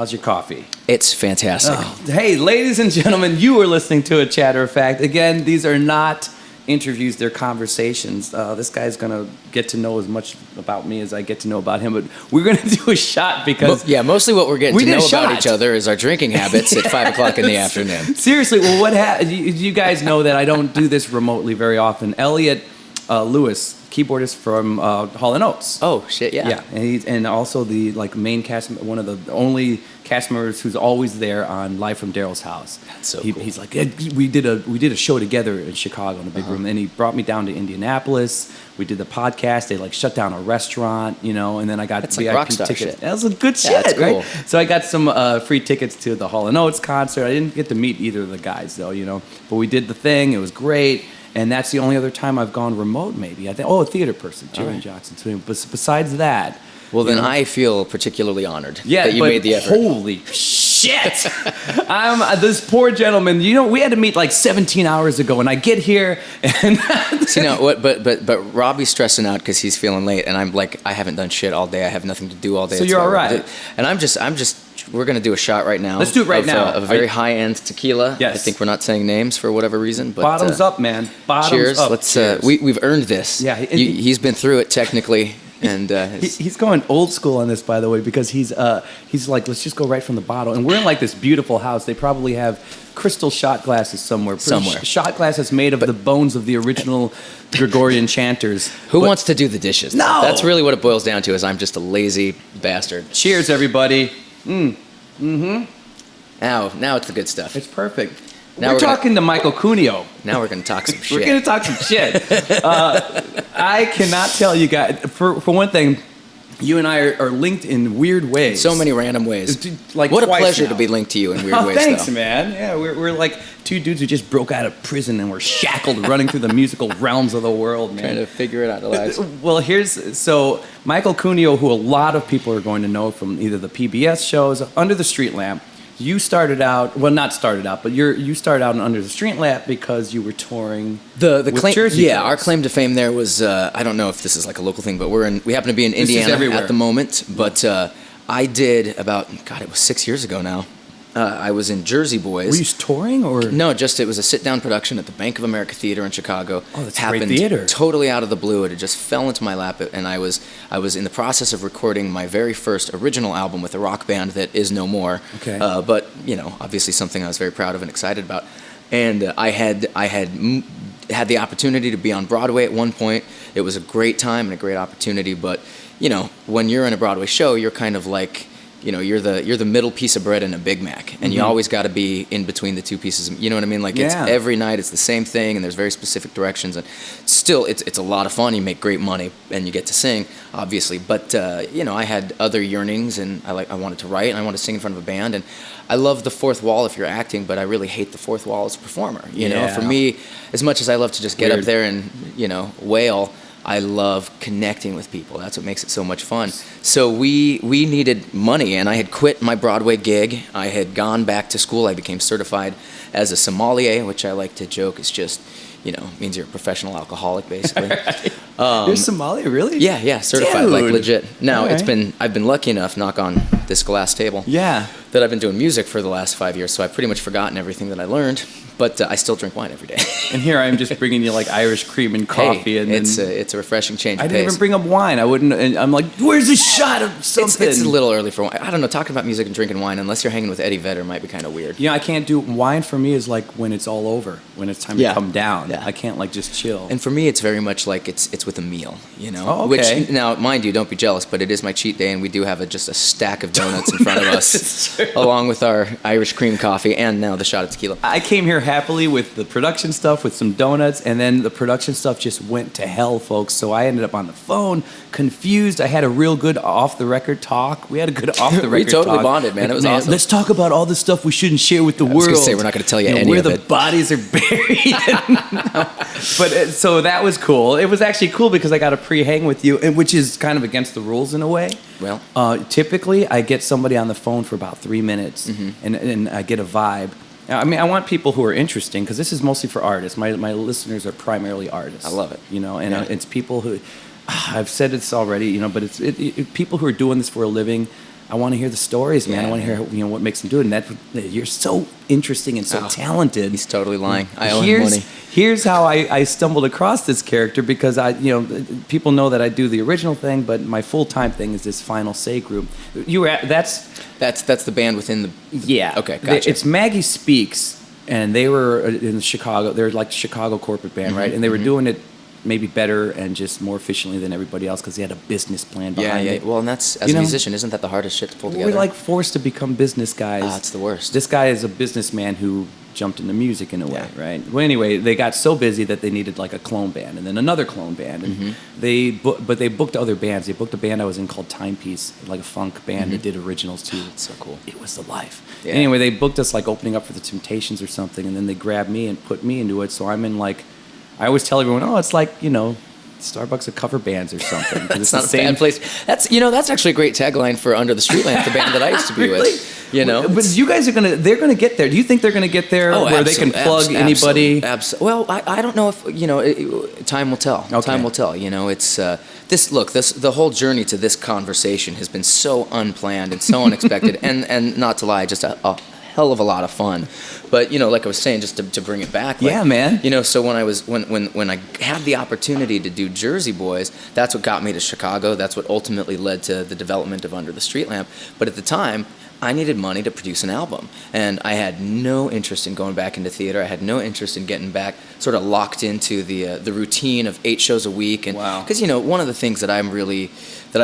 How's your coffee? It's fantastic. Oh, hey, ladies and gentlemen, you are listening to A Chatter of Fact. Again, these are not interviews, they're conversations. This guy's going to get to know as much about me as I get to know about him, but we're going to do a shot because... mostly what we're getting to know about each other is our drinking habits at 5 o'clock in the afternoon. Seriously, well, you guys know that I don't do this remotely very often. Elliot Lewis, keyboardist from Hall & Oates. Oh, shit, yeah. Yeah, and also the main cast, one of the only cast members who's always there on Live from Daryl's House. That's so cool. He's like, we did a show together in Chicago in a big room, and he brought me down to Indianapolis. We did the podcast. They shut down a restaurant, and then I got VIP tickets. Shit. That was a good shit, that's cool. right? So I got some free tickets to the Hall & Oates concert. I didn't get to meet either of the guys though, but we did the thing. It was great. And that's the only other time I've gone remote, maybe. I think, a theater person, Jerry Jackson. So, but besides that... Well, then I feel particularly honored that you made the effort. Holy shit! This poor gentleman, we had to meet 17 hours ago, and I get here, and... But Robby's stressing out because he's feeling late, and I'm like, I haven't done shit all day. I have nothing to do all day. So you're all right. And I'm just... We're going to do a shot right now. Let's do it right now. A very high-end tequila. Yes. I think we're not saying names for whatever reason. But, bottoms up, man. Bottoms cheers. up. Cheers. We've earned this. Yeah. He's been through it technically. And he's going old school on this, by the way, because he's like, let's just go right from the bottle. And we're in this beautiful house. They probably have crystal shot glasses somewhere. Shot glasses made of the bones of the original Gregorian chanters. Who wants to do the dishes? No. That's really what it boils down to. Is I'm just a lazy bastard. Cheers, everybody. Mm-hmm. Now it's the good stuff. It's perfect. We're talking to Michael Cunio. Now we're going to talk some shit. We're going to talk some shit. I cannot tell you guys. For one thing, you and I are linked in weird ways. So many random ways. What a pleasure to be linked to you in weird ways. Thanks, though. Man. Yeah, we're like two dudes who just broke out of prison and were shackled running through the musical realms of the world, man. Trying to figure it out, Elias. Well, so Michael Cunio, who a lot of people are going to know from either the PBS shows, Under The Streetlamp. You started out, not started out, but you started out in Under The Streetlamp because you were touring with claim, Jersey yeah, Girls. Our claim to fame there was, I don't know if this is a local thing, but we happen to be in Indiana at the moment. But I did it was 6 years ago now. I was in Jersey Boys. Were you touring or? No, it was a sit-down production at the Bank of America Theater in Chicago. Oh, that's a great theater. Totally out of the blue. It just fell into my lap, and I was in the process of recording my very first original album with a rock band that is no more. Okay. But obviously something I was very proud of and excited about. And I had the opportunity to be on Broadway at one point. It was a great time and a great opportunity. But when you're in a Broadway show, you're kind of like, you're the middle piece of bread in a Big Mac, and you always got to be in between the two pieces. You know what I mean? It's every night it's the same thing, and there's very specific directions, and still it's a lot of fun. You make great money, and you get to sing, obviously. But I had other yearnings, and I wanted to write, and I wanted to sing in front of a band, and I love the fourth wall if you're acting, but I really hate the fourth wall as a performer. You know, for me, as much as I love to just get up there and wail, I love connecting with people. That's what makes it so much fun. So we needed money, and I had quit my Broadway gig. I had gone back to school. I became certified as a sommelier, which I like to joke is just, means you're a professional alcoholic, basically. You're a sommelier, really? Yeah, certified, Dude. Legit. Now, Right. I've been lucky enough, knock on this glass table, that I've been doing music for the last 5 years, so I've pretty much forgotten everything that I learned. But I still drink wine every day. And here I am just bringing you Irish cream and coffee. Hey, it's a refreshing change of I didn't pace. even bring up wine. I wouldn't. And I'm like, where's a shot of something? It's a little early for wine. I don't know. Talking about music and drinking wine, unless you're hanging with Eddie Vedder, might be kind of weird. I can't do wine. For me is like when it's all over, when it's time to come down. I can't just chill. And for me, it's very much like it's with a meal. Oh, okay. Which now, mind you, don't be jealous, but it is my cheat day, and we do have just a stack of donuts in front of us, along with our Irish cream coffee and now the shot of tequila. I came here happily with the production stuff, with some donuts, and then the production stuff just went to hell, folks. So I ended up on the phone, confused. I had a real good off-the-record talk. We had a good off-the-record talk. We totally bonded, man. It was awesome. Let's talk about all the stuff we shouldn't share with the world. I was going to say, we're not going to tell you any where of the it. bodies are buried. So that was cool. It was actually cool because I got to pre-hang with you, which is kind of against the rules in a way. Well, typically I get somebody on the phone for about 3 minutes, and I get a vibe. I mean, I want people who are interesting because this is mostly for artists. My listeners are primarily artists. I love it. It's people who, I've said this already, but it's people who are doing this for a living. I want to hear the stories, man. Yeah, I want to hear what makes them do it. And you're so interesting and so talented. He's totally lying. I owe him money. Here's how I stumbled across this character, because people know that I do the original thing, but my full-time thing is this Final Say group. That's the band within the. Yeah. Okay, gotcha. It's Maggie Speaks, and they were in Chicago. They're like Chicago corporate band, right? And they were doing it maybe better and just more efficiently than everybody else because they had a business plan behind it. Well, and that's, as a musician, isn't that the hardest shit to pull together? We're like forced to become business guys. It's the worst. This guy is a businessman who jumped into music in a way, right? Well, anyway, they got so busy that they needed like a clone band and then another clone band. And they booked other bands. They booked a band I was in called Timepiece, like a funk band that did originals too. It's so cool. It was the life. Yeah. Anyway, they booked us like opening up for the Temptations or something, and then they grabbed me and put me into it. So I'm in like, I always tell everyone, it's like, Starbucks of cover bands or something. It's not a bad place. That's actually a great tagline for Under the Streetlamp, the band that I used to be with. But you guys they're gonna get there. Do you think they're gonna get there where they can plug anybody? Well, I don't know if time will tell. Okay. Time will tell. It's the whole journey to this conversation has been so unplanned and so unexpected, and not to lie, just a hell of a lot of fun. But like I was saying, just to bring it back, man. So when I had the opportunity to do Jersey Boys, that's what got me to Chicago. That's what ultimately led to the development of Under the Streetlamp. But at the time, I needed money to produce an album, and I had no interest in going back into theater. I had no interest in getting back sort of locked into the routine of 8 shows a week. And because one of the things that I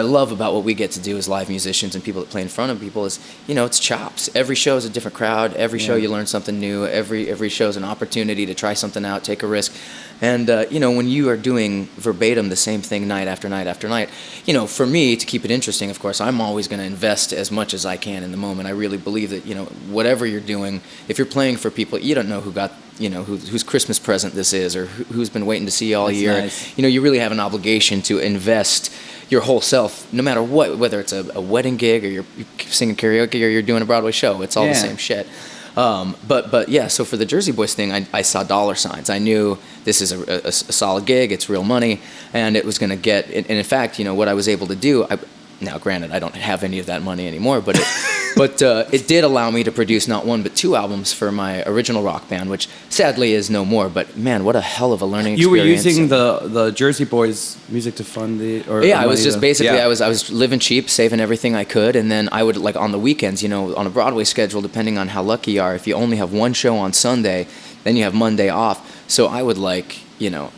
love about what we get to do as live musicians and people that play in front of people is it's chops. Every show is a different crowd. Every show you learn something new. Every show is an opportunity to try something out, take a risk. And when you are doing verbatim the same thing night after night after night, for me to keep it interesting, of course, I'm always going to invest as much as I can in the moment. I really believe that whatever you're doing, if you're playing for people, you don't know who got whose Christmas present this is, or who's been waiting to see you all year. Nice. You really have an obligation to invest your whole self, no matter what, whether it's a wedding gig or you're singing karaoke or you're doing a Broadway show. It's all the same shit. But yeah, so for the Jersey Boys thing, I saw dollar signs. I knew this is a solid gig, it's real money, and it was going to get, and in fact, what I was able to do, now granted, I don't have any of that money anymore, but it did allow me to produce not 1 but 2 albums for my original rock band, which sadly is no more, but man, what a hell of a learning experience. You were using the Jersey Boys music to fund I was just basically, I was living cheap, saving everything I could, and then I would, like on the weekends, on a Broadway schedule, depending on how lucky you are, if you only have 1 show on Sunday, then you have Monday off. So I would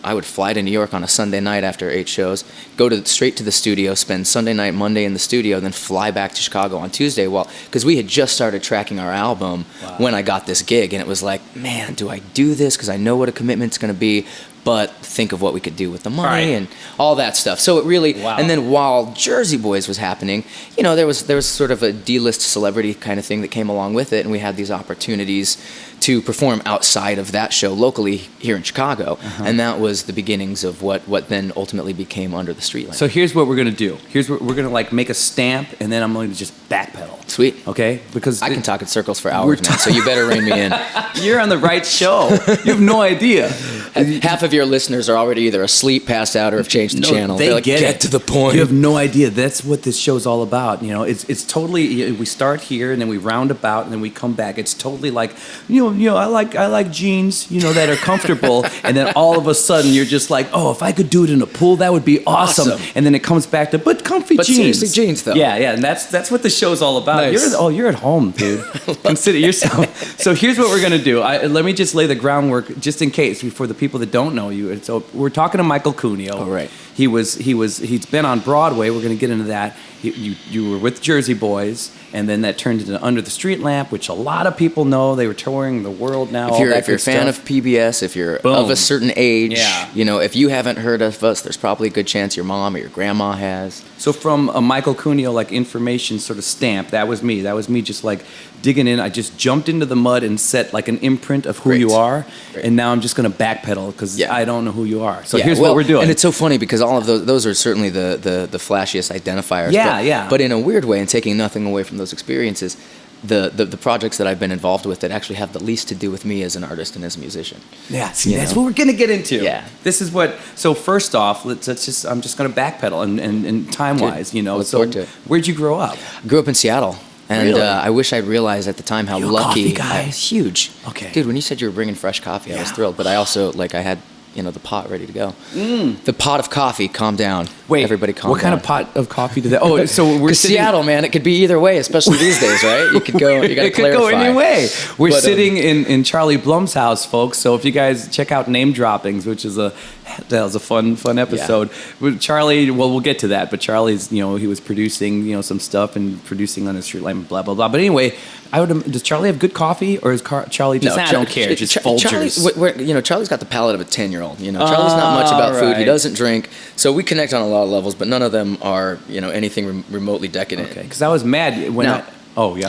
I would fly to New York on a Sunday night after 8 shows, go straight to the studio, spend Sunday night, Monday in the studio, then fly back to Chicago on Tuesday. Well, because we had just started tracking our album when I got this gig, and it was like, man, do I do this? Because I know what a commitment's going to be, but think of what we could do with the money and all that stuff. So it really, and then while Jersey Boys was happening, there was sort of a D-list celebrity kind of thing that came along with it, and we had these opportunities to perform outside of that show locally here in Chicago, and that was the beginnings of what then ultimately became Under the Streetlamp. So here's what we're gonna do. Here's what we're gonna make a stamp, and then I'm going to just backpedal. Sweet. Okay? Because I can talk in circles for hours, man. So you better rein me in. You're on the right show. You have no idea. Half of your listeners are already either asleep, passed out, or have changed the channel. They're like, get to the point. You have no idea. That's what this show's all about. It's totally. We start here and then we round about and then we come back. It's totally like I like jeans that are comfortable, and then all of a sudden you're just like, oh, if I could do it in a pool, that would be awesome. And then it comes back to comfy jeans. Seriously, jeans though. Yeah, and that's what the show's all about. Nice. You're at home, dude. Consider yourself. So here's what we're gonna do. Let me just lay the groundwork just in case for the people that don't know you. So we're talking to Michael Cunio. Oh, right. He's been on Broadway. We're going to get into that. You were with Jersey Boys, and then that turned into Under the Streetlamp, which a lot of people know. They were touring the world now. If you're a fan of PBS, if you're of a certain age, if you haven't heard of us, there's probably a good chance your mom or your grandma has. So from a Michael Cunio information sort of stamp, that was me. That was me just digging in. I just jumped into the mud and set an imprint of who you are, and now I'm just going to backpedal because I don't know who you are. So here's what we're doing. And it's so funny because all of those are certainly the flashiest identifiers. Yeah. But in a weird way, and taking nothing away from those experiences, the projects that I've been involved with that actually have the least to do with me as an artist and as a musician. Yeah, see, that's what we're gonna get into. Yeah, this is what. So first off, let's just I'm just gonna backpedal and time wise, you know. Look forward to it. Where'd you grow up? I grew up in Seattle. And really? I wish I'd realized at the time how Are you a lucky coffee guy? I was. Huge. Okay. Dude, when you said you were bringing fresh coffee, I was thrilled. But I also, like, I had, you know, the pot ready to go. The pot of coffee, calm down. Wait, everybody calm down. What kind of pot of coffee did that? Oh, so we're sitting... Seattle, man, it could be either way, especially these days, right? You could go, you got to It could clarify. go any way. We're But, sitting in Charlie Blum's house, folks. So if you guys check out Name Droppings, which is that was a fun episode. With Charlie, well, we'll get to that. But Charlie's, you know, he was producing, you know, some stuff and producing Under The Streetlamp, blah blah blah. But anyway, does Charlie have good coffee, or is Charlie just? I don't care, just Folgers. You know, Charlie's got the palate of a 10-year-old. You know, Charlie's not much about food. He doesn't drink, so we connect on a lot of levels. But none of them are, you know, anything remotely decadent. Okay, because I was mad when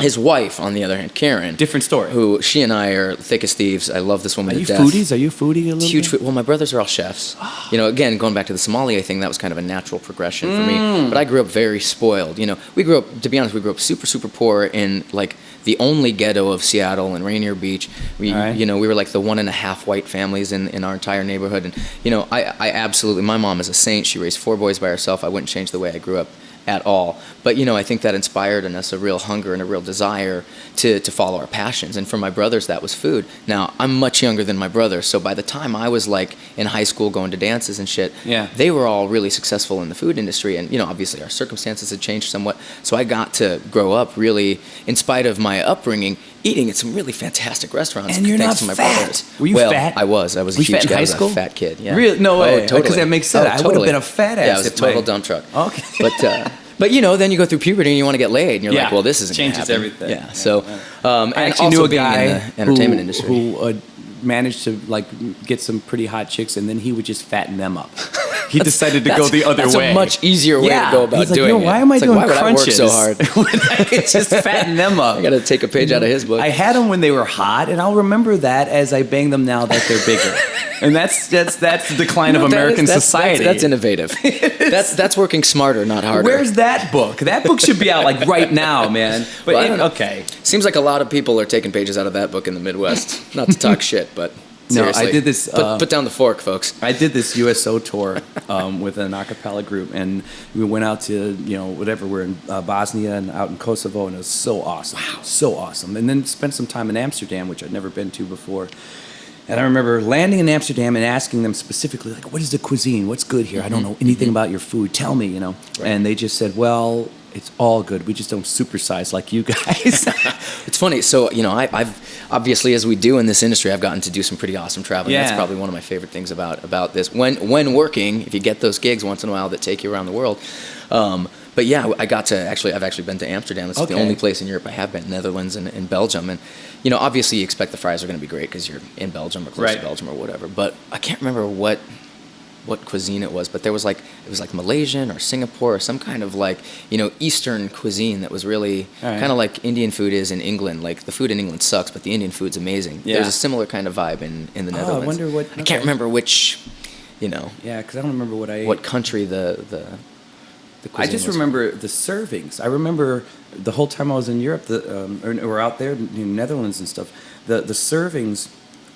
his wife, on the other hand, Karen. Different story. Who she and I are thick as thieves. I love this woman to death. Are you foodie a little Huge bit? food. Well, my brothers are all chefs. You know, again, going back to the sommelier thing, that was kind of a natural progression for me. But I grew up very spoiled. You know, we grew up, to be honest, super, super poor in, like, the only ghetto of Seattle and Rainier Beach. You know, we were like the 1.5 white families in our entire neighborhood. And, you know, I absolutely, my mom is a saint. She raised 4 boys by herself. I wouldn't change the way I grew up at all. But, you know, I think that inspired in us a real hunger and a real desire to follow our passions. And for my brothers, that was food. Now, I'm much younger than my brothers, so by the time I was, like, in high school going to dances and shit, they were all really successful in the food industry. And, you know, obviously our circumstances had changed somewhat. So I got to grow up really, in spite of my upbringing, eating at some really fantastic restaurants. And you're thanks not to my fat. brothers. Were you fat? I was. I was a huge guy. I was a fat kid. Yeah. Really? No way. Totally. Because that makes sense. I would have been a fat ass. Yeah, I was a total dump truck. Okay. But you know, then you go through puberty and you want to get laid, and you're like, well, this isn't changes gonna happen. everything. Yeah. So, I and actually also knew a being guy in the entertainment industry who managed to, like, get some pretty hot chicks, and then he would just fatten them up. He decided to go the other way. That's a much easier way to go about He's like, doing it. Why am I doing why would crunches? I work so hard? When I could just fatten them up. I got to take a page out of his book. I had them when they were hot, and I'll remember that as I bang them now that they're bigger. And that's the decline of American society. That's innovative. That's working smarter, not harder. Where's that book? That book should be out, like, right now, man. But well, okay. Seems like a lot of people are taking pages out of that book in the Midwest. Not to talk shit, but seriously. No, I did this. Put down the fork, folks. I did this USO tour with an a cappella group, and we went out to, you know, whatever. We're in Bosnia and out in Kosovo, and it was so awesome. Wow, so awesome. And then spent some time in Amsterdam, which I'd never been to before. And I remember landing in Amsterdam and asking them specifically, like, what is the cuisine? What's good here? I don't know anything about your food. Tell me, you know. Right. And they just said, well, it's all good. We just don't supersize like you guys. It's funny. So, you know, I've obviously, as we do in this industry, I've gotten to do some pretty awesome traveling. That's probably one of my favorite things about this. When working, if you get those gigs once in a while that take you around the world. But yeah, I've actually been to Amsterdam. It's the only place in Europe I have been. Netherlands and Belgium. And, you know, obviously you expect the fries are going to be great because you're in Belgium or close to Belgium or whatever. But I can't remember what cuisine it was, but it was like Malaysian or Singapore or some kind of, like, you know, Eastern cuisine that was really kind of like Indian food is in England. Like, the food in England sucks, but the Indian food's amazing. Yeah. There's a similar kind of vibe in the Netherlands. I wonder what. I can't remember which, you know. Yeah, because I don't remember what I ate. What country the I just remember the servings. I remember the whole time I was in Europe, or out there in the Netherlands and stuff, the servings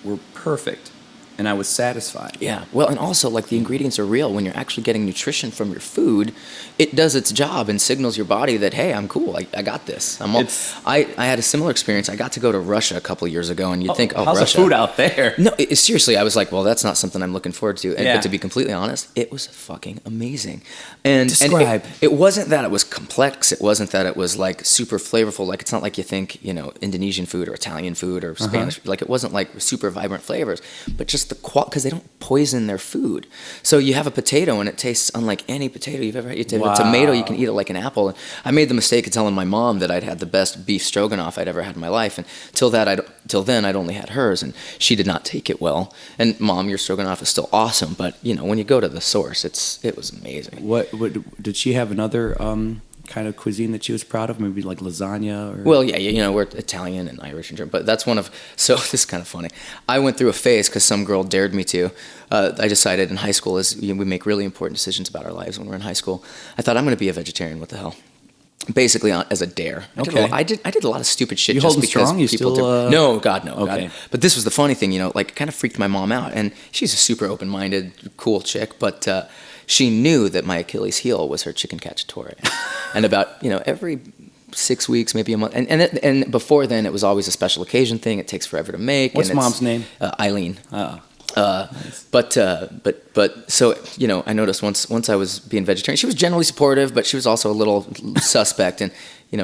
were perfect. And I was satisfied. Yeah. Well, and also, like, the ingredients are real. When you're actually getting nutrition from your food, it does its job and signals your body that, hey, I'm cool. I got this. I had a similar experience. I got to go to Russia a couple of years ago, and you'd think, how's Russia? The food out there? No, seriously, I was like, well, that's not something I'm looking forward to. But to be completely honest, it was fucking amazing. And Describe. It wasn't that it was complex. It wasn't that it was, like, super flavorful. Like, it's not like you think, you know, Indonesian food or Italian food or Spanish. Like, it wasn't like super vibrant flavors, but just the quality, because they don't poison their food. So you have a potato and it tastes unlike any potato you've ever had. You take a tomato, you can eat it like an apple. And I made the mistake of telling my mom that I'd had the best beef stroganoff I'd ever had in my life, and till then I'd only had hers, and she did not take it well. And Mom, your stroganoff is still awesome, but, you know, when you go to the source, it was amazing. What did she have another kind of cuisine that she was proud of? Maybe like lasagna? Or? Well, yeah, you know, we're Italian and Irish and German, but that's so this is kind of funny. I went through a phase because some girl dared me to. I decided in high school, we make really important decisions about our lives when we're in high school. I thought, I'm going to be a vegetarian. What the hell? basically as a dare. I did a lot of stupid shit You just holding because strong? You people still, No, God, no. Okay. God. But this was the funny thing, like it kind of freaked my mom out. And she's a super open-minded, cool chick, but she knew that my Achilles heel was her chicken cacciatore. And about, every 6 weeks, maybe a month. And before then, it was always a special occasion thing. It takes forever to make. What's Mom's name? Eileen. Oh. Nice. But so I noticed once I was being vegetarian, she was generally supportive, but she was also a little suspect. And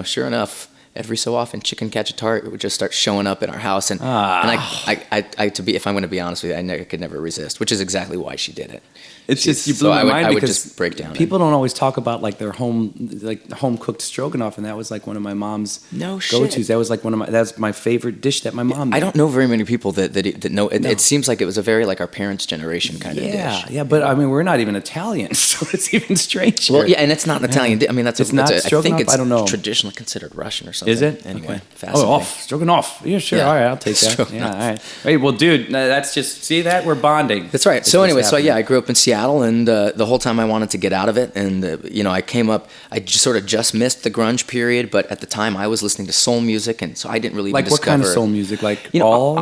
sure enough, every so often, chicken cacciatore would just start showing up in our house, and if I'm going to be honest with you, I could never resist, which is exactly why she did it. It's just you blew my mind I would because just break down. People don't always talk about like their home cooked stroganoff, and that was like one of my mom's go-tos. That was like that's my favorite dish that my mom made. I don't know very many people that know it. No. It seems like it was a very like our parents' generation kind of dish. Yeah, but I mean we're not even Italian, so it's even stranger. Well, yeah, and it's not an Italian dish. I mean, it's not stroganoff. I think it's I don't know. Traditionally considered Russian or something. Is it? Anyway, okay. fascinating. Stroganoff. Yeah, sure. Yeah. All right, I'll take that. Yeah, all right. Hey, well, dude, that's just see we're bonding. That's right. So anyway, I grew up in Seattle, and the whole time I wanted to get out of it, and I came up. I just missed the grunge period, but at the time I was listening to soul music, and so I didn't really like even discover. What kind of soul music? Like all.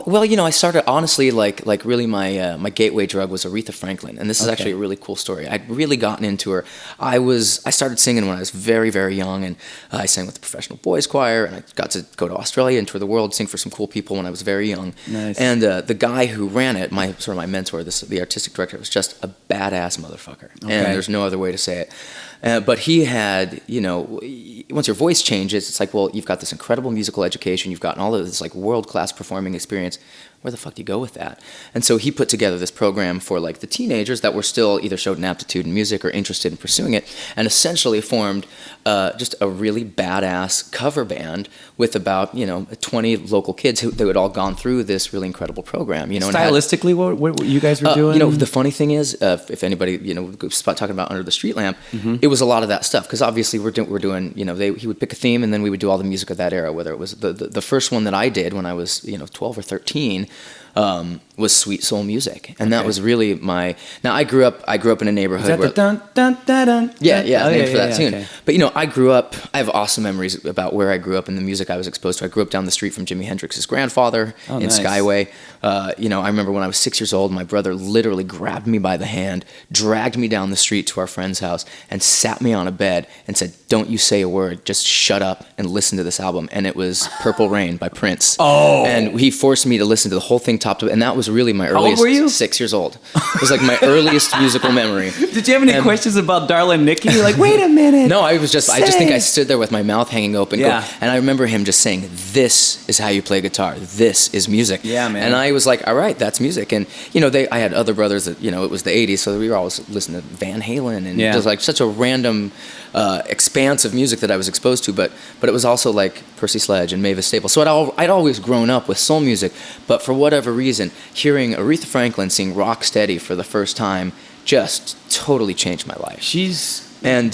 Well, I started honestly like really my gateway drug was Aretha Franklin, and this is actually a really cool story. I'd really gotten into her. I started singing when I was very very young, and I sang with the professional boys choir, and I got to go to Australia and tour the world, sing for some cool people when I was very young. Nice. And the guy who ran it, my mentor, the artistic director, was just a badass motherfucker, and there's no other way to say it. But he had, once your voice changes, it's like, well, you've got this incredible musical education, you've gotten all of this like world-class performing experience. Where the fuck do you go with that? And so he put together this program for like the teenagers that were still either showed an aptitude in music or interested in pursuing it, and essentially formed just a really badass cover band with about 20 local kids who had all gone through this really incredible program. Stylistically, what you guys were doing? The funny thing is, if anybody talking about Under the Streetlamp, it was a lot of that stuff because obviously we're doing he would pick a theme and then we would do all the music of that era. Whether it was the first one that I did when I was 12 or 13. Was sweet soul music, and that was really my. Now I grew up in a neighborhood where the dun dun dun dun. Yeah, named for that tune. Okay. But I grew up. I have awesome memories about where I grew up and the music I was exposed to. I grew up down the street from Jimi Hendrix's grandfather in nice. Skyway. I remember when I was 6 years old, my brother literally grabbed me by the hand, dragged me down the street to our friend's house, and sat me on a bed and said, "Don't you say a word. Just shut up and listen to this album." And it was Purple Rain by Prince. Oh. And he forced me to listen to the whole thing top to bottom, and that was really my earliest. How old were you? 6 years old. It was like my earliest musical memory. Did you have any questions about Darlin' Nikki? You're like, wait a minute. No, I just think I stood there with my mouth hanging open. Yeah. And I remember him just saying, "This is how you play guitar. This is music." Yeah, man. And I was like, all right, that's music. And, I had other brothers that, it was the 80s, so we were always listening to Van Halen and just like such a random expanse of music that I was exposed to. But it was also like Percy Sledge and Mavis Staples. So I'd always grown up with soul music, but for whatever reason, hearing Aretha Franklin sing Rock Steady for the first time just totally changed my life. And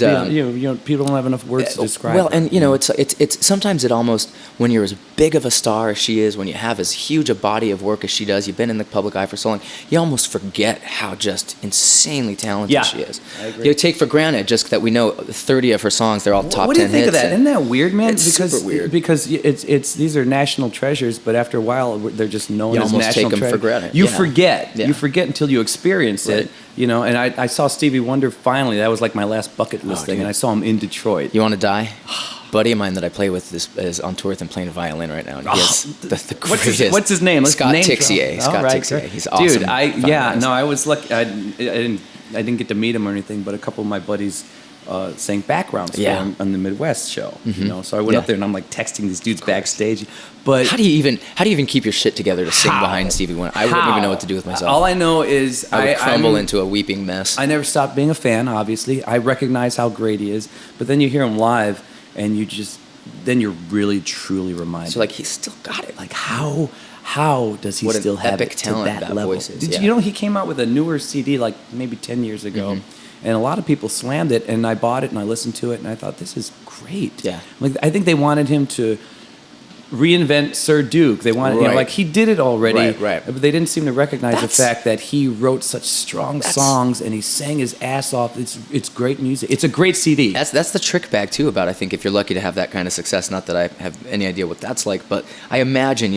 people don't have enough words to describe. Well, and it's sometimes it almost, when you're as big of a star as she is, when you have as huge a body of work as she does, you've been in the public eye for so long, you almost forget how just insanely talented she is. I agree. You take for granted just that we know 30 of her songs, they're all top 10 hits. What do you think of that? Isn't that weird, man? It's super weird. Because these are national treasures, but after a while they're just known as national treasures. You almost take them for granted. You forget. Yeah. You forget until you experience it. And I saw Stevie Wonder finally. That was like my last bucket list thing, and I saw him in Detroit. You want to die? Buddy of mine that I play with is on tour with him playing violin right now. And he is the greatest. What's his name? Scott Tixier. Tixier. He's awesome. Dude, I was lucky. I didn't get to meet him or anything, but a couple of my buddies sang backgrounds for him on the Midwest show. So I went up there and I'm like texting these dudes backstage. But how do you even keep your shit together to sing behind Stevie Wonder? I wouldn't even know what to do with myself. All I know is I would crumble into a weeping mess. I never stopped being a fan. Obviously, I recognize how great he is, but then you hear him live, and then you're really truly reminded. So like he's still got it. Like how does he still have epic it talent to that level? Voice is, he came out with a newer CD like maybe 10 years ago. And a lot of people slammed it, and I bought it and I listened to it, and I thought, this is great. Yeah. Like I think they wanted him to reinvent Sir Duke. They wanted, Right. like he did it already, Right. but they didn't seem to recognize the That's- fact that he wrote such strong songs and he sang his ass off. It's great music. It's a great CD. That's the trick bag too about, I think, if you're lucky to have that kind of success. Not that I have any idea what that's like, but I imagine,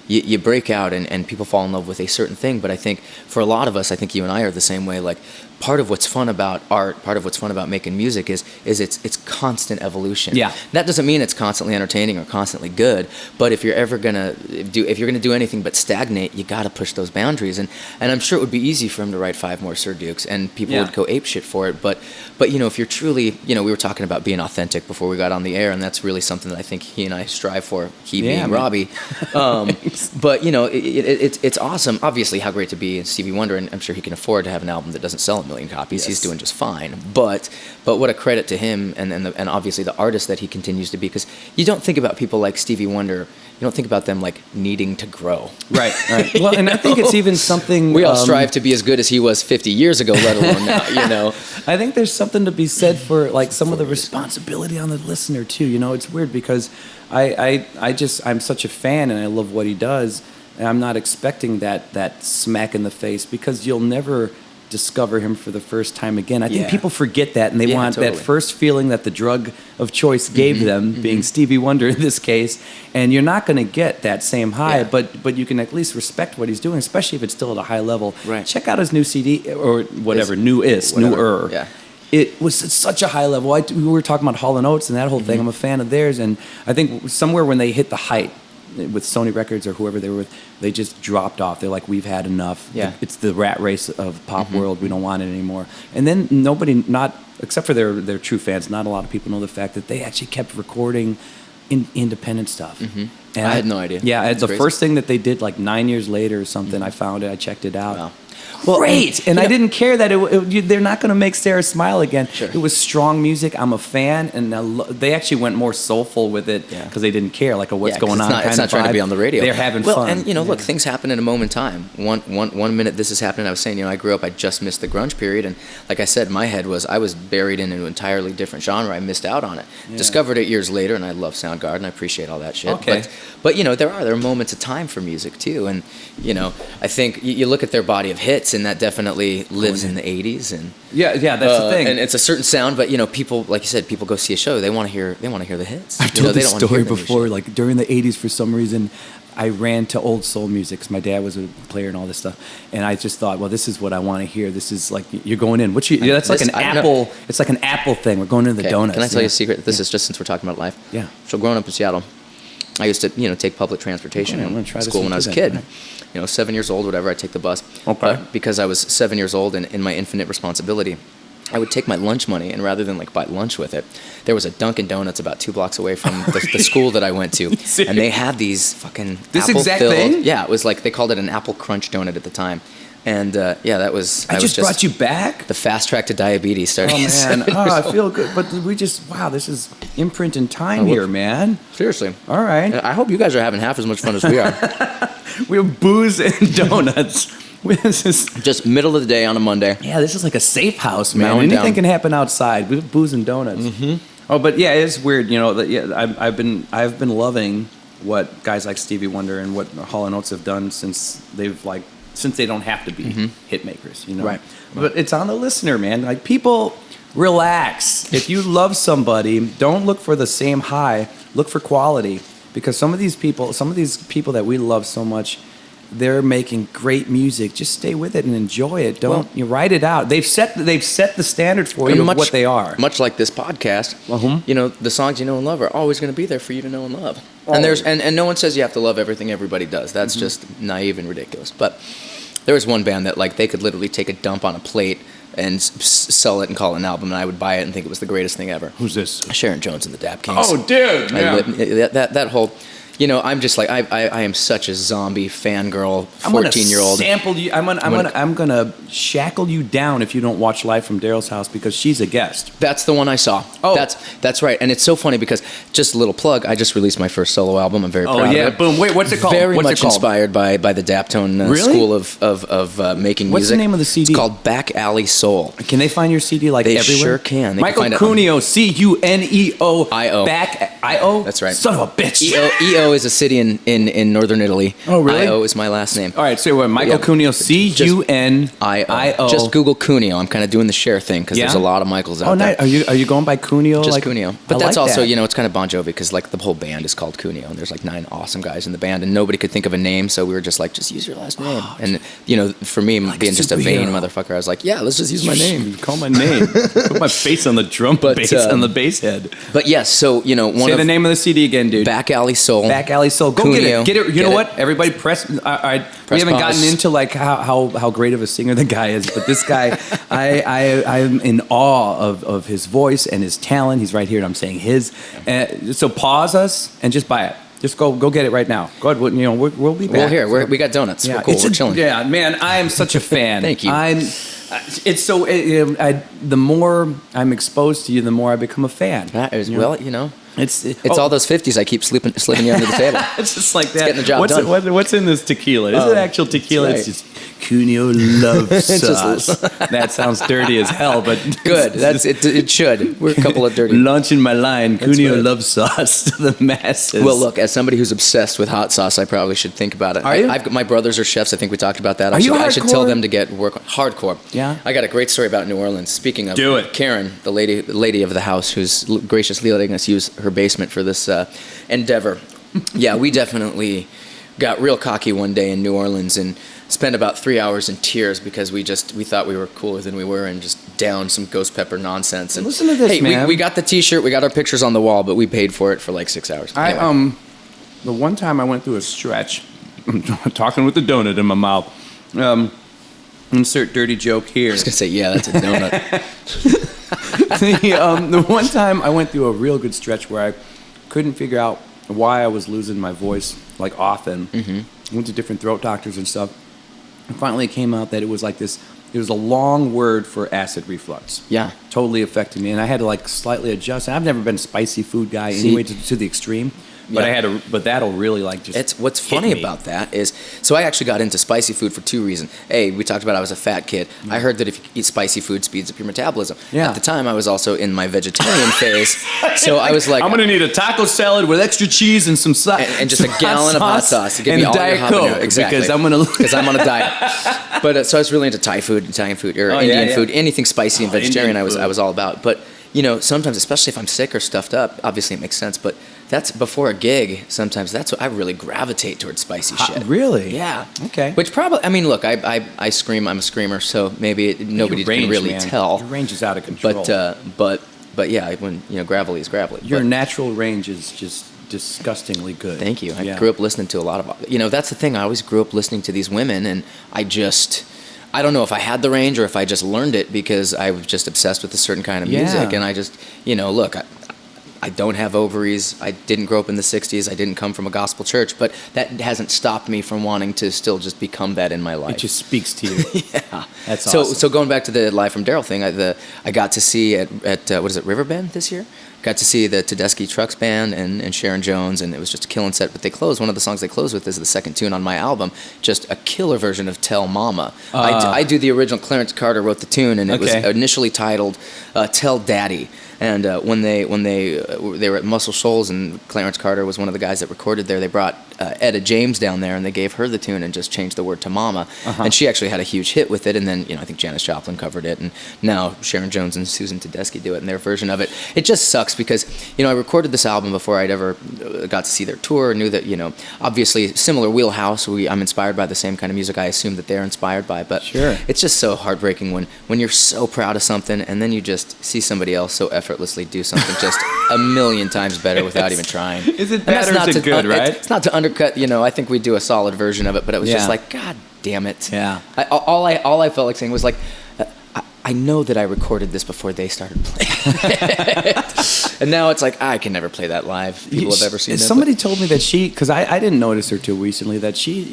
you break out and people fall in love with a certain thing. But I think for a lot of us, I think you and I are the same way. Like, part of what's fun about art, part of what's fun about making music is it's constant evolution. Yeah. That doesn't mean it's constantly entertaining or constantly good, but if you're gonna do anything but stagnate, you got to push those boundaries. And I'm sure it would be easy for him to write 5 more Sir Dukes, and people would go ape shit for it. But if you're truly, we were talking about being authentic before we got on the air, and that's really something that I think he and I strive for. He being Robby. But it's awesome. Obviously, how great to be Stevie Wonder, and I'm sure he can afford to have an album that doesn't sell 1 million copies. Yes. He's doing just fine. But what a credit to him, and obviously the artist that he continues to be, because you don't think about people like Stevie Wonder. You don't think about them like needing to grow. Right. Well, and I think it's even something we all strive to be as good as he was 50 years ago, let alone now. I think there's something to be said for like some of the responsibility on the listener too. It's weird because I'm such a fan and I love what he does, and I'm not expecting that smack in the face, because you'll never discover him for the first time again. I think people forget that, and they want that first feeling that the drug of choice gave them, being Stevie Wonder in this case, and you're not going to get that same high, but you can at least respect what he's doing, especially if it's still at a high level. Right. Check out his new CD, or whatever, newer. Yeah. It was at such a high level. We were talking about Hall & Oates and that whole thing. I'm a fan of theirs, and I think somewhere when they hit the height, with Sony Records or whoever they were with, they just dropped off. They're like, we've had enough. Yeah. It's the rat race of pop world. We don't want it anymore. And then nobody, not except for their true fans, not a lot of people know the fact that they actually kept recording independent stuff. And I had no idea. Yeah, it's the crazy. first thing that they did like 9 years later or something. I found it. I checked it out. Wow. Well, great, and I didn't care that they're not going to make Sarah smile again. Sure. It was strong music. I'm a fan, and they actually went more soulful with it because they didn't care like what's going on. It's not trying to be on the radio. They're having fun. And look, things happen in a moment in time. One minute this is happening. I was saying, I grew up. I just missed the grunge period, and like I said, my head was I was buried in an entirely different genre. I missed out on it. Yeah. Discovered it years later, and I love Soundgarden. I appreciate all that shit. Okay. But there are moments of time for music too, and I think you look at their body of hits, and that definitely lives in the 80s, and that's the thing, and it's a certain sound. But people, like you said, people go see a show, they want to hear the hits. I've told this story before. Like during the 80s, for some reason, I ran to old soul music because my dad was a player and all this stuff, and I just thought, well, this is what I want to hear. This is like you're going in. That's like an Apple. It's like an Apple thing. We're going into the Doughnuts. Can I tell you a secret? This is just since we're talking about life. Yeah. So growing up in Seattle, I used to take public transportation in school when I was a kid. 7 years old, whatever, I'd take the bus. Okay. But because I was 7 years old and in my infinite responsibility, I would take my lunch money, and rather than buy lunch with it, there was a Dunkin' Donuts about 2 blocks away from the school that I went to, and they had these fucking this apple exact filled, thing. Yeah, it was like they called it an apple crunch donut at the time. And that was. I just brought you back. The fast track to diabetes started. Oh man, I feel good. But this is imprint in time here, man. Seriously. All right. I hope you guys are having half as much fun as we are. We have booze and donuts. This is just middle of the day on a Monday. Yeah, this is like a safe house, man. Anything can happen outside. We have booze and donuts. Oh, but yeah, it's weird. I've been loving what guys like Stevie Wonder and what Hall & Oates have done since they don't have to be hit makers, Right. But it's on the listener, man. Like, people, relax. If you love somebody, don't look for the same high. Look for quality, because some of these people that we love so much, they're making great music. Just stay with it and enjoy it. You write it out. They've set the standard for you of what they are. Much like this podcast, the songs you know and love are always going to be there for you to know and love. And and no one says you have to love everything everybody does. That's just naive and ridiculous. But there was one band that they could literally take a dump on a plate and sell it and call it an album, and I would buy it and think it was the greatest thing ever. Who's this? Sharon Jones and the Dap Kings. Oh, dude! Yeah. That whole. I'm just like I am such a zombie fangirl 14-year-old. Sample you. I'm gonna shackle you down if you don't watch Live from Daryl's House, because she's a guest. That's the one I saw. Oh, that's right. And it's so funny because, just a little plug, I just released my first solo album. I'm very proud of it. Boom. Wait, what's it called? Very much inspired by the Daptone school of making music. What's the name of the CD? It's called Back Alley Soul. Can they find your CD they everywhere? Sure can. They Michael can find Cunio, Cuneo I-O. Back I-O. That's right. Son of a bitch. EO Cunio is a city in northern Italy. Oh, really? Io is my last name. All right, so what, Michael Cunio, Cunio. Just Google Cunio. I'm kind of doing the share thing because there's a lot of Michaels out there. Nice. Are you going by Cunio? Just Cunio. But that's also, that. it's kind of Bon Jovi because like the whole band is called Cunio and there's like 9 awesome guys in the band and nobody could think of a name, so we were just like, just use your last name. And for me, like being just a vain motherfucker, I was like, yeah, let's just use my name. Call my name. Put my face on the drum bass on the bass head. But yes, so say the name of the CD again, dude. Back Alley Soul. Back Alley Soul. Go Cunio. get it. You know what? Everybody press. We haven't gotten into like how great of a singer the guy is, but this guy, I'm in awe of his voice and his talent. He's right here, and I'm saying his. So pause us and just buy it. Just go get it right now. Go ahead. We'll be back. Well, here we got donuts. Yeah, we're cool. We're chilling. Yeah, man, I am such a fan. Thank you. It's so. The more I'm exposed to you, the more I become a fan. It's all those 50s I keep slipping you under the table. It's just like that. It's getting the job done. What's in this tequila? Is it actual tequila? Right. It's just Cunio love sauce. That sounds dirty as hell, but good. It should. We're a couple of dirty. Launching my line, Cunio love sauce to the masses. Well, look, as somebody who's obsessed with hot sauce, I probably should think about it. Are you? My brothers are chefs. I think we talked about that. I should tell them to get work hardcore. Yeah. I got a great story about New Orleans. Speaking of, do it. Karen, the lady of the house, who's graciously letting us use her basement for this endeavor. Yeah, we definitely got real cocky one day in New Orleans and spent about 3 hours in tears because we thought we were cooler than we were and just downed some ghost pepper nonsense. And listen to this, man. We got the T-shirt, we got our pictures on the wall, but we paid for it for like 6 hours. Anyway. The one time I went through a stretch, I'm talking with the donut in my mouth. Insert dirty joke here. I was gonna say, yeah, that's a donut. The one time I went through a real good stretch where I couldn't figure out why I was losing my voice like often. Mm-hmm. Went to different throat doctors and stuff. And finally it came out that it was like this. It was a long word for acid reflux. Yeah. Totally affected me, and I had to like slightly adjust. And I've never been a spicy food guy anyway to the extreme. But Yeah. But that'll really like just. It's what's funny about that is, so I actually got into spicy food for 2 reasons. A, we talked about I was a fat kid. I heard that if you eat spicy food, speeds up your metabolism. Yeah. At the time, I was also in my vegetarian phase, so I was like, I'm gonna need a taco salad with extra cheese and some sauce and just a gallon of hot sauce to give me all Diet your habanero. Coke, Exactly, because I'm on a diet. But so I was really into Thai food, Italian food, or Indian food, anything spicy and vegetarian. Indian I was all about. But sometimes, especially if I'm sick or stuffed up, obviously it makes sense. But that's before a gig. Sometimes that's what I really gravitate towards spicy shit. Really? Yeah. Okay. Which probably, I mean, look, I scream. I'm a screamer, so maybe nobody can really tell. Your range is out of control. But yeah, when gravelly is gravelly. Your natural range is just disgustingly good. Thank you. I grew up listening to a lot of. That's the thing. I always grew up listening to these women, and I don't know if I had the range or if I just learned it because I was just obsessed with a certain kind of music. And I just, look, I don't have ovaries. I didn't grow up in the 60s. I didn't come from a gospel church, but that hasn't stopped me from wanting to still just become that in my life. It just speaks to you. Yeah. That's awesome. So going back to the Live from Daryl thing, I got to see at what is it, Riverbend this year? Got to see the Tedeschi Trucks Band and Sharon Jones, and it was just a killing set. But one of the songs they closed with is the second tune on my album, just a killer version of Tell Mama. I do the original. Clarence Carter wrote the tune, and it was initially titled Tell Daddy. And when they were at Muscle Shoals, and Clarence Carter was one of the guys that recorded there, they brought Etta James down there, and they gave her the tune and just changed the word to Mama. And she actually had a huge hit with it. And then I think Janis Joplin covered it, and now Sharon Jones and Susan Tedeschi do it in their version of it. It just sucks because I recorded this album before I'd ever got to see their tour. Knew that obviously similar wheelhouse. I'm inspired by the same kind of music I assume that they're inspired by. But sure, it's just so heartbreaking when you're so proud of something and then you just see somebody else so effortlessly do something just a million times better without even trying. Is it bad or is it good, right? It's not to undercut, I think we do a solid version of it, but it was just like, God damn it. Yeah. All I felt like saying was like, I know that I recorded this before they started playing. And now it's like, I can never play that live. People have ever seen that. Somebody told me that because I didn't notice her too recently, that she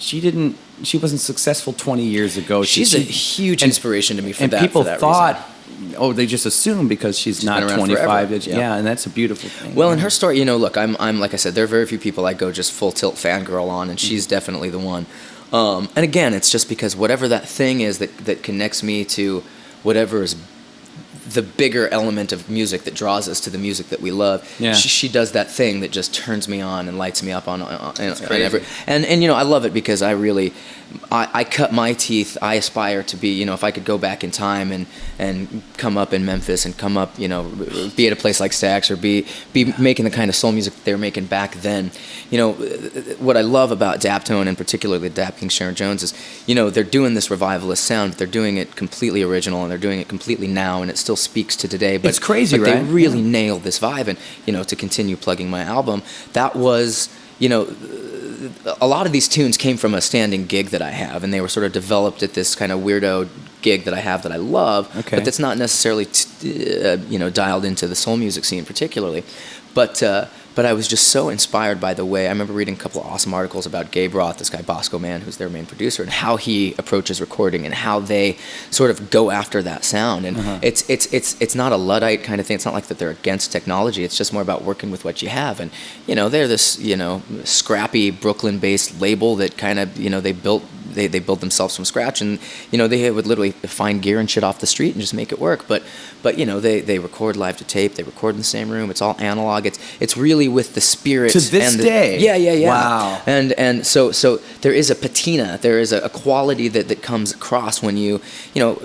wasn't successful 20 years ago. She's a huge inspiration to me for that. And people thought, reason. They just assume because she's not 25. Yeah, and that's a beautiful thing. Well, in her story, look, I'm like I said, there are very few people I go just full tilt fangirl on, and she's definitely the one. And again, it's just because whatever that thing is that connects me to whatever is the bigger element of music that draws us to the music that we love. Yeah. She does that thing that just turns me on and lights me up on crazy. and I love it because I cut my teeth. I aspire to be, if I could go back in time and come up in Memphis and come up, be at a place like Stax or be making the kind of soul music that they were making back then. What I love about Daptone and particularly Dap King Sharon Jones is, they're doing this revivalist sound. They're doing it completely original and they're doing it completely now, and it still speaks to today. But it's crazy, but right? They really nailed this vibe, and to continue plugging my album, that was a lot of these tunes came from a standing gig that I have, and they were sort of developed at this kind of weirdo gig that I have that I love, but that's not necessarily dialed into the soul music scene particularly. But I was just so inspired by the way, I remember reading a couple of awesome articles about Gabe Roth, this guy Bosco Man, who's their main producer, and how he approaches recording and how they sort of go after that sound. And it's not a Luddite kind of thing. It's not like that they're against technology. It's just more about working with what you have. And, they're this, scrappy Brooklyn-based label that kind of, they built themselves from scratch, and they would literally find gear and shit off the street and just make it work. But they record live to tape. They record in the same room. It's all analog. It's really with the spirit to this day. Yeah. Wow. And so there is a patina. There is a quality that comes across when you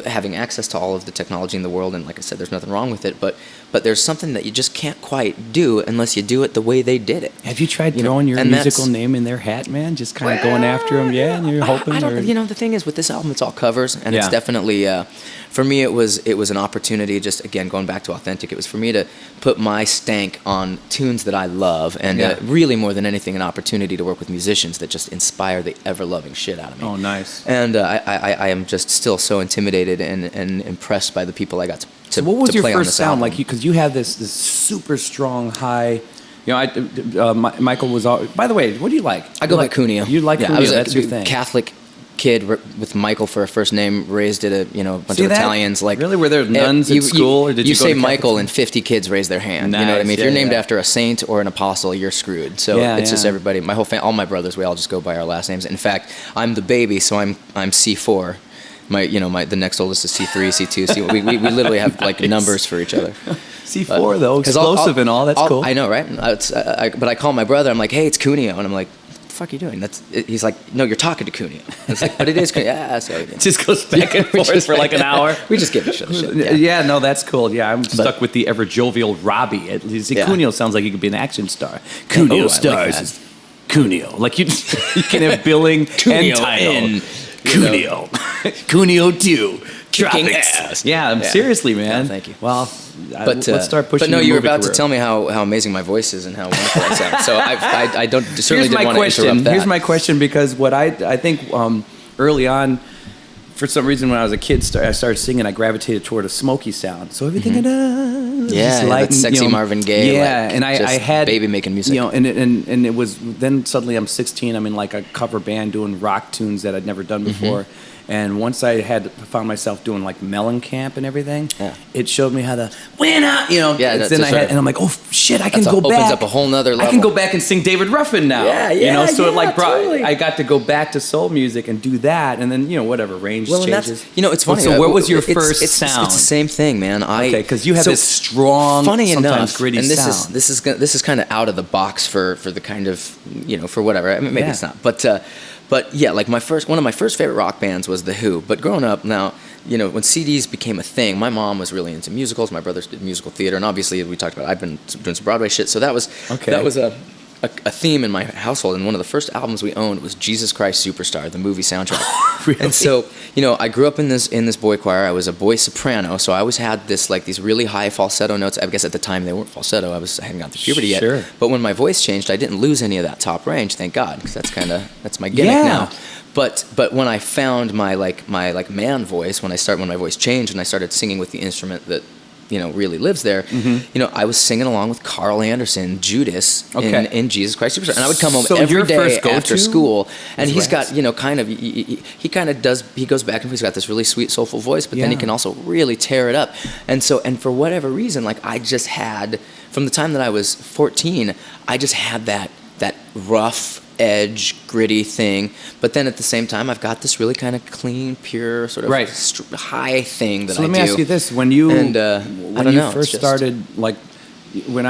having access to all of the technology in the world. And like I said, there's nothing wrong with it. But there's something that you just can't quite do unless you do it the way they did it. Have you tried throwing your musical name in their hat, man? Just kind of going after them, and you're hoping. I don't, the thing is with this album, it's all covers, and it's definitely for me. It was an opportunity. Just again going back to authentic. It was for me to put my stank on tunes that I love, and really more than anything, an opportunity to work with musicians that just inspire the ever-loving shit out of me. Oh, nice. And I am just still so intimidated and impressed by the people I got to. So what was your first sound album. like? Because you have this super strong high. Michael was all. By the way, what do you like? I go by Cunio. You like Cunio? I was that's a your thing. Catholic kid with Michael for a first name, raised at a bunch of Italians. Like really, were there nuns at school, or did you go say to Michael and 50 kids raise their hand? Nice. You know what I mean? If you're named after a saint or an apostle, you're screwed. So it's just everybody. My whole all my brothers, we all just go by our last names. In fact, I'm the baby, so I'm C4. The next oldest is C3, C2, C1. We literally have like numbers for each other. C4 though, explosive and all. That's cool. I know, right? But I call my brother. I'm like, hey, it's Cunio, and I'm like, what the fuck are you doing? He's like, no, you're talking to Cunio. It's like, but it is Cunio. Yeah, so it just goes back and forth for like an hour. We just give each other shit. Yeah, no, that's cool. Yeah, I'm stuck with the ever jovial Robby. At least Cunio sounds like he could be an action star. Cunio stars as Cunio. Like you can have billing and title. Cunio. Cunio 2. Kicking ass. Yeah, seriously, man. Yeah, thank you. Well, let's start pushing. But no, you were about career. to tell me how amazing my voice is and how wonderful I sound. So I don't certainly didn't want to interrupt that. Here's my question, because what I think early on, for some reason, when I was a kid, I started singing. I gravitated toward a smoky sound. So everything it does, that sexy Marvin Gaye. Yeah, and I had baby making music. And it was then suddenly I'm 16. I'm in like a cover band doing rock tunes that I'd never done before. And once I found myself doing like Mellencamp and everything, it showed me how to win out, and I'm like, oh shit, I can go back. Opens up a whole nother level. I can go back and sing David Ruffin now. So it like brought. Totally. I got to go back to soul music and do that, and then whatever range changes. It's funny. So what was your first sound? It's the same thing, man. Because you have this strong, funny sometimes enough, gritty and sound. This is kind of out of the box for the kind of for whatever. I mean, maybe it's not, But yeah, like one of my first favorite rock bands was The Who. But growing up now, when CDs became a thing, my mom was really into musicals. My brothers did musical theater, and obviously we talked about I've been doing some Broadway shit. So that was a theme in my household. And one of the first albums we owned was Jesus Christ Superstar, the movie soundtrack. Really? And so I grew up in this boy choir. I was a boy soprano, so I always had these really high falsetto notes. I guess at the time they weren't falsetto. I hadn't gone through puberty yet. But when my voice changed, I didn't lose any of that top range, thank God, because that's my gimmick now. But when I found my man voice, when my voice changed and I started singing with the instrument that really lives there, I was singing along with Carl Anderson, Judas, in Jesus Christ Superstar. And I would come home every day after school, and he's got, he goes back and he's got this really sweet, soulful voice, but then he can also really tear it up. And for whatever reason, I just had, from the time that I was 14, I just had that rough, edge, gritty thing. But then at the same time, I've got this really kind of clean, pure, sort of high thing that I do. So let me ask you this: when you and, first started, like when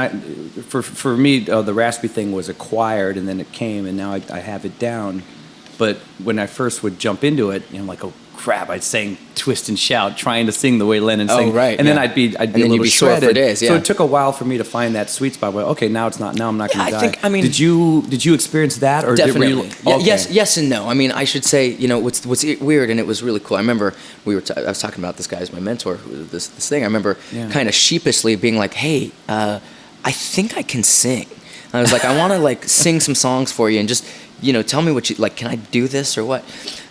for me, the raspy thing was acquired, and then it came, and now I have it down. But when I first would jump into it, I'm like, oh crap! I'd sing twist and shout, trying to sing the way Lennon sang. Oh, right. And then I'd be a little shredded. Sore for days, yeah. So it took a while for me to find that sweet spot. Where okay, now it's not. Now I'm not going to die. I mean, did you experience that or definitely? Okay. Yes and no. I mean, I should say, what's weird, and it was really cool. I remember I was talking about this guy as my mentor. This thing. I remember kind of sheepishly being like, hey, I think I can sing. And I was like, I want to like sing some songs for you and just tell me what you like. Can I do this or what?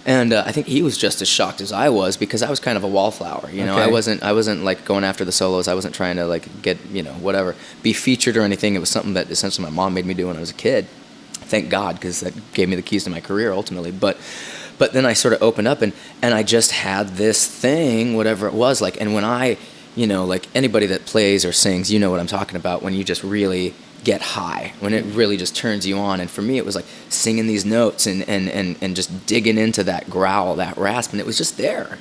And I think he was just as shocked as I was because I was kind of a wallflower. Okay. I wasn't like going after the solos. I wasn't trying to like get whatever be featured or anything. It was something that essentially my mom made me do when I was a kid. Thank God, because that gave me the keys to my career ultimately. But then I sort of opened up and I just had this thing, whatever it was like. And when I like anybody that plays or sings, what I'm talking about. When you just really get high, when it really just turns you on. And for me, it was like singing these notes and just digging into that growl, that rasp, and it was just there,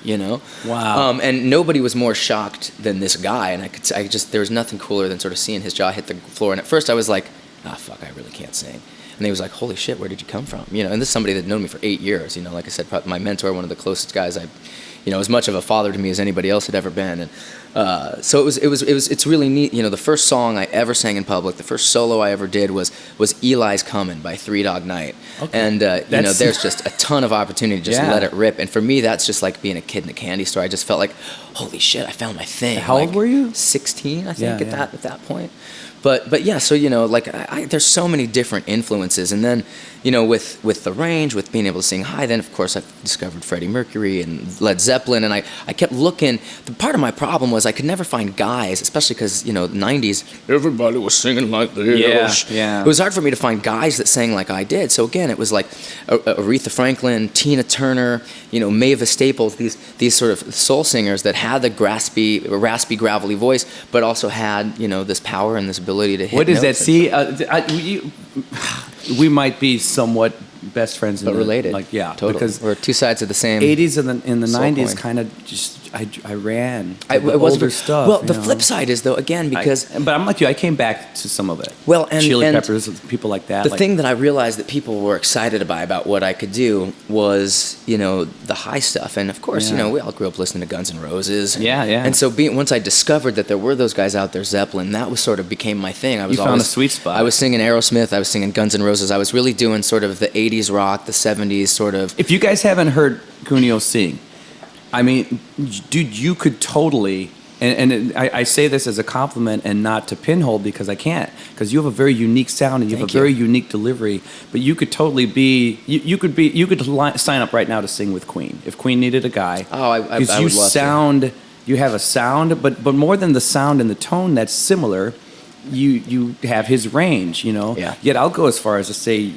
Wow. And nobody was more shocked than this guy, and there was nothing cooler than sort of seeing his jaw hit the floor. And at first I was like, fuck, I really can't sing. And he was like, holy shit, where did you come from? And this is somebody that known me for 8 years, like I said, probably my mentor, one of the closest guys as much of a father to me as anybody else had ever been. And so it's really neat. The first song I ever sang in public, the first solo I ever did was Eli's Comin' by Three Dog Night. Okay. And there's just a ton of opportunity to just let it rip. And for me, that's just like being a kid in a candy store. I just felt like, holy shit, I found my thing. How old were you? 16, I think, at that point. But yeah, so there's so many different influences, and then with the range, with being able to sing high, then of course I discovered Freddie Mercury and Led Zeppelin, and I kept looking. The part of my problem was I could never find guys, especially because the '90s everybody was singing like this. Yeah. It was hard for me to find guys that sang like I did. So again, it was like Aretha Franklin, Tina Turner, Mavis Staples, these sort of soul singers that had the raspy, gravelly voice, but also had this power and this ability to hit. What is that? notes. See, we might be somewhat best friends, But related. Totally. Because we're two sides of the same. '80s and the '90s coin. kind of just I ran to It the wasn't older stuff. Well, the flip side is though, again, because but I'm like you. I came back to some of it. Well, and Chili and Peppers, people like that. The thing that I realized that people were excited about what I could do was, the high stuff. And of course, we all grew up listening to Guns N' Roses. Yeah. And so once I discovered that there were those guys out there, Zeppelin, that was sort of became my thing. You found a sweet spot. I was singing Aerosmith. I was singing Guns N' Roses. I was really doing sort of the '80s rock, the '70s sort of. If you guys haven't heard Cunio sing, I mean, dude, you could totally, and I say this as a compliment and not to pinhole because I can't, because you have a very unique sound and you have a very unique delivery. But you could totally be, you could sign up right now to sing with Queen if Queen needed a guy. Oh, I would love to. You have a sound, but more than the sound and the tone that's similar, you have his range. Yeah. Yet I'll go as far as to say.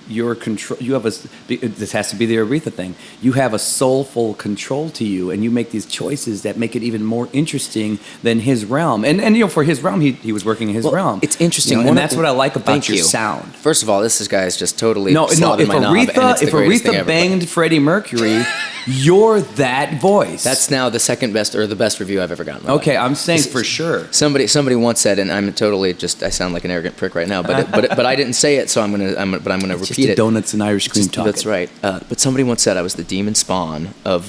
Your control. You have this has to be the Aretha thing. You have a soulful control to you, and you make these choices that make it even more interesting than his realm. And for his realm, he was working in his realm. It's interesting, and that's what I like about your sound. First of all, this guy is just totally no. If my knob, and it's the greatest thing Aretha ever. banged Freddie Mercury, you're that voice. That's now the second best or the best review I've ever gotten. Okay, I'm saying for sure. Somebody once said, and I'm totally I sound like an arrogant prick right now, but I didn't say it, so I'm gonna repeat it. Doughnuts and Irish cream talking. That's right. But somebody once said I was the demon spawn of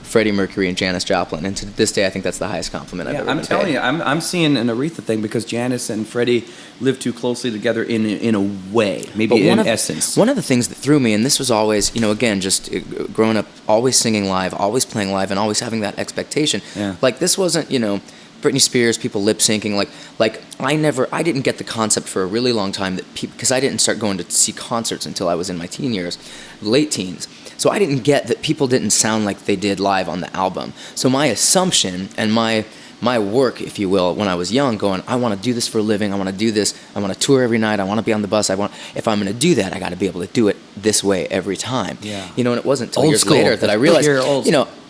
Freddie Mercury and Janis Joplin, and to this day I think that's the highest compliment I've ever been paid. I'm telling you, I'm seeing an Aretha thing because Janis and Freddie live too closely together in a way, maybe in essence. One of the things that threw me, and this was always, again, just growing up, always singing live, always playing live, and always having that expectation. Yeah. Like this wasn't, Britney Spears, people lip syncing, like I didn't get the concept for a really long time that because I didn't start going to see concerts until I was in my teen years, late teens. So I didn't get that people didn't sound like they did live on the album. So my assumption and my work, if you will, when I was young, going, I want to do this for a living. I want to do this. I want to tour every night. I want to be on the bus. If I'm going to do that, I got to be able to do it this way every time. Yeah. And it wasn't until years later that I realized,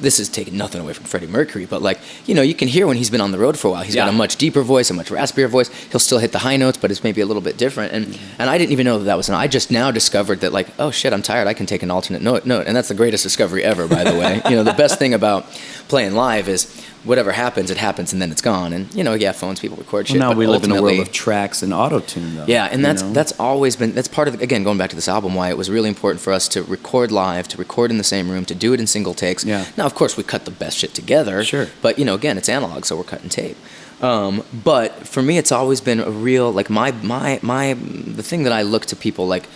this is taking nothing away from Freddie Mercury, but like, you know, you can hear when he's been on the road for a while. He's got a much deeper voice, a much raspier voice. He'll still hit the high notes, but it's maybe a little bit different. And I didn't even know that was I just now discovered that, like, oh shit, I'm tired. I can take an alternate note. And that's the greatest discovery ever, by the way. You know, the best thing about playing live is whatever happens, it happens, and then it's gone. And, you know, phones, people record shit. Well, now but we live in a world of tracks and auto-tune, though. Yeah, and that's always been, that's part of, again, going back to this album, why it was really important for us to record live, to record in the same room, to do it in single takes. Yeah. Now, of course, we cut the best shit together. Sure. But, you know, again, it's analog, so we're cutting tape. But for me, it's always been a real, like, the thing that I look to people, like,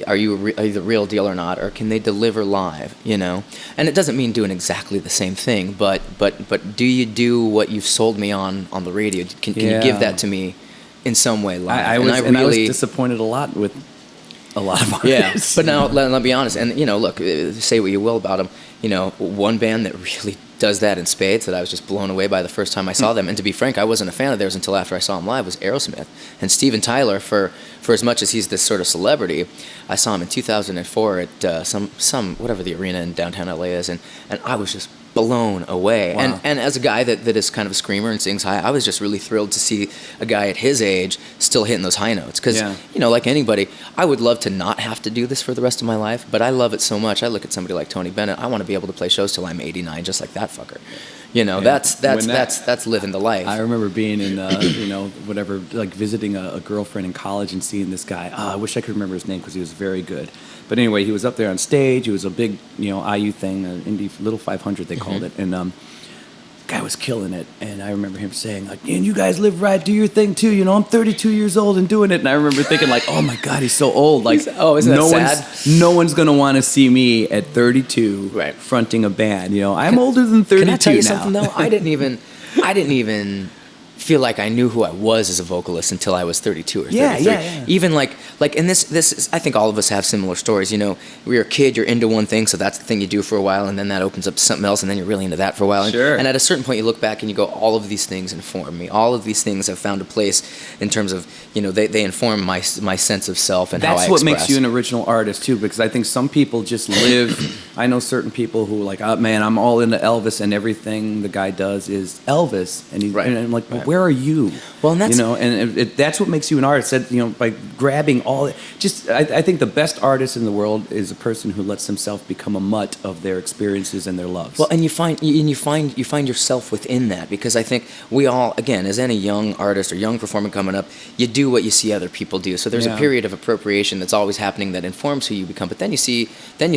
are you the real deal or not, or can they deliver live, you know? And it doesn't mean doing exactly the same thing, but do you do what you've sold me on the radio? Can you give that to me in some way live? I was disappointed a lot with a lot of artists. Yeah, but now let me be honest, and, you know, look, say what you will about them, you know, one band that really does that in spades that I was just blown away by the first time I saw them, and to be frank, I wasn't a fan of theirs until after I saw them live, was Aerosmith. And Steven Tyler, for as much as he's this sort of celebrity, I saw him in 2004 at some whatever the arena in downtown LA is, and I was just blown away. Wow. And as a guy that is kind of a screamer and sings high, I was just really thrilled to see a guy at his age still hitting those high notes. Because, you know, like anybody, I would love to not have to do this for the rest of my life, but I love it so much. I look at somebody like Tony Bennett, I want to be able to play shows till I'm 89, just like that fucker. You know, that's living the life. I remember being in, you know, whatever, like visiting a girlfriend in college and seeing this guy. I wish I could remember his name because he was very good. But anyway, he was up there on stage. It was a big, you know, IU thing, an Indie Little 500 they called it, and guy was killing it. And I remember him saying, like, "And you guys live right, do your thing too. You know, I'm 32 years old and doing it." And I remember thinking, like, "Oh my God, he's so old. Like, isn't that sad? No one's gonna want to see me at 32 fronting a band. You know, I'm older than 32 now. Can I tell you now. something though? I didn't even feel like I knew who I was as a vocalist until I was 32 or 33. Yeah. Even like, and this is, I think all of us have similar stories. You know, when you're a kid, you're into one thing, so that's the thing you do for a while, and then that opens up to something else, and then you're really into that for a while. And at a certain point, you look back and you go, all of these things inform me. All of these things have found a place in terms of, you know, they inform my sense of self and how I express. That's what makes you an original artist too, because I think some people just live. I know certain people who are like, "Oh man, I'm all into Elvis, and everything the guy does is Elvis," and and I'm like, well, where are you? Well, and that's, you know, and that's what makes you an artist. That, you know, by grabbing all, just I think the best artist in the world is a person who lets himself become a mutt of their experiences and their loves. Well, and you find yourself within that, because I think we all, again, as any young artist or young performer coming up, you do what you see other people do. So there's a period of appropriation that's always happening that informs who you become. But then you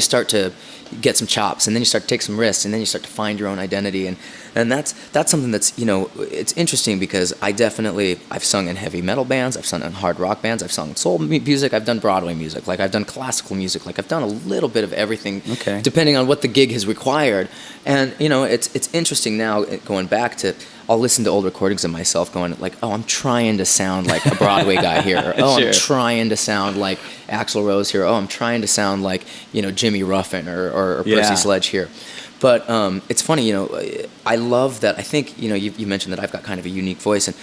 start to get some chops, and then you start to take some risks, and then you start to find your own identity, and that's something that's, you know, it's interesting because I've sung in heavy metal bands, I've sung in hard rock bands, I've sung soul music, I've done Broadway music, like I've done classical music, like I've done a little bit of everything, depending on what the gig has required. And, you know, it's interesting now going back to, I'll listen to old recordings of myself going like, oh, I'm trying to sound like a Broadway guy here. Or, oh, I'm trying to sound like Axl Rose here. Oh, I'm trying to sound like, you know, Jimmy Ruffin or Percy Sledge here. But it's funny, you know, I love that. I think, you know, you mentioned that I've got kind of a unique voice, and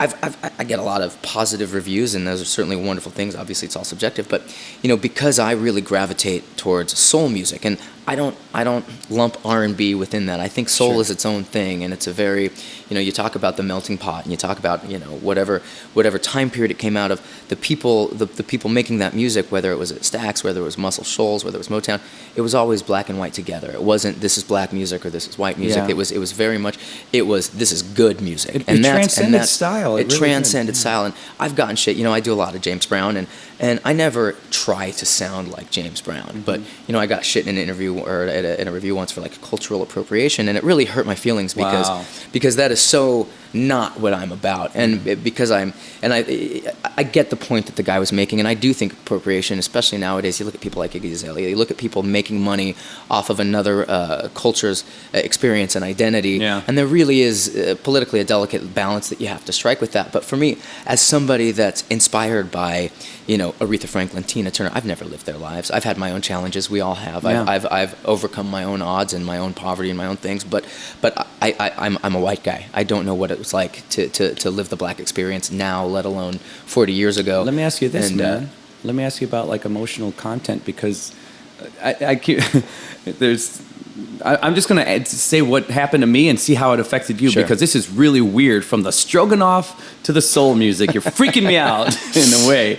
I get a lot of positive reviews, and those are certainly wonderful things. Obviously, it's all subjective, but, you know, because I really gravitate towards soul music, and I don't lump R&B within that. I think soul is its own thing, and it's a very, you know, you talk about the melting pot, and you talk about, you know, whatever time period it came out of, the people making that music, whether it was at Stax, whether it was Muscle Shoals, whether it was Motown, it was always black and white together. It wasn't, this is black music or this is white music. Yeah. It was very much, this is good music. It transcended style. It really transcended style, and I've gotten shit. You know, I do a lot of James Brown, and I never try to sound like James Brown, but, you know, I got shit in an interview or in a review once for like cultural appropriation, and it really hurt my feelings because that is so not what I'm about, and because I get the point that the guy was making, and I do think appropriation, especially nowadays, you look at people like Iggy Azalea, you look at people making money off of another culture's experience and identity, and there really is politically a delicate balance that you have to strike with that. But for me, as somebody that's inspired by, you know, Aretha Franklin, Tina Turner, I've never lived their lives. I've had my own challenges. We all have. I've overcome my own odds and my own poverty and my own things. But I'm a white guy. I don't know what it was like to live the black experience now, let alone 40 years ago. Let me ask you this, man. Let me ask you about like emotional content, because I keep there's I'm just going to say what happened to me and see how it affected you, Sure. because this is really weird. From the stroganoff to the soul music, you're freaking me out in a way.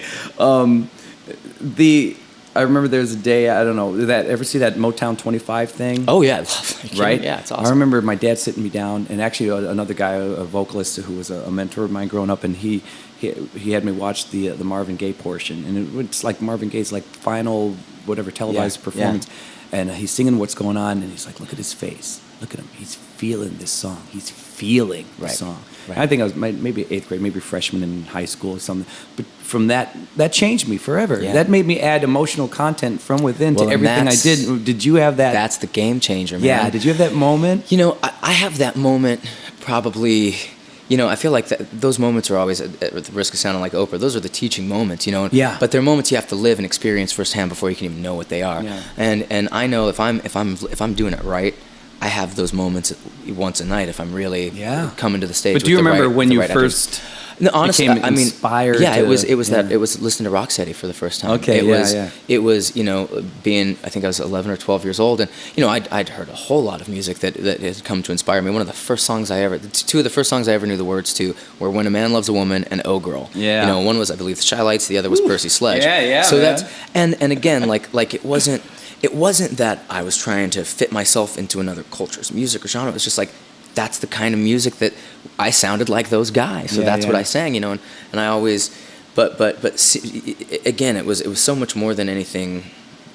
I remember there was a day, I don't know, ever see that Motown 25 thing? Oh yeah, I love it. Right? Yeah, it's awesome. I remember my dad sitting me down, and actually another guy, a vocalist who was a mentor of mine growing up, and he had me watch the Marvin Gaye portion, and it's like Marvin Gaye's like final whatever televised performance, and he's singing what's going on, and he's like, look at his face, look at him, he's feeling this song, he's feeling the song. Right. I think I was maybe 8th grade, maybe freshman in high school or something, but from that changed me forever. Yeah. That made me add emotional content from within to and everything I did. Did you have that? That's the game changer, man. Yeah. Did you have that moment? You know, I have that moment probably. You know, I feel like those moments are always, at the risk of sounding like Oprah, those are the teaching moments, you know. Yeah. But they're moments you have to live and experience firsthand before you can even know what they are. Yeah. And I know if I'm doing it right, I have those moments once a night if I'm really coming to the stage. But do you remember when you right first? No, honestly, became I mean, inspired. yeah, it was listening to Rocksteady for the first time. Okay, It was, you know, being, I think I was 11 or 12 years old, and you know, I'd heard a whole lot of music that had come to inspire me. One of the first songs two of the first songs I ever knew the words to were "When a Man Loves a Woman" and "Oh Girl." Yeah. You know, one was, I believe, the Shy Lights, the other was Percy Sledge. Yeah. So man. that's and again, like it wasn't that I was trying to fit myself into another culture's music or genre. It was just like, that's the kind of music that I sounded like those guys. So that's what I sang, you know, and I always, but see, again, it was so much more than anything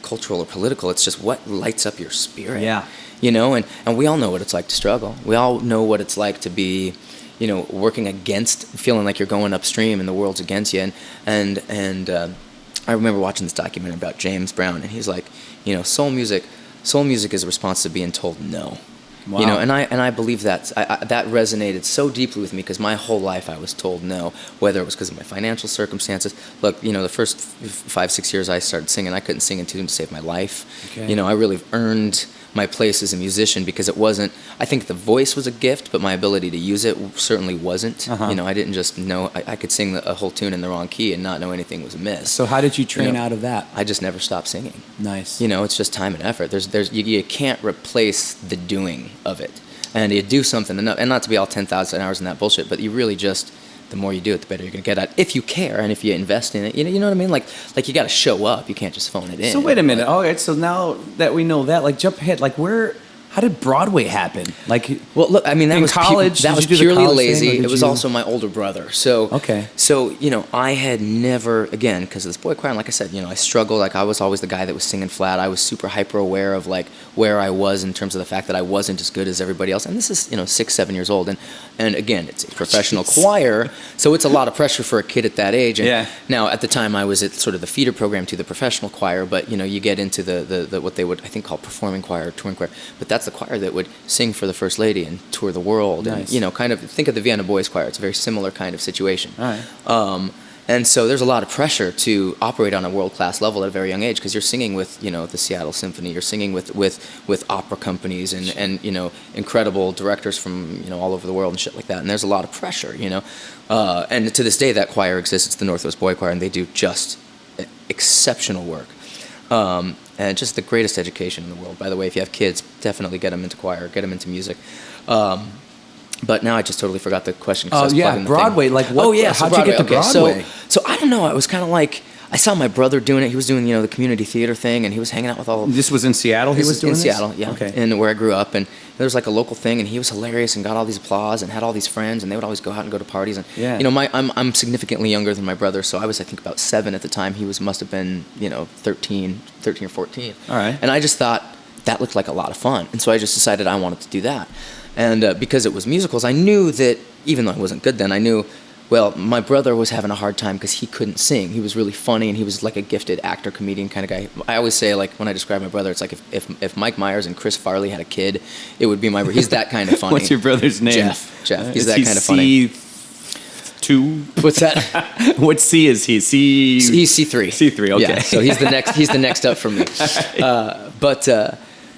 cultural or political. It's just what lights up your spirit. Yeah. You know, and we all know what it's like to struggle. We all know what it's like to be, you know, working against, feeling like you're going upstream and the world's against you. And I remember watching this documentary about James Brown, and he's like, you know, soul music is a response to being told no. Wow. You know, and I believe that resonated so deeply with me, because my whole life I was told no, whether it was because of my financial circumstances. Look, you know, the first 5-6 years I started singing, I couldn't sing in tune to save my life. Okay. You know, I really earned my place as a musician, because it wasn't, I think the voice was a gift, but my ability to use it certainly wasn't. You know, I didn't just know, I could sing a whole tune in the wrong key and not know anything was amiss. So how did you train out of that? I just never stopped singing. Nice. You know, it's just time and effort. You can't replace the doing of it. And you do something enough, and not to be all 10,000 hours in that bullshit, but you really just, the more you do it, the better you're going to get at it. If you care and if you invest in it, you know what I mean? Like you got to show up. You can't just phone it in. So wait a minute. All right. So now that we know that, like, jump ahead. Like, how did Broadway happen? Like, well, look, I mean, that in was college. That was did you do the purely college lazy. thing, It was also my older brother. So okay. So you know, I had never, again, because of this boy choir, and like I said, you know, I struggled. Like, I was always the guy that was singing flat. I was super hyper aware of like where I was in terms of the fact that I wasn't as good as everybody else. And this is, you know, 6-7 years old, and again, it's a professional choir, so it's a lot of pressure for a kid at that age. And now, at the time, I was at sort of the feeder program to the professional choir, but you know, you get into the what they would, I think, call performing choir or touring choir. But that's the choir that would sing for the First Lady and tour the world. Nice. And, you know, kind of think of the Vienna Boys Choir. It's a very similar kind of situation. All right. And so there's a lot of pressure to operate on a world-class level at a very young age, because you're singing with, you know, the Seattle Symphony. You're singing with opera companies and you know, incredible directors from, you know, all over the world and shit like that. And there's a lot of pressure, you know. And to this day, that choir exists. It's the Northwest Boy Choir, and they do just exceptional work. And just the greatest education in the world. By the way, if you have kids, definitely get them into choir, get them into music. But now I just totally forgot the question. Oh, yeah, Broadway. Like, what? Oh, yeah. How'd so you get to Broadway? Okay, so I don't know. I was kind of like, I saw my brother doing it. He was doing, you know, the community theater thing, and he was hanging out with all. This was in Seattle. He was doing in this? Seattle, yeah. Okay. And where I grew up, and there was like a local thing, and he was hilarious and got all these applause and had all these friends, and they would always go out and go to parties. And yeah. You know, I'm significantly younger than my brother, so I was, I think, about 7 at the time. He must have been, you know, 13 or 14. All right. And I just thought that looked like a lot of fun, and so I just decided I wanted to do that. And because it was musicals, I knew that, even though I wasn't good then, I knew, well, my brother was having a hard time because he couldn't sing. He was really funny, and he was like a gifted actor, comedian kind of guy. I always say, like, when I describe my brother, it's like if Mike Myers and Chris Farley had a kid, it would be my brother. He's that kind of funny. What's your brother's name? Jeff. He's that kind of funny. C2? What's that? What C is he? He's C3. C3, okay. Yeah, so he's the next up from me.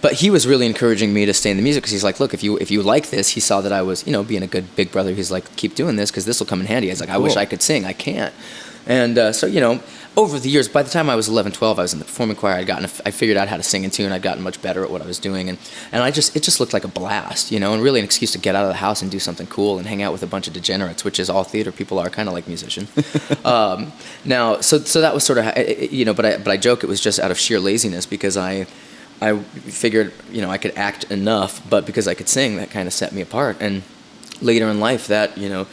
But he was really encouraging me to stay in the music, because he's like, look, if you like this, he saw that I was, you know, being a good big brother. He's like, keep doing this, because this will come in handy. He's like, I wish I could sing. I can't. And so, over the years, by the time I was 11, 12, I was in the performing choir. I figured out how to sing in tune. I'd gotten much better at what I was doing, and it just looked like a blast, and really an excuse to get out of the house and do something cool and hang out with a bunch of degenerates, which is all theater people are, kind of like musicians. Now, so that was sort of, but I joke it was just out of sheer laziness, because I figured, I could act enough, but because I could sing, that kind of set me apart. And later in life, that, you know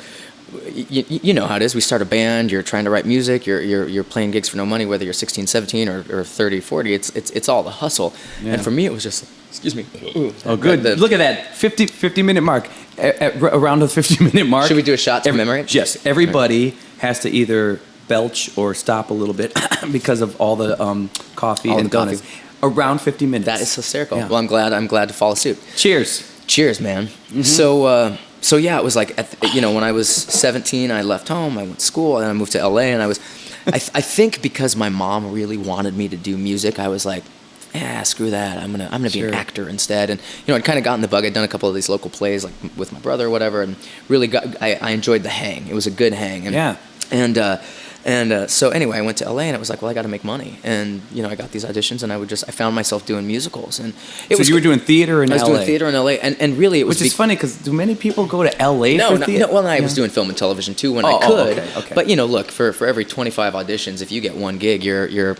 how it is. We start a band. You're trying to write music. You're playing gigs for no money, whether you're 16, 17, or 30, 40. It's all the hustle. Yeah. And for me, it was just, excuse me. Oh, good. Look at that 50-minute mark. Around the 50-minute mark. Should we do a shot to commemorate? Yes. Everybody has to either belch or stop a little bit because of all the coffee and donuts. Around 50 minutes. That is hysterical. Yeah. Well, I'm glad to follow suit. Cheers. Cheers, man. Mm-hmm. So yeah, it was like, when I was 17, I left home, I went to school, and I moved to LA, and I think because my mom really wanted me to do music, I was like, screw that, I'm gonna be an actor instead. And I'd kind of gotten the bug. I'd done a couple of these local plays, like with my brother or whatever, and really I enjoyed the hang. It was a good hang. And so anyway, I went to LA, and it was like, well, I got to make money. And, I got these auditions, and I found myself doing musicals. And you were doing theater in LA? I was doing theater in LA, and really it was... Which is funny, because do many people go to LA for theater? No, I was doing film and television, too, when I could. Okay. But, look, for every 25 auditions, if you get one gig, you're in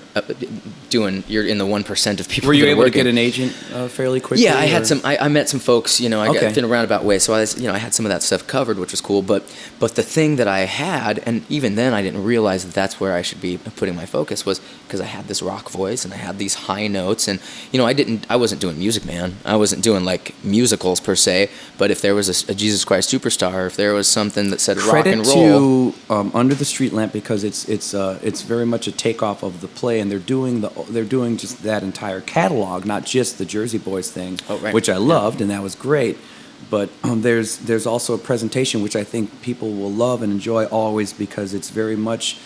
the 1% of people. Were you able to get an agent fairly quickly? Yeah, I had some... I met some folks, I got in a roundabout way, so I had some of that stuff covered, which was cool. But the thing that I had, and even then I didn't realize that's where I should be putting my focus, was because I had this rock voice and I had these high notes, and I wasn't doing Music Man. I wasn't doing like musicals per se, but if there was a Jesus Christ Superstar, if there was something that said rock and roll. Credit to Under the Streetlamp, because it's very much a takeoff of the play, and they're doing just that entire catalog, not just the Jersey Boys thing, which I loved, and that was great. But there's also a presentation which I think people will love and enjoy always, because it's very much...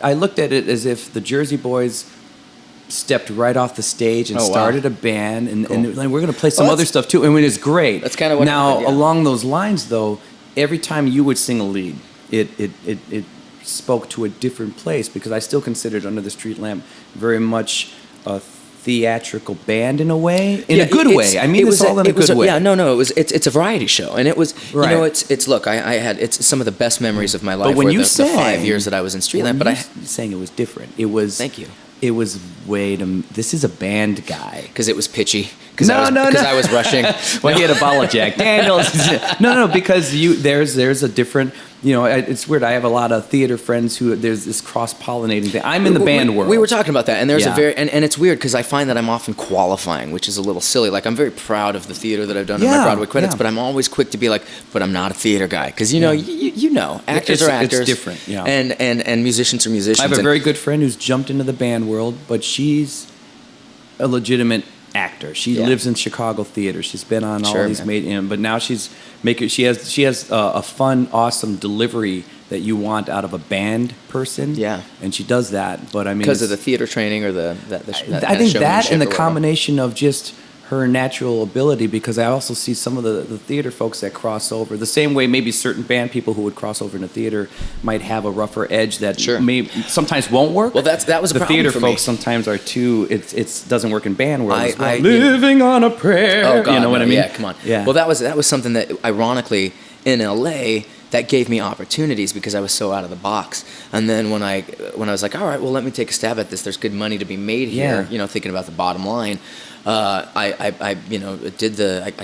I looked at it as if the Jersey Boys stepped right off the stage and started a band, and we're going to play some other stuff too, and it was great. That's kind of what now, along those lines, though, every time you would sing a lead, it spoke to a different place, because I still considered Under the Streetlamp very much a theatrical band in a way, in a good way. I mean this all in a good way. Yeah, no, it's a variety show, and it was look, I had some of the best memories of my life. But when you sang, the 5 years that I was in Streetlamp, but I sang, it was different. It was thank you. It was this is a band guy, because it was pitchy. Because I was rushing. Well, he had a bottle of Jack Daniels. No, because there's a different. It's weird. I have a lot of theater friends who there's this cross-pollinating thing. I'm in the band world. We were talking about that, and there's and it's weird, because I find that I'm often qualifying, which is a little silly. Like, I'm very proud of the theater that I've done in my Broadway credits, but I'm always quick to be like, but I'm not a theater guy, because actors are actors. It's different, and musicians are musicians. I have a very good friend who's jumped into the band world, but she's a legitimate actor. She lives in Chicago theater. She's been on all these but now she has a fun, awesome delivery that you want out of a band person. Yeah, and she does that. But I mean, because of the theater training or I think that and the combination of just her natural ability, because I also see some of the theater folks that cross over the same way maybe certain band people who would cross over into theater might have a rougher edge that sometimes won't work. Well, that was a the problem theater for folks me. Sometimes are too. It doesn't work in band world as well. Living on a prayer. Oh God, you know what I mean? Yeah, come on. Yeah. Well, that was something that ironically in LA that gave me opportunities, because I was so out of the box. And then when I was like, all right, well, let me take a stab at this. There's good money to be made here. Thinking about the bottom line. I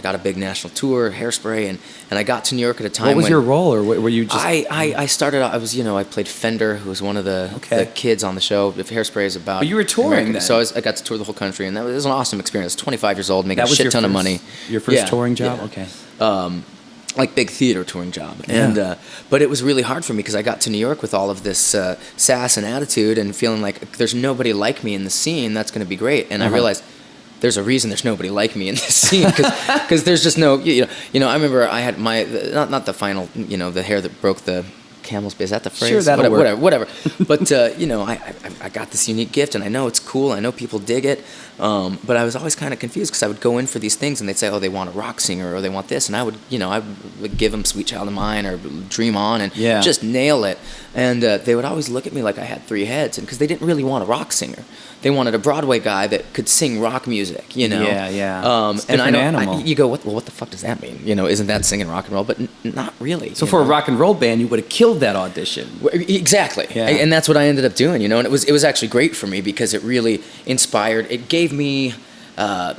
got a big national tour, Hairspray, and I got to New York at a time. What was your role, or were you just? I started out. I played Fender, who was one of the kids on the show. If Hairspray is about. But you were touring then. So I got to tour the whole country, and it was an awesome experience. 25 years old, making a shit ton of money. Your first touring job, okay. Like big theater touring job, and but it was really hard for me, because I got to New York with all of this sass and attitude, and feeling like there's nobody like me in the scene. That's going to be great, and I realized. There's a reason there's nobody like me in this scene, because there's just no, I remember I had my, not the final, the hair that broke the Camel's Is that the phrase? Sure, that'll work. Whatever. But I got this unique gift, and I know it's cool. I know people dig it. But I was always kind of confused because I would go in for these things, and they'd say, "Oh, they want a rock singer, or they want this," and I would give them "Sweet Child of Mine" or "Dream On," and just nail it. And they would always look at me like I had three heads, and because they didn't really want a rock singer. They wanted a Broadway guy that could sing rock music, Yeah. And I know you go, what the fuck does that mean? Isn't that singing rock and roll? But not really. So for a rock and roll band, you would have killed that audition. Exactly. Yeah. And that's what I ended up doing, and it was actually great for me because it really inspired. It gave me, I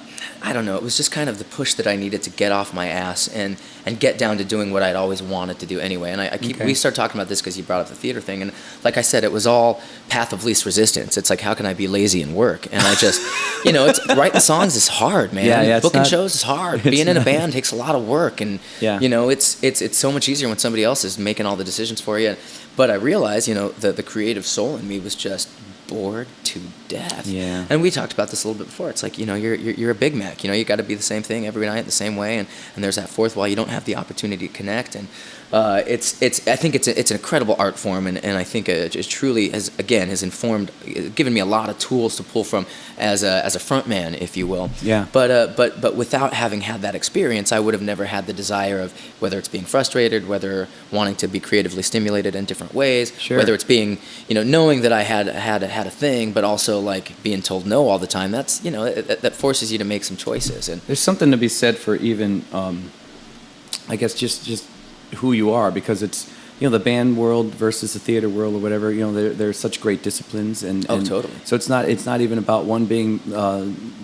don't know, it was just kind of the push that I needed to get off my ass and get down to doing what I'd always wanted to do anyway. And we started talking about this because you brought up the theater thing, and like I said, it was all path of least resistance. It's like, how can I be lazy and work? And I just, it's writing songs is hard, man. Yeah, booking shows is hard. Being in a band takes a lot of work, and it's so much easier when somebody else is making all the decisions for you. But I realized, the creative soul in me was just bored to death. Yeah. And we talked about this a little bit before. It's like, you're a Big Mac. You got to be the same thing every night the same way, and there's that fourth wall. You don't have the opportunity to connect, and I think it's an incredible art form, and I think it truly has informed, given me a lot of tools to pull from as a front man, if you will. Yeah. But without having had that experience, I would have never had the desire of whether it's being frustrated, whether wanting to be creatively stimulated in different ways, whether it's being knowing that I had a thing, but also like being told no all the time. That's that forces you to make some choices. And there's something to be said for even I guess just who you are, because it's the band world versus the theater world or whatever. They're such great disciplines, and totally. So it's not even about one being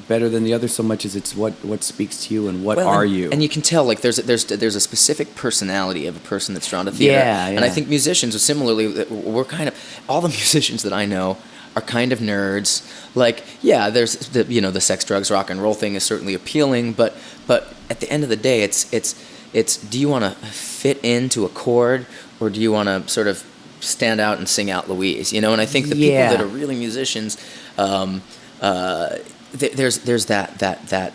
better than the other so much as it's what speaks to you and what are you. And you can tell like there's a specific personality of a person that's drawn to theater. Yeah. And I think musicians are similarly. We're kind of all the musicians that I know are kind of nerds. Like, yeah, there's the sex, drugs, rock and roll thing is certainly appealing, but at the end of the day, it's do you want to fit into a chord, or do you want to sort of stand out and sing out Louise? And I think the people that are really musicians, there's that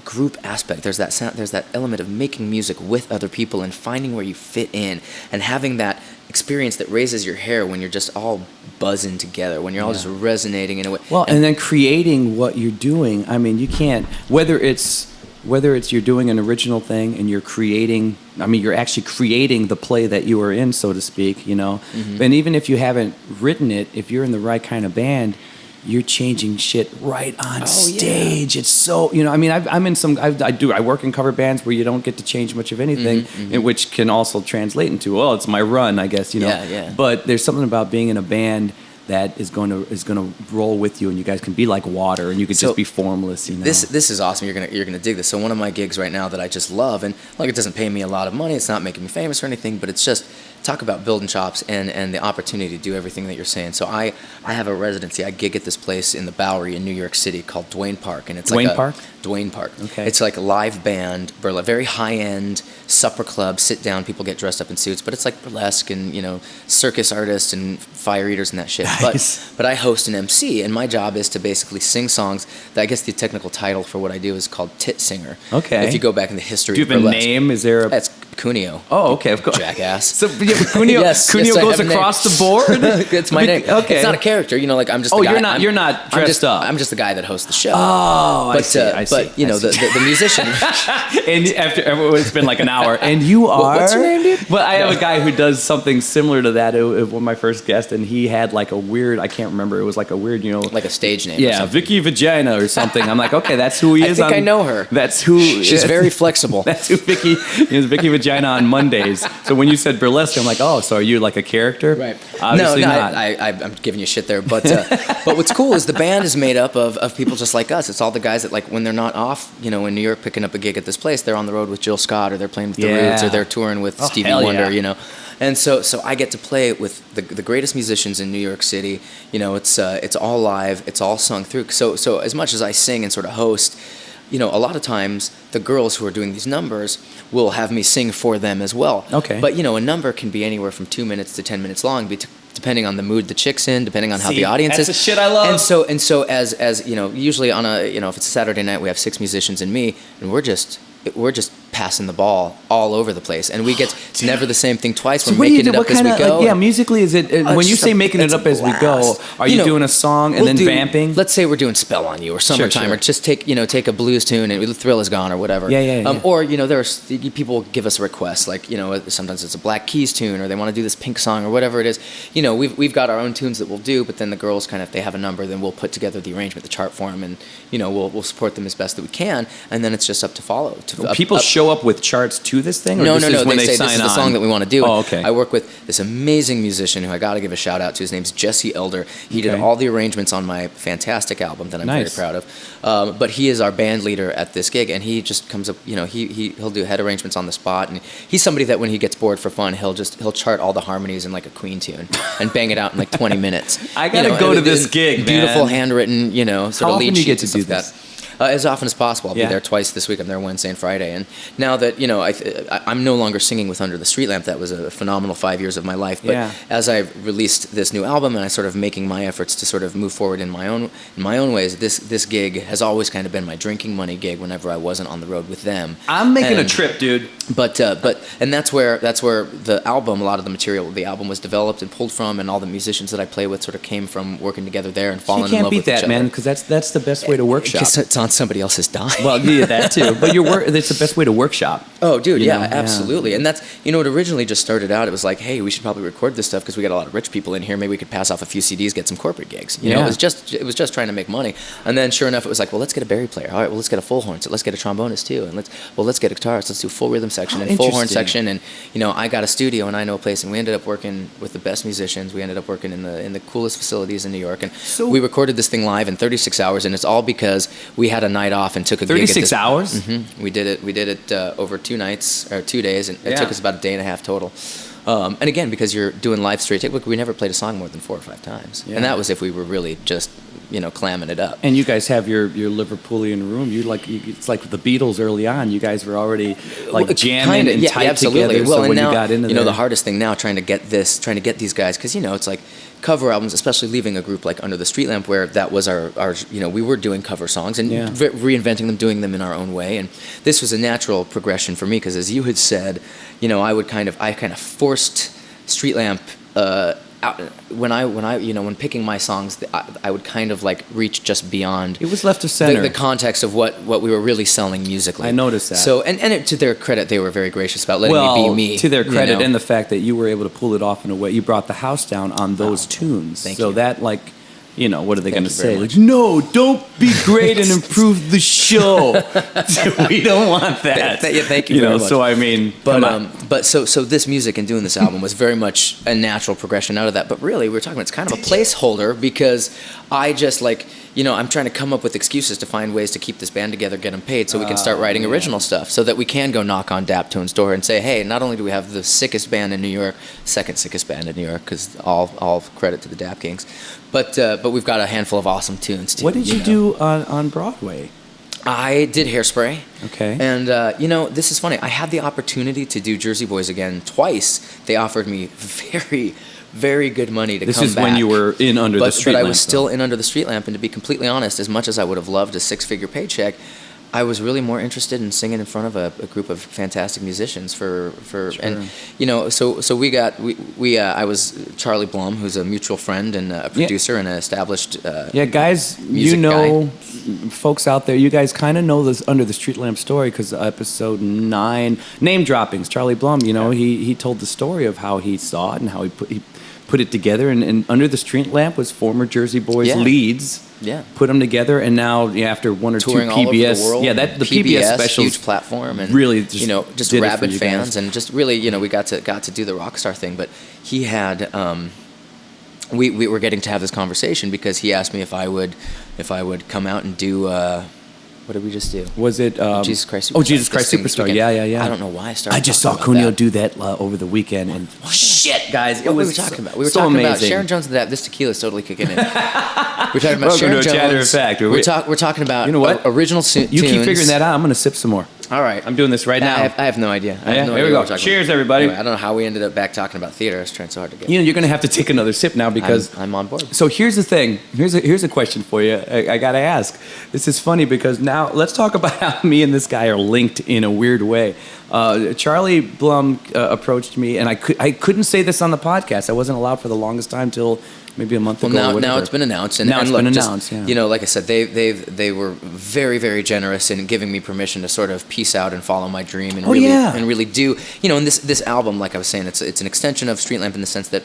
group aspect. There's that sound, there's that element of making music with other people and finding where you fit in, and having that experience that raises your hair when you're just all buzzing together, when you're all just resonating in a way. Well, and then creating what you're doing. I mean, you can't, whether it's you're doing an original thing and you're creating, you're actually creating the play that you were in, so to speak, Mm-hmm. And even if you haven't written it, if you're in the right kind of band, you're changing shit right on stage. Yeah. It's so, I'm in some, I work in cover bands where you don't get to change much of anything, mm-hmm. Which can also translate into, it's my run, I guess, Yeah. But there's something about being in a band that is going to roll with you, and you guys can be like water, and you can just be formless. This is awesome. You're gonna dig this. So one of my gigs right now that I just love, and like it doesn't pay me a lot of money. It's not making me famous or anything, but it's just talk about building chops and the opportunity to do everything that you're saying. So I have a residency. I gig at this place in the Bowery in New York City called Duane Park, and it's Duane Park. Duane Park. Okay. It's like a live band, very high end supper club. Sit down, people get dressed up in suits, but it's like burlesque and circus artists and fire eaters and that shit. Nice. But I host an MC, and my job is to basically sing songs. I guess the technical title for what I do is called tit singer. Okay. If you go back in the history. Do you have a name? Is there a? That's Cunio. Oh, okay, of course. Jackass. So Cunio, Cunio goes across the board. It's my name. Okay. It's not a character. I'm just. Oh, the guy. you're not dressed up. I'm just the guy that hosts the show. Oh, I see. But the musician. And after it's been like an hour, and you are. What's your name, dude? But I have a guy who does something similar to that. One of my first guests, and he had like a weird. I can't remember. It was like a weird, like a stage name. Yeah, Vicky Vagina or something. I'm like, okay, that's who he is. I think I know her. That's who. She's very flexible. That's who Vicky is. Vicky Vagina on Mondays. So when you said burlesque, I'm like, oh, so are you like a character? Right. Obviously no, not. I'm giving you shit there, but what's cool is the band is made up of people just like us. It's all the guys that like when they're not off, in New York picking up a gig at this place, they're on the road with Jill Scott, or they're playing with the Roots, or they're touring with Stevie Wonder, And so I get to play with the greatest musicians in New York City. It's all live, it's all sung through. So as much as I sing and sort of host, a lot of times the girls who are doing these numbers will have me sing for them as well. Okay. But a number can be anywhere from 2 minutes to 10 minutes long, depending on the mood the chick's in, depending on how the audience is. That's the shit I love. And so as usually on a if it's a Saturday night, we have 6 musicians and me, and we're just passing the ball all over the place, and we get it's never the same thing twice. We're what do you making do? it up as we go. Like, yeah, musically, is it when you say making it it's up as we go? blast. Are you doing a song and then vamping? Let's say we're doing "Spell on You" or "Summertime," Sure. or just take a blues tune and "The Thrill Is Gone" or whatever. Yeah. Or there's people give us requests like sometimes it's a Black Keys tune or they want to do this Pink song or whatever it is. We've got our own tunes that we'll do, but then the girls if they have a number, then we'll put together the arrangement, the chart for them, and we'll support them as best that we can, and then it's just up to follow. People show up with charts to this thing? Or No. When They say sign this is the on? song that we want to do. Oh, okay. I work with this amazing musician who I got to give a shout out to. His name's Jesse Elder. He did all the arrangements on my fantastic album that I'm very proud of. But he is our band leader at this gig, and he just comes up. He'll do head arrangements on the spot, and he's somebody that when he gets bored for fun, he'll chart all the harmonies in like a Queen tune and bang it out in like 20 minutes. I gotta go to this gig, Beautiful man. handwritten, sort of lead you get sheets to and do stuff like that. As often as possible. I'll be there twice this week. I'm there Wednesday and Friday. And now that, I'm no longer singing with Under the Streetlamp, that was a phenomenal 5 years of my life. But as I released this new album and I sort of making my efforts to sort of move forward in my own ways, this gig has always kind of been my drinking money gig whenever I wasn't on the road with them. I'm making a trip, dude. But that's where the album, a lot of the material, the album was developed and pulled from, and all the musicians that I play with sort of came from working together there and falling in love with each other. You can't beat that, man, because that's the best way to workshop. Because it's on somebody else's dime. Well, yeah, that too. But it's the best way to workshop. Oh, dude, You know? absolutely. And that's, it originally just started out, it was like, hey, we should probably record this stuff because we got a lot of rich people in here. Maybe we could pass off a few CDs, get some corporate gigs. It was just trying to make money. And then sure enough, it was like, well, let's get a Barry player. All right, well, let's get a full horn. So let's get a trombonist too. And let's get a guitarist. Let's do full rhythm section and full horn section. And, I got a studio and I know a place, and we ended up working with the best musicians. We ended up working in the coolest facilities in New York. And we recorded this thing live in 36 hours, and it's all because we had a night off and took a gig. 36 hours? Mm-hmm. We did it over 2 nights or 2 days, and it took us about a day and a half total. And again, because you're doing live straight take, we never played a song more than 4 or 5 times, and that was if we were really just clamming it up. And you guys have your Liverpoolian room. It's like the Beatles early on. You guys were already jamming and tight absolutely. together. Well, so when and now, you got into the hardest thing now trying to get these guys, because it's like cover albums, especially leaving a group like Under the Streetlamp, where that was our we were doing cover songs and reinventing them, doing them in our own way, and this was a natural progression for me because, as you had said, I kind of forced Streetlamp out when picking my songs, I would kind of reach just beyond. It was left of center. The context of what we were really selling musically. I noticed that. So to their credit, they were very gracious about letting me be me. To their credit, and the fact that you were able to pull it off in a way, you brought the house down on those tunes. Thank so you. that what are they going to say? much. No, don't be great and improve the show. We don't want that. Thank you very much. So I mean, but so this music and doing this album was very much a natural progression out of that. But really, we were talking about it's kind of a placeholder because I just I'm trying to come up with excuses to find ways to keep this band together, get them paid, so we can start writing original stuff, so that we can go knock on Daptone's door and say, hey, not only do we have the sickest band in New York, second sickest band in New York, because all credit to the Dap Kings, but we've got a handful of awesome tunes too. What did you do on Broadway? I did Hairspray. Okay. And, this is funny. I had the opportunity to do Jersey Boys again twice. They offered me very, very good money to come back. This is when you were in Under the Streetlamp. But I was still in Under the Streetlamp, and to be completely honest, as much as I would have loved a 6-figure paycheck, I was really more interested in singing in front of a group of fantastic musicians and I was Charlie Blum, who's a mutual friend and a producer and an established guys, guy. Folks out there, you guys kind of know this Under the Streetlamp story because episode 9, name droppings, Charlie Blum, he told the story of how he saw it and how he put it together, and Under the Streetlamp was former Jersey Boys leads. Yeah, put them together, and now after one or touring two PBS, all over the world, the PBS specials, huge platform, and really just rabid fans, and just really we got to do the rock star thing. But he had we were getting to have this conversation because he asked me if I would come out and do. What did we just do? Was it Jesus Christ Superstar? Oh, Jesus Christ Superstar. Yeah. I don't know why I started. I just saw Cunio do that over the weekend, and shit, guys, what were we talking about? We were talking about Sharon Jones and that. This tequila is totally kicking in. We're talking about Sharon Jones. Fact. We're talking about you know what? Original tunes. You keep figuring that out. I'm going to sip some more. All right, I'm doing this right now. I have no idea. I have no Here idea we what go. we're talking Cheers, about. everybody. Anyway, I don't know how we ended up back talking about theater. I was trying so hard to get. You're going to have to take another sip now because I'm on board. So here's the thing. Here's a question for you. I got to ask. This is funny because now let's talk about how me and this guy are linked in a weird way. Charlie Blum approached me, and I couldn't say this on the podcast. I wasn't allowed for the longest time till maybe a month ago. Now it's been announced, and now it's look, been just, announced. Yeah. You know, like I said, they were very, very generous in giving me permission to sort of peace out and follow my dream and really do. You know, and this album, like I was saying, it's an extension of Streetlamp in the sense that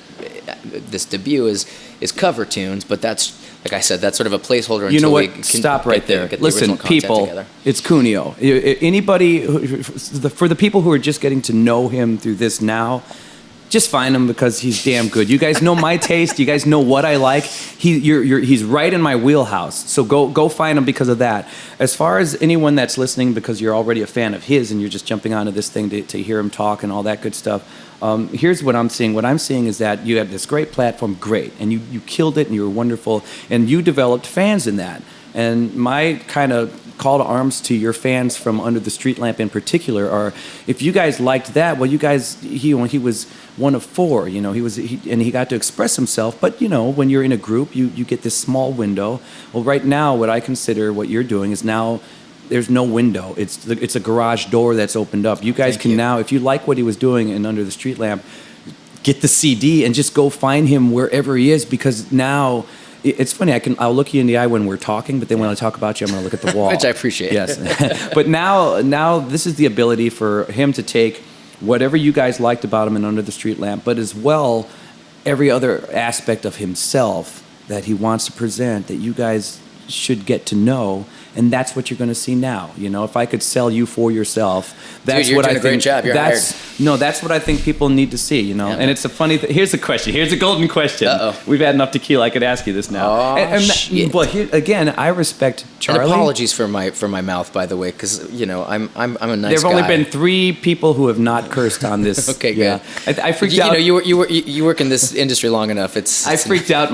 this debut is cover tunes, but that's, like I said, that's sort of a placeholder until you know what? we can Stop right there. get the Listen, original content people, together. it's Cunio. Anybody, for the people who are just getting to know him through this now, just find him because he's damn good. You guys know my taste. You guys know what I like. He's right in my wheelhouse. So go find him because of that. As far as anyone that's listening because you're already a fan of his and you're just jumping onto this thing to hear him talk and all that good stuff, here's what I'm seeing. What I'm seeing is that you have this great platform, great, and you killed it and you were wonderful, and you developed fans in that. And my kind of call to arms to your fans from Under the Streetlamp in particular are, if you guys liked that, well, you guys, he was one of four, you know, he got to express himself, but you know, when you're in a group, you get this small window. Well, right now, what I consider what you're doing is now there's no window. It's a garage door that's opened up. You guys can now, if you like what he was doing in Under the Streetlamp, get the CD and just go find him wherever he is, because now it's funny. I'll look you in the eye when we're talking, but then when I talk about you, I'm going to look at the wall. Which I appreciate. Yes. But now this is the ability for him to take whatever you guys liked about him in Under the Streetlamp, but as well every other aspect of himself that he wants to present that you guys should get to know. And that's what you're going to see now. You know, if I could sell you for yourself, that's Dude, what I doing think. a great job. You're hired. No, that's what I think people need to see. You know, Yeah, and it's a funny. Here's a question. Here's a golden question. Uh-oh. We've had enough tequila. I could ask you this now. Shit. Well, again, I respect Charlie. And apologies for my mouth, by the way, because you know I'm a nice guy. There've only been 3 people who have not cursed on this. Okay, yeah. good. I freaked out. You know, you work in this industry long enough. I freaked out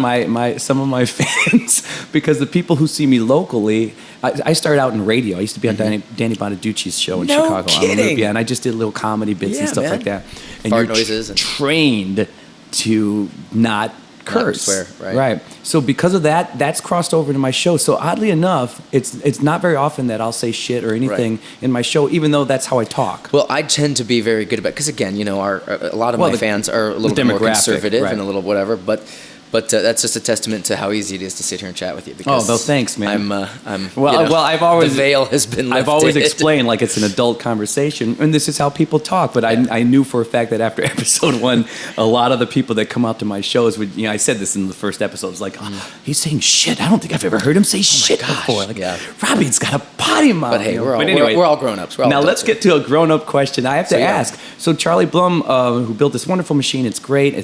some of my fans because the people who see me locally. I started out in radio. I used to be on Danny Bonaducci's show in Chicago. Kidding. Yeah, and I just did little comedy bits and stuff like that. And Fart you're noises. trained to not curse. Not swear, right. So because of that, that's crossed over to my show. So oddly enough, it's not very often that I'll say shit or anything in my show, even though that's how I talk. Well, I tend to be very good about it because, again, you know, a lot of my fans are a little bit more conservative and a little whatever, but that's just a testament to how easy it is to sit here and chat with you. Because well, thanks, man. I've always the veil has been lifted. I've always explained like it's an adult conversation, and this is how people talk. But I knew for a fact that after episode 1, a lot of the people that come out to my shows would, you know, I said this in the first episode, was like, he's saying shit. I don't think I've ever heard him say shit before. Like, Robby's got a potty mouth. But hey, we're all grown ups. Now let's get to a grown up question. I have to ask. So Charlie Blum, who built this wonderful machine, it's great.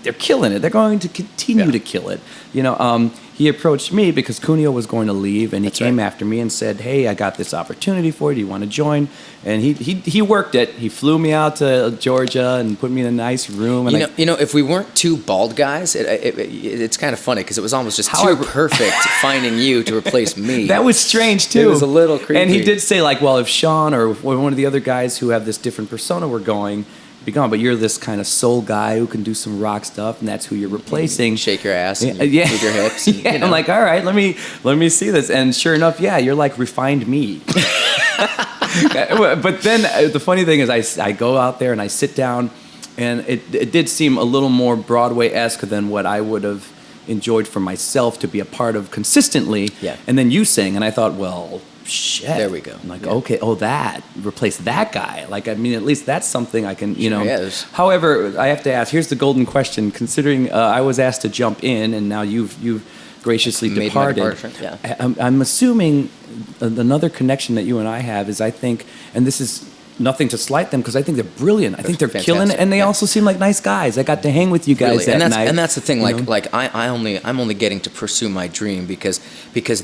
They're killing it. They're going to continue to kill it. You know, he approached me because Cunio was going to leave, and he came after me and said, "Hey, I got this opportunity for you. Do you want to join?" And he worked it. He flew me out to Georgia and put me in a nice room. And you know, if we weren't 2 bald guys, it's kind of funny because it was almost just too perfect finding you to replace me. That was strange too. It was a little creepy. And he did say like, "Well, if Sean or one of the other guys who have this different persona were going." Be gone, but you're this kind of soul guy who can do some rock stuff, and that's who you're replacing. Shake your ass, and move your hips. And, you know. I'm like, all right, let me see this, and sure enough, you're like refined me. But then the funny thing is, I go out there and I sit down, and it did seem a little more Broadway-esque than what I would have enjoyed for myself to be a part of consistently. Yeah. And then you sang, and I thought, well. Shit. There we go. I'm like, okay, replace that guy. Like, I mean, at least that's something I can, you know. Yes. However, I have to ask, here's the golden question. Considering I was asked to jump in, and now you've graciously departed. I'm assuming another connection that you and I have is, I think, and this is nothing to slight them because I think they're brilliant. I think they're killing it, and they also seem like nice guys. I got to hang with you guys that night. And that's the thing. I'm only getting to pursue my dream because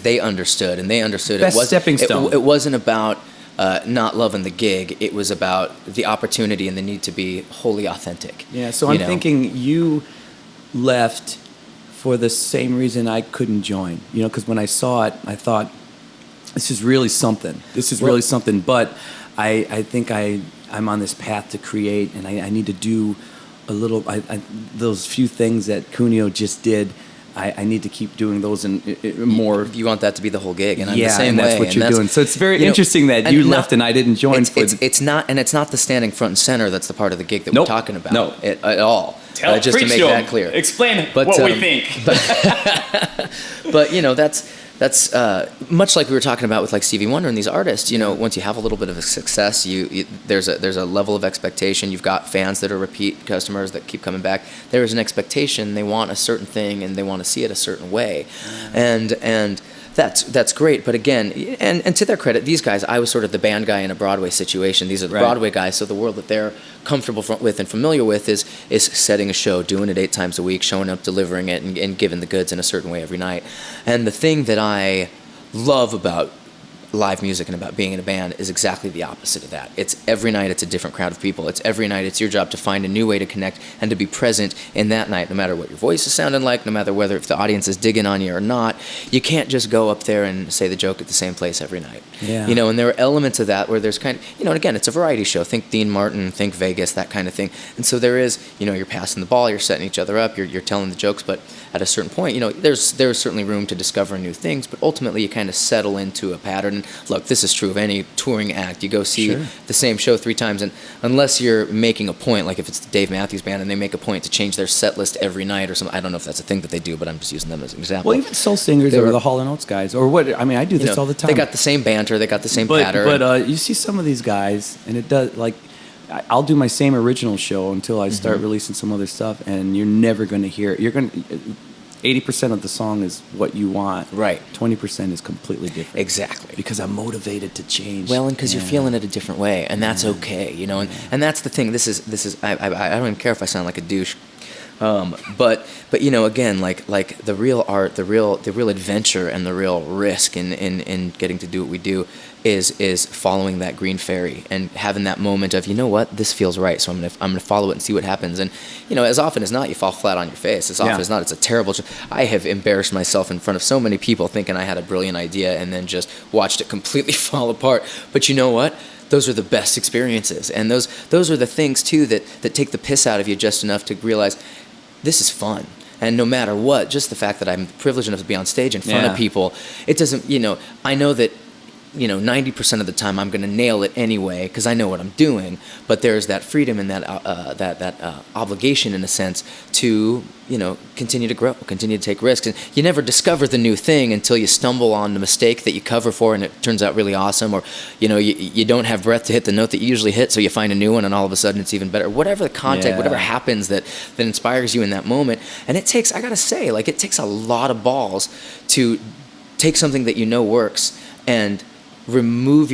they understood, and they understood Best stepping stone. It wasn't about not loving the gig. It was about the opportunity and the need to be wholly authentic. Yeah. So I'm thinking you left for the same reason I couldn't join. You know, because when I saw it, I thought, this is really something. This is really something. But I think I'm on this path to create, and I need to do a little. Those few things that Cunio just did. I need to keep doing those and more. You want that to be the whole gig, and I'm the yeah, same and that's way. what you're doing. So it's very interesting that you left and I didn't join. It's not the standing front and center that's the part of the gig that we're talking about. No, at all. Just to make that clear. Explain what we think. But that's much like we were talking about with like Stevie Wonder and these artists. Once you have a little bit of a success, there's a level of expectation. You've got fans that are repeat customers that keep coming back. There is an expectation. They want a certain thing and they want to see it a certain way, and that's great. But again, and to their credit, these guys, I was sort of the band guy in a Broadway situation. These are the Broadway guys, so the world that they're comfortable with and familiar with is setting a show, doing it 8 times a week, showing up, delivering it, and giving the goods in a certain way every night. And the thing that I love about live music and about being in a band is exactly the opposite of that. It's every night it's a different crowd of people. It's every night it's your job to find a new way to connect and to be present in that night, no matter what your voice is sounding like, no matter whether if the audience is digging on you or not. You can't just go up there and say the joke at the same place every night. Yeah. And there are elements of that where there's kind of, and again, it's a variety show. Think Dean Martin, think Vegas, that kind of thing. And so there is, you're passing the ball, you're setting each other up, you're telling the jokes, but at a certain point, there's certainly room to discover new things, but ultimately you kind of settle into a pattern. And look, this is true of any touring act. You go see the same show 3 times, and unless you're making a point, like if it's the Dave Matthews Band and they make a point to change their set list every night or something, I don't know if that's a thing that they do, but I'm just using them as an example. Well, even soul singers or the Hall & Oates guys, or what, I mean, I do this all the time. They got the same banter, they got the same pattern. But you see some of these guys, and it does, like, I'll do my same original show until I start releasing some other stuff, and you're never going to hear it. You're going to... 80% of the song is what you want. Right. 20% is completely different. Exactly. Because I'm motivated to change. Well, and because you're feeling it a different way, and that's okay, and that's the thing. This is I don't even care if I sound like a douche. But again, like the real art, the real adventure, and the real risk in getting to do what we do is following that green fairy and having that moment of, this feels right, so I'm gonna follow it and see what happens. And as often as not, you fall flat on your face. As often as not, it's a terrible. I have embarrassed myself in front of so many people thinking I had a brilliant idea and then just watched it completely fall apart. But you know what? Those are the best experiences, and those are the things too that take the piss out of you just enough to realize this is fun. And no matter what, just the fact that I'm privileged enough to be on stage in front of people, it doesn't, I know that, 90% of the time I'm going to nail it anyway because I know what I'm doing, but there's that freedom and that obligation in a sense to, continue to grow, continue to take risks. And you never discover the new thing until you stumble on the mistake that you cover for and it turns out really awesome, or, you don't have breath to hit the note that you usually hit, so you find a new one and all of a sudden it's even better. Whatever the context, whatever happens that inspires you in that moment. And it takes, I got to say, it takes a lot of balls to take something that works and absolve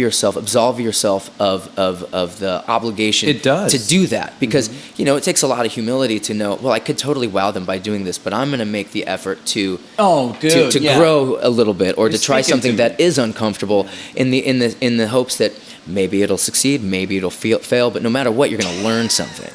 yourself of the obligation to do that, because it takes a lot of humility to know, well, I could totally wow them by doing this, but I'm going to make the effort to grow a little bit, or to try something that is uncomfortable in the hopes that maybe it'll succeed, maybe it'll fail, but no matter what, you're going to learn something.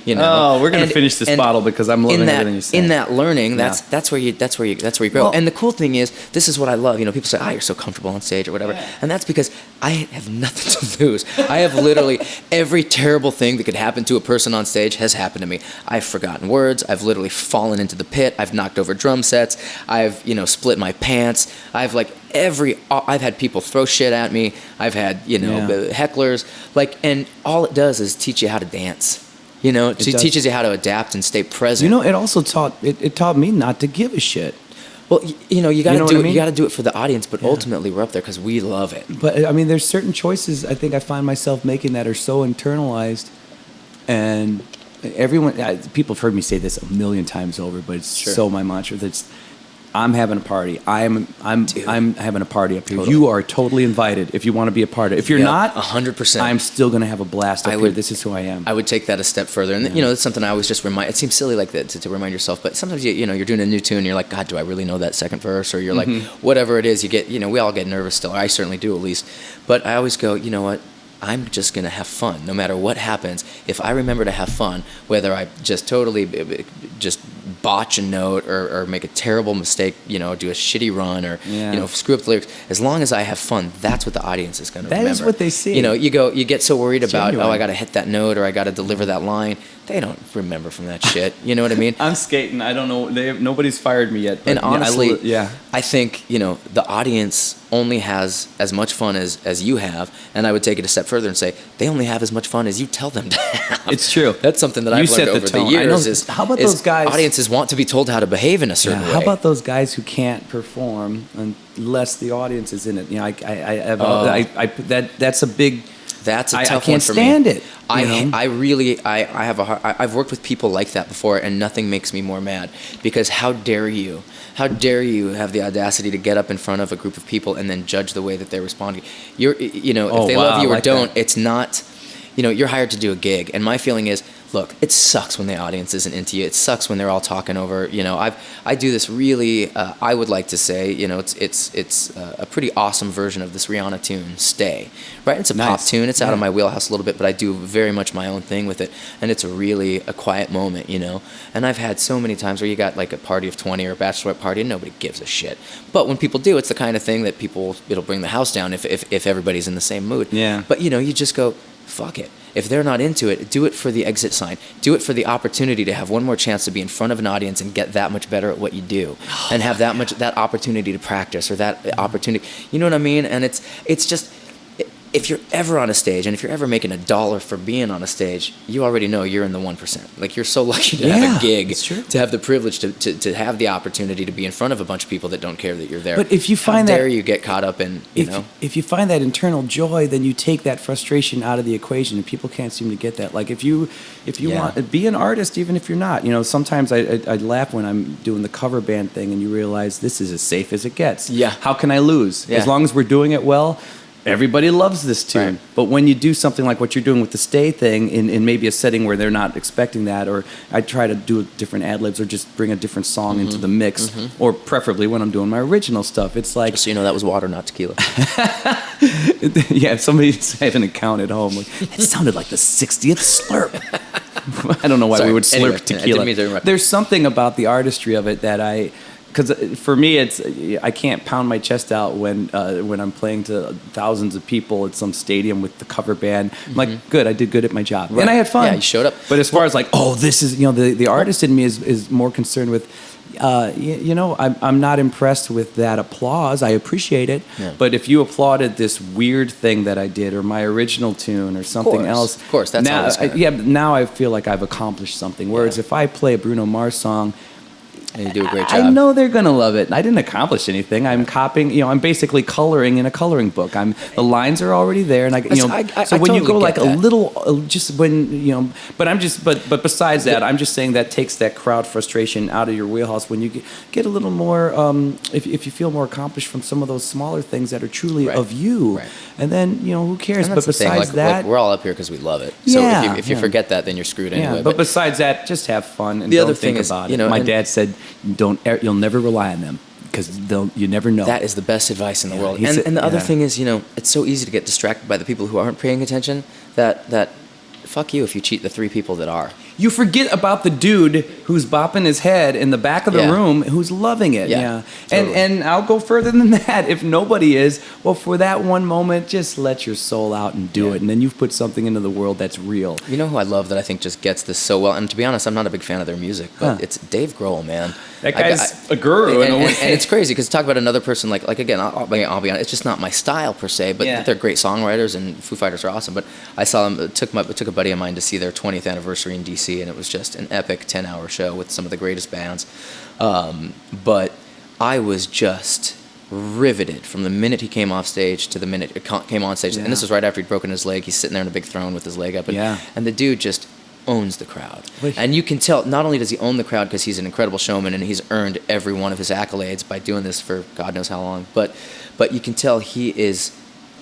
Oh, we're gonna finish this bottle because I'm loving everything you're saying. In that learning, that's where you grow. Well, and the cool thing is, this is what I love. People say, you're so comfortable on stage or whatever, and that's because I have nothing to lose. I have literally every terrible thing that could happen to a person on stage has happened to me. I've forgotten words. I've literally fallen into the pit. I've knocked over drum sets. I've split my pants. I've had people throw shit at me. I've had hecklers. And all it does is teach you how to dance. It teaches you how to adapt and stay present. It also taught me not to give a shit. Well, you got to do it. You got to do it for the audience, but ultimately we're up there because we love it. But I mean, there's certain choices I think I find myself making that are so internalized, and people have heard me say this a million times over, but it's so my mantra. That's I'm having a party. I'm having a party up here. Totally. You are totally invited if you want to be a part of it. If you're not, 100%. I'm still going to have a blast up here. This is who I am. I would take that a step further. And, that's something I always just remind. It seems silly like that to remind yourself, but sometimes, you're doing a new tune and you're like, God, do I really know that second verse? Or you're like, whatever it is, you get, we all get nervous still. I certainly do, at least. But I always go, you know what? I'm just going to have fun no matter what happens. If I remember to have fun, whether I just totally just botch a note or make a terrible mistake, do a shitty run or, screw up the lyrics, as long as I have fun, that's what the audience is going to remember. That is what they see. You get so worried about, genuine. I got to hit that note or I got to deliver that line. They don't remember from that shit. You know what I mean? I'm skating. I don't know. Nobody's fired me yet. And honestly, I think, the audience only has as much fun as you have. And I would take it a step further and say, they only have as much fun as you tell them to have. It's true. That's something that I've learned over the years. How about those guys? Audiences want to be told how to behave in a certain way. How about those guys who can't perform unless the audience is in it? That's a big... That's a tough I one can't for stand me. it. I've worked with people like that before, and nothing makes me more mad. Because how dare you have the audacity to get up in front of a group of people and then judge the way that they're responding? If they love you or don't, it's not. You're hired to do a gig, and my feeling is, look, it sucks when the audience isn't into you. It sucks when they're all talking over. I do this really. I would like to say, it's a pretty awesome version of this Rihanna tune, "Stay." Right? It's a pop tune. It's out of my wheelhouse a little bit, but I do very much my own thing with it, and it's a quiet moment, And I've had so many times where you got like a party of 20 or a bachelorette party, and nobody gives a shit. But when people do, it's the kind of thing that it'll bring the house down if everybody's in the same mood. Yeah. But you just go, fuck it. If they're not into it, do it for the exit sign. Do it for the opportunity to have one more chance to be in front of an audience and get that much better at what you do, and have that opportunity to practice or that opportunity. You know what I mean? And it's just, if you're ever on a stage and if you're ever making $1 for being on a stage, you already know you're in the 1%. Like, you're so lucky to have a gig, to have the privilege to have the opportunity to be in front of a bunch of people that don't care that you're there. But if you find how dare you get caught up in, if you find that internal joy, then you take that frustration out of the equation, and people can't seem to get that. Like, if you want, be an artist, even if you're not. Sometimes I laugh when I'm doing the cover band thing, and you realize this is as safe as it gets. Yeah. How can I lose? Yeah. As long as we're doing it well. Everybody loves this tune. Right. But when you do something like what you're doing with the "Stay" thing in maybe a setting where they're not expecting that, or I try to do different ad-libs or just bring a different song into the mix, or preferably when I'm doing my original stuff, it's like... Just so you know, that was water, not tequila. Yeah, somebody's having a count at home. Like, it sounded like the 60th slurp. I don't know why we would slurp tequila. There's something about the artistry of it that because for me, I can't pound my chest out when I'm playing to thousands of people at some stadium with the cover band. I'm like, good, I did good at my job, and I had fun. Yeah, you showed up. But as far as like, this is the artist in me is more concerned with. I'm not impressed with that applause. I appreciate it, but if you applauded this weird thing that I did, or my original tune, or something else, of course, that's now. Now I feel like I've accomplished something. Whereas if I play a Bruno Mars song. And you do a great job. I know they're gonna love it. I didn't accomplish anything. I'm copying. I'm basically coloring in a coloring book. The lines are already there, and so when you go like a little, just when But besides that, I'm just saying that takes that crowd frustration out of your wheelhouse. When you get a little more, if you feel more accomplished from some of those smaller things that are truly of you, and then who cares? But besides that, we're all up here because we love it. So if you forget that, then you're screwed anyway. But besides that, just have fun and don't think about it. My dad said, you'll never rely on them because you never know. That is the best advice in the world. And the other thing is, it's so easy to get distracted by the people who aren't paying attention that fuck you if you cheat the 3 people that are. You forget about the dude who's bopping his head in the back of the room who's loving it. Yeah. Totally. And I'll go further than that. If nobody is, well, for that one moment, just let your soul out and do it. And then you've put something into the world that's real. You know who I love that I think just gets this so well? And to be honest, I'm not a big fan of their music, but it's Dave Grohl, man. That guy's a guru in a way. And it's crazy because talk about another person like again, I'll be honest, it's just not my style per se, but they're great songwriters and Foo Fighters are awesome. But I saw them, took a buddy of mine to see their 20th anniversary in DC, and it was just an epic 10-hour show with some of the greatest bands. But I was just riveted from the minute he came off stage to the minute it came on stage. And this was right after he'd broken his leg. He's sitting there in a big throne with his leg up. And the dude just owns the crowd. And you can tell, not only does he own the crowd because he's an incredible showman and he's earned every one of his accolades by doing this for God knows how long, but you can tell he is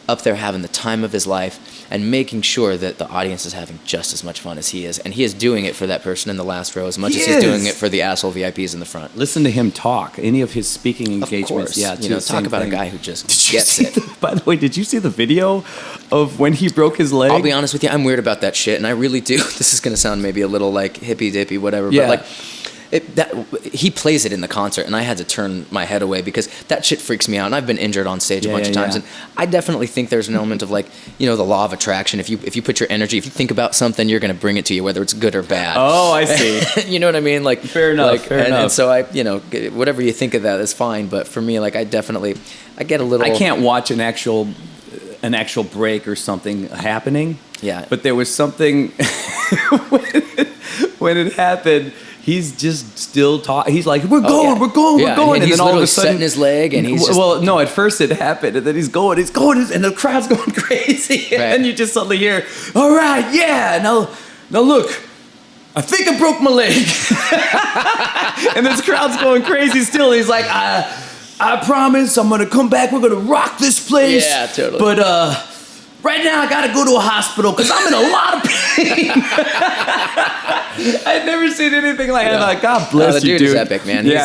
up there having the time of his life and making sure that the audience is having just as much fun as he is. And he is doing it for that person in the last row as much as he's doing it for the asshole VIPs in the front. Listen to him talk. Any of his speaking engagements. Of course. Yeah, you know, talk about a guy who just gets it. By the way, did you see the video of when he broke his leg? I'll be honest with you, I'm weird about that shit, and I really do. This is going to sound maybe a little like hippy-dippy, whatever, but like, he plays it in the concert, and I had to turn my head away because that shit freaks me out. And I've been injured on stage a bunch of times, and I definitely think there's an element of like, you know, the law of attraction. If you put your energy, if you think about something, you're going to bring it to you, whether it's good or bad. Oh, I see. You know what I mean? Like, fair enough. And so I, you know, whatever you think of that is fine. But for me, like, I get a little. I can't watch an actual break or something happening. Yeah. But there was something when it happened. He's just still talking. He's like, we're going. And then all of a sudden, setting his leg, and he's just... Well, no, at first it happened, and then he's going, and the crowd's going crazy, and then you just suddenly hear, all right, yeah, now look, I think I broke my leg, and this crowd's going crazy still. He's like, I promise, I'm gonna come back. We're gonna rock this place. Yeah, totally. But right now, I gotta go to a hospital because I'm in a lot of pain. I'd never seen anything like that. Like, God bless you, dude. The dude is epic, man. He's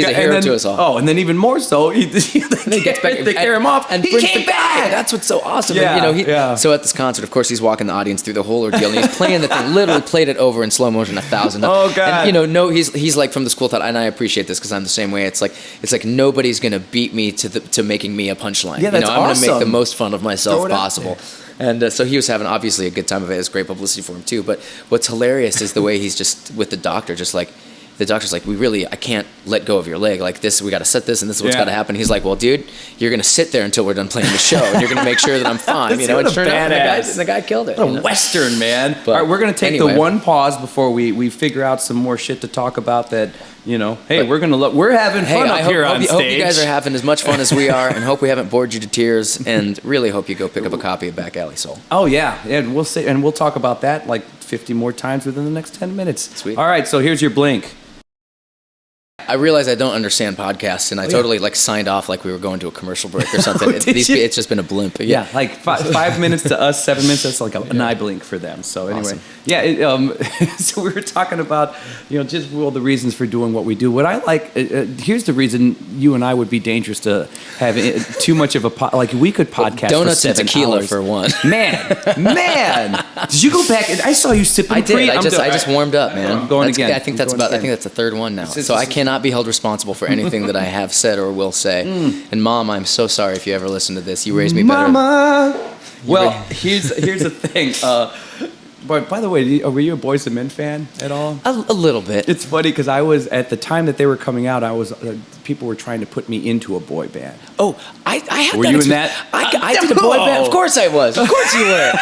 a hero to us all. Oh, and then even more so, they gets back. They carry him off, and he came back. That's what's so awesome. Yeah, and, you know, so at this concert, of course, he's walking the audience through the whole ordeal, and he's playing the thing. Literally played it over in slow motion 1,000 times. Oh God! And, you know, he's like from the school thought, and I appreciate this because I'm the same way. It's like nobody's gonna beat me to making me a punchline. Yeah, that's I'm awesome. gonna make the most fun of myself possible. And so he was having obviously a good time of it. It was great publicity for him too. But what's hilarious is the way he's just with the doctor, just like the doctor's like, I can't let go of your leg like this. We got to set this, and this is what's got to happen. He's like, well, dude, you're gonna sit there until we're done playing the show, and you're gonna make sure that I'm fine. You know, and sure enough, the guy killed it. What a Western, man. But all right, we're gonna take the one pause before we figure out some more shit to talk about. That, you know, hey, we're having fun up here on stage. Hope you guys are having as much fun as we are, and hope we haven't bored you to tears. And really hope you go pick up a copy of Back Alley Soul. Oh yeah, and we'll talk about that like 50 more times within the next 10 minutes. Sweet. All right, so here's your blink. I realize I don't understand podcasts, and I totally like signed off like we were going to a commercial break or something. It's just been a blimp. Yeah, like 5 minutes to us, 7 minutes. That's like an eye blink for them. So anyway, awesome. So we were talking about, you know, just the reasons for doing what we do. What I like, here's the reason you and I would be dangerous to have too much of a like we could podcast Doughnuts for 7 and tequila hours. For one. Man, did you go back? I saw you sipping. I did. I just warmed up, man. I'm going again. I think that's the third one now. So I cannot be held responsible for anything that I have said or will say. And Mom, I'm so sorry if you ever listen to this. You raised me better. Mama. Well, here's the thing. But by the way, were you a Boyz II Men fan at all? A little bit. It's funny because I was at the time that they were coming out. I was people were trying to put me into a boy band. Oh, I had were that. You in that? I did a boy band. Of course I was. Of course you were.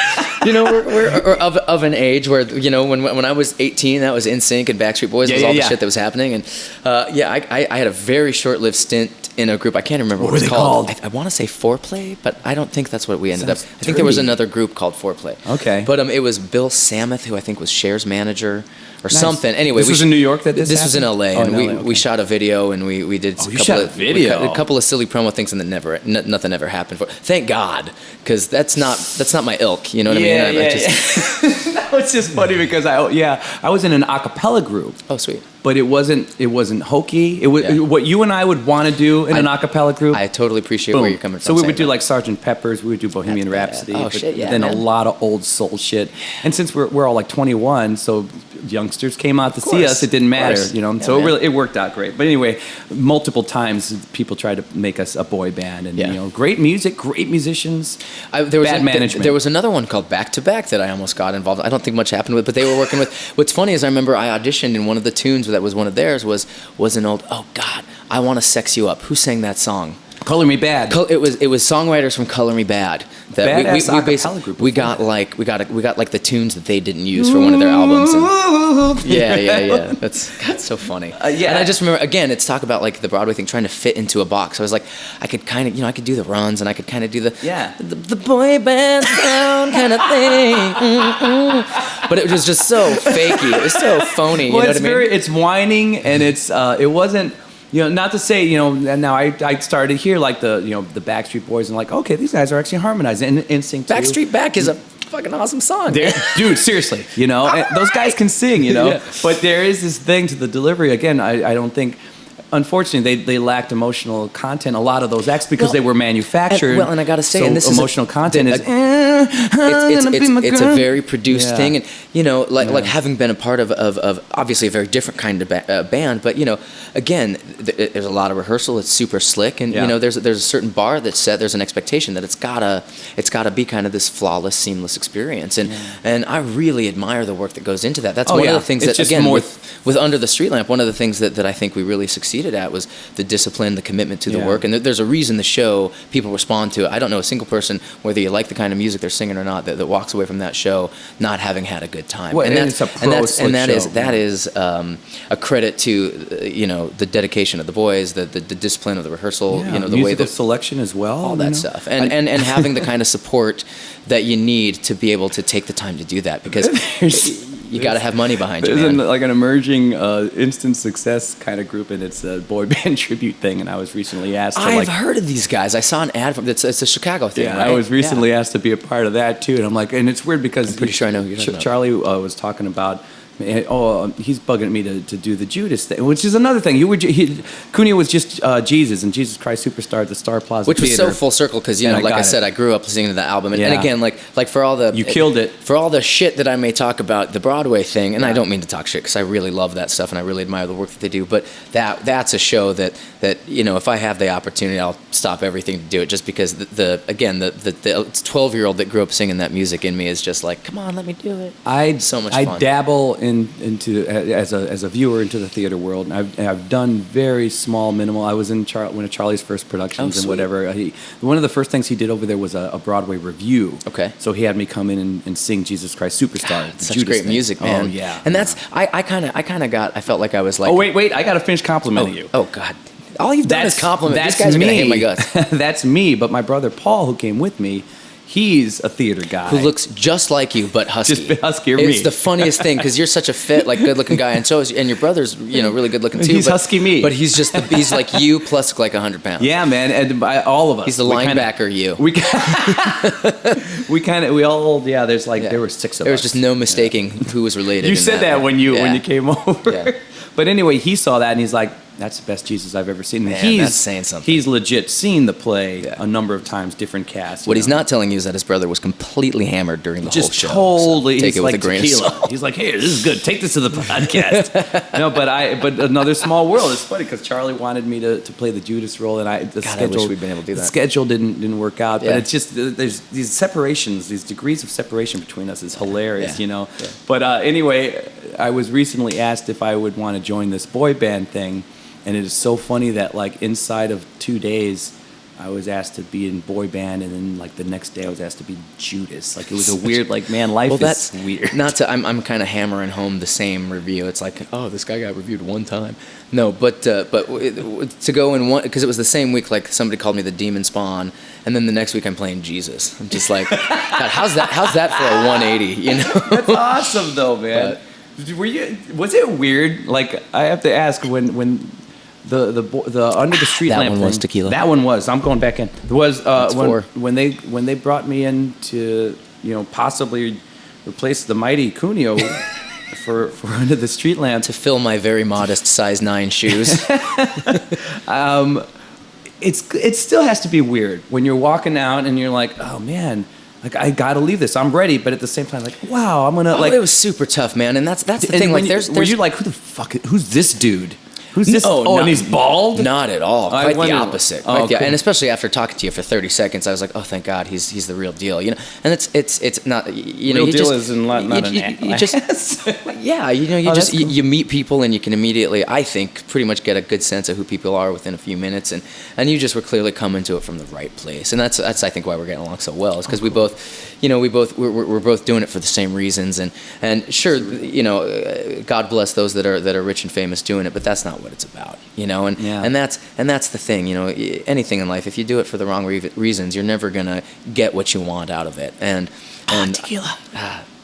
You know, we're of an age where, you know, when I was 18, that was NSYNC and Backstreet Boys was all the shit that was happening. And I had a very short-lived stint in a group. I can't remember what it was called. I want to say Foreplay, but I don't think that's what we ended up. I think there was another group called Foreplay. Okay. But it was Bill Samuth, who I think was Cher's manager or something. Anyway, this was in New York that this was in LA, and we shot a video, and we did a couple of silly promo things, and then nothing ever happened. Thank God, because that's not my ilk. You know what I mean? No, it's just funny because I was in an a cappella group. Oh, sweet. But it wasn't hokey. It was what you and I would want to do in an a cappella group. I totally appreciate where you're coming from. So we would do like Sgt. Pepper's, we would do Bohemian Rhapsody, then a lot of old soul shit. And since we're all like 21, so youngsters came out to see us. It didn't matter, you know. So it worked out great. But anyway, multiple times people tried to make us a boy band, and you know, great music, great musicians. Bad management. There was another one called Back to Back that I almost got involved. I don't think much happened with, but they were working with. What's funny is I remember I auditioned, and one of the tunes that was one of theirs was an old, oh God, I Want to Sex You Up. Who sang that song? Color Me Bad. It was songwriters from Color Me Bad. That we basically we got like the tunes that they didn't use for one of their albums. And yeah. That's so funny. And I just remember, again, it's talk about like the Broadway thing, trying to fit into a box. I was like, I could kind of, I could do the runs, and I could kind of do the boy band sound kind of thing. But it was just so fakey. It was so phony. Well, you know what I mean? It's whining, and it wasn't. not to say, and now I started to hear like the Backstreet Boys and like, okay, these guys are actually harmonizing. And NSYNC too. Backstreet Back is a fucking awesome song. Dude, seriously, and those guys can sing, Yeah. But there is this thing to the delivery. Again, I don't think. Unfortunately, they lacked emotional content. A lot of those acts because they were manufactured. And I gotta say, so and this emotional content is. It's a very produced thing, and like having been a part of obviously a very different kind of band, but again, there's a lot of rehearsal. It's super slick, and there's a certain bar that's set. There's an expectation that it's gotta be kind of this flawless, seamless experience, and I really admire the work that goes into that. That's one of the things that again with Under the Streetlamp, one of the things that I think we really succeeded at was the discipline, the commitment to the work, and there's a reason the show people respond to it. I don't know a single person, whether you like the kind of music they're singing or not, that walks away from that show not having had a good time. Well, and that is a credit to the dedication of the boys, the discipline of the rehearsal, the way the selection as well, all that stuff, and having the kind of support that you need to be able to take the time to do that, because you got to have money behind you, man. There's like an emerging instant success kind of group, and it's a boy band tribute thing. And I was recently asked to I've heard of these guys. I saw an ad from it's a Chicago thing, right? I was recently asked to be a part of that too, and I'm like, and it's weird because I'm pretty sure I know who you're talking about. Charlie was talking about. He's bugging me to do the Judas thing, which is another thing. Cunio was just Jesus and Jesus Christ Superstar at the Star Plaza which Theater. was so full circle because like I said, I grew up listening to the album, and again, like for all the you killed it for all the shit that I may talk about the Broadway thing, and I don't mean to talk shit because I really love that stuff and I really admire the work that they do. But that's a show that if I have the opportunity, I'll stop everything to do it, just because the 12-year-old that grew up singing that music in me is just like, come on, let me do it. So much fun. I dabble into as a viewer into the theater world, and I've done very small, minimal. I was in one of Charlie's first productions and whatever. One of the first things he did over there was a Broadway review. Okay, so he had me come in and sing Jesus Christ Superstar. Such Judas great thing. Music, man. Oh yeah, and that's I felt like I was like, oh wait, I got to finish complimenting you. Oh God. All you've done is compliment. These guys me. Are gonna hate my guts. That's me, but my brother Paul, who came with me, he's a theater guy. Who looks just like you, but husky. Just huskier me. It's the funniest thing, because you're such a fit, like, good-looking guy, and your brother's, really good-looking too. He's husky me. But he's like you plus like 100 pounds. Yeah, man, and all of us. He's the linebacker you. There were 6 of us. There was just no mistaking who was related. You said that when you came over. Yeah. But anyway, he saw that and he's like, that's the best Jesus I've ever seen. Man, that's saying something. He's legit seen the play a number of times, different casts. What he's not telling you is that his brother was completely hammered during the whole show. Just totally. So take it with like a grain Tequila. of salt. He's like, hey, this is good. Take this to the podcast. No, but another small world. It's funny because Charlie wanted me to play the Judas role, and I wish we'd been able to do that. The schedule didn't work out, but it's just there's these separations, these degrees of separation between us is hilarious, Yeah. But anyway, I was recently asked if I would want to join this boy band thing. And it is so funny that like inside of 2 days, I was asked to be in boy band, and then like the next day I was asked to be Judas. Like it was a weird, like man, life is weird. I'm kind of hammering home the same review. It's like, oh, this guy got reviewed one time. No, but to go in one, because it was the same week. Like somebody called me the Demon Spawn, and then the next week I'm playing Jesus. I'm just like, God, how's that for a 180? That's awesome though, man. Was it weird? Like I have to ask when the Under the Streetlamp that one was Tequila. That one was. I'm going back in. It was when they brought me in to possibly replace the mighty Cunio for Under the Streetlamp to fill my very modest size 9 shoes. It still has to be weird when you're walking out and you're like, oh man. Like I gotta leave this. I'm ready, but at the same time, like, wow, I'm gonna like. It was super tough, man, and that's the thing. Like, were you like, who the fuck? Who's this dude? Who's this? And he's bald? Not at all. Quite the opposite. Cool. And especially after talking to you for 30 seconds, I was like, oh, thank God, he's the real deal. And it's not. Real deal is not an ass. Yeah, you meet people and you can immediately, I think, pretty much get a good sense of who people are within a few minutes, and you just were clearly coming to it from the right place, and that's I think why we're getting along so well, is because we both, we're both doing it for the same reasons, and sure, God bless those that are rich and famous doing it, but that's not what it's about, and that's the thing, anything in life, if you do it for the wrong reasons, you're never gonna get what you want out of it, and tequila.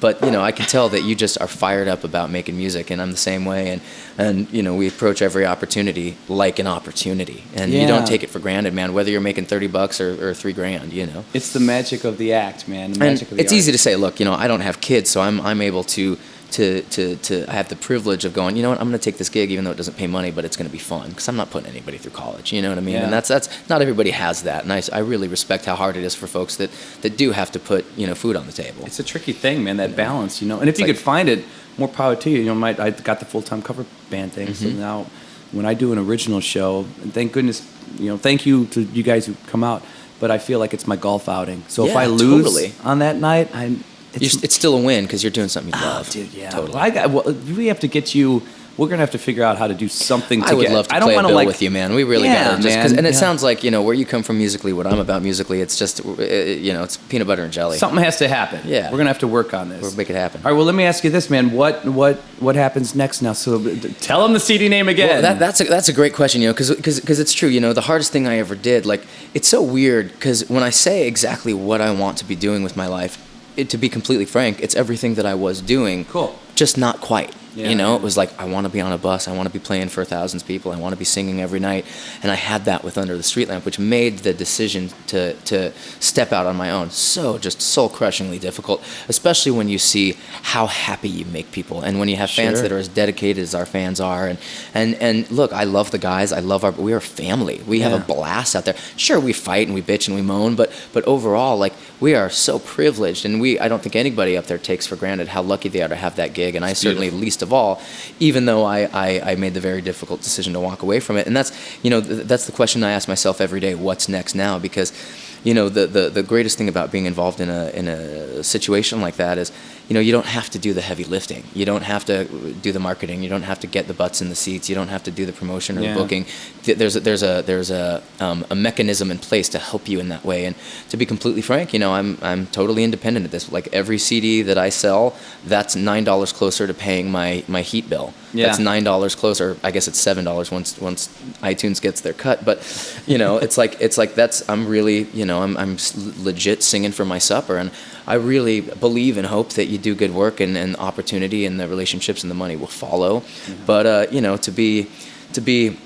But I can tell that you just are fired up about making music, and I'm the same way. And we approach every opportunity like an opportunity, and you don't take it for granted, man. Whether you're making $30 or $3,000, It's the magic of the act, man. The magic of the it's art. easy to say, look, I don't have kids, so I'm able to I have the privilege of going, you know what, I'm going to take this gig even though it doesn't pay money, but it's going to be fun because I'm not putting anybody through college, you know what I mean? Yeah. And that's not everybody has that, and I really respect how hard it is for folks that do have to put food on the table. It's a tricky thing, man, that balance, And if you could find it, more power to you. I got the full-time cover band thing, so now when I do an original show, and thank goodness, thank you to you guys who come out, but I feel like it's my golf outing. So if I lose on that night, it's still a win because you're doing something you love. Dude, yeah. Totally. We have to get you. We're gonna have to figure out how to do something. I would love to play a bill with you, man. We really got to. And it sounds like where you come from musically, what I'm about musically. It's just it's peanut butter and jelly. Something has to happen. Yeah, we're gonna have to work on this. We'll make it happen. All right. Well, let me ask you this, man. What happens next now? So tell them the CD name again. Well, that's a great question, because it's true. The hardest thing I ever did, like, it's so weird because when I say exactly what I want to be doing with my life, to be completely frank, it's everything that I was doing. Cool. Just not quite. Yeah. It was like, I want to be on a bus. I want to be playing for thousands of people. I want to be singing every night. And I had that with Under the Streetlamp, which made the decision to step out on my own just soul-crushingly difficult, especially when you see how happy you make people and when you have fans that are as dedicated as our fans are. And look, I love the guys. We are family. We have a blast out there. Sure, we fight and we bitch and we moan, but overall, like, we are so privileged, and I don't think anybody up there takes for granted how lucky they are to have that gig. And I certainly, least of all, even though I made the very difficult decision to walk away from it. And that's the question I ask myself every day: what's next now? Because the greatest thing about being involved in a situation like that is, you don't have to do the heavy lifting. You don't have to do the marketing. You don't have to get the butts in the seats. You don't have to do the promotion or the booking. There's a mechanism in place to help you in that way. And to be completely frank, I'm totally independent of this. Like, every CD that I sell, that's $9 closer to paying my heat bill. Yeah. That's $9 closer. I guess it's $7 once iTunes gets their cut. But it's like that's, I'm really, I'm legit singing for my supper, and I really believe and hope that you do good work, and opportunity and the relationships and the money will follow. Mm-hmm. But to be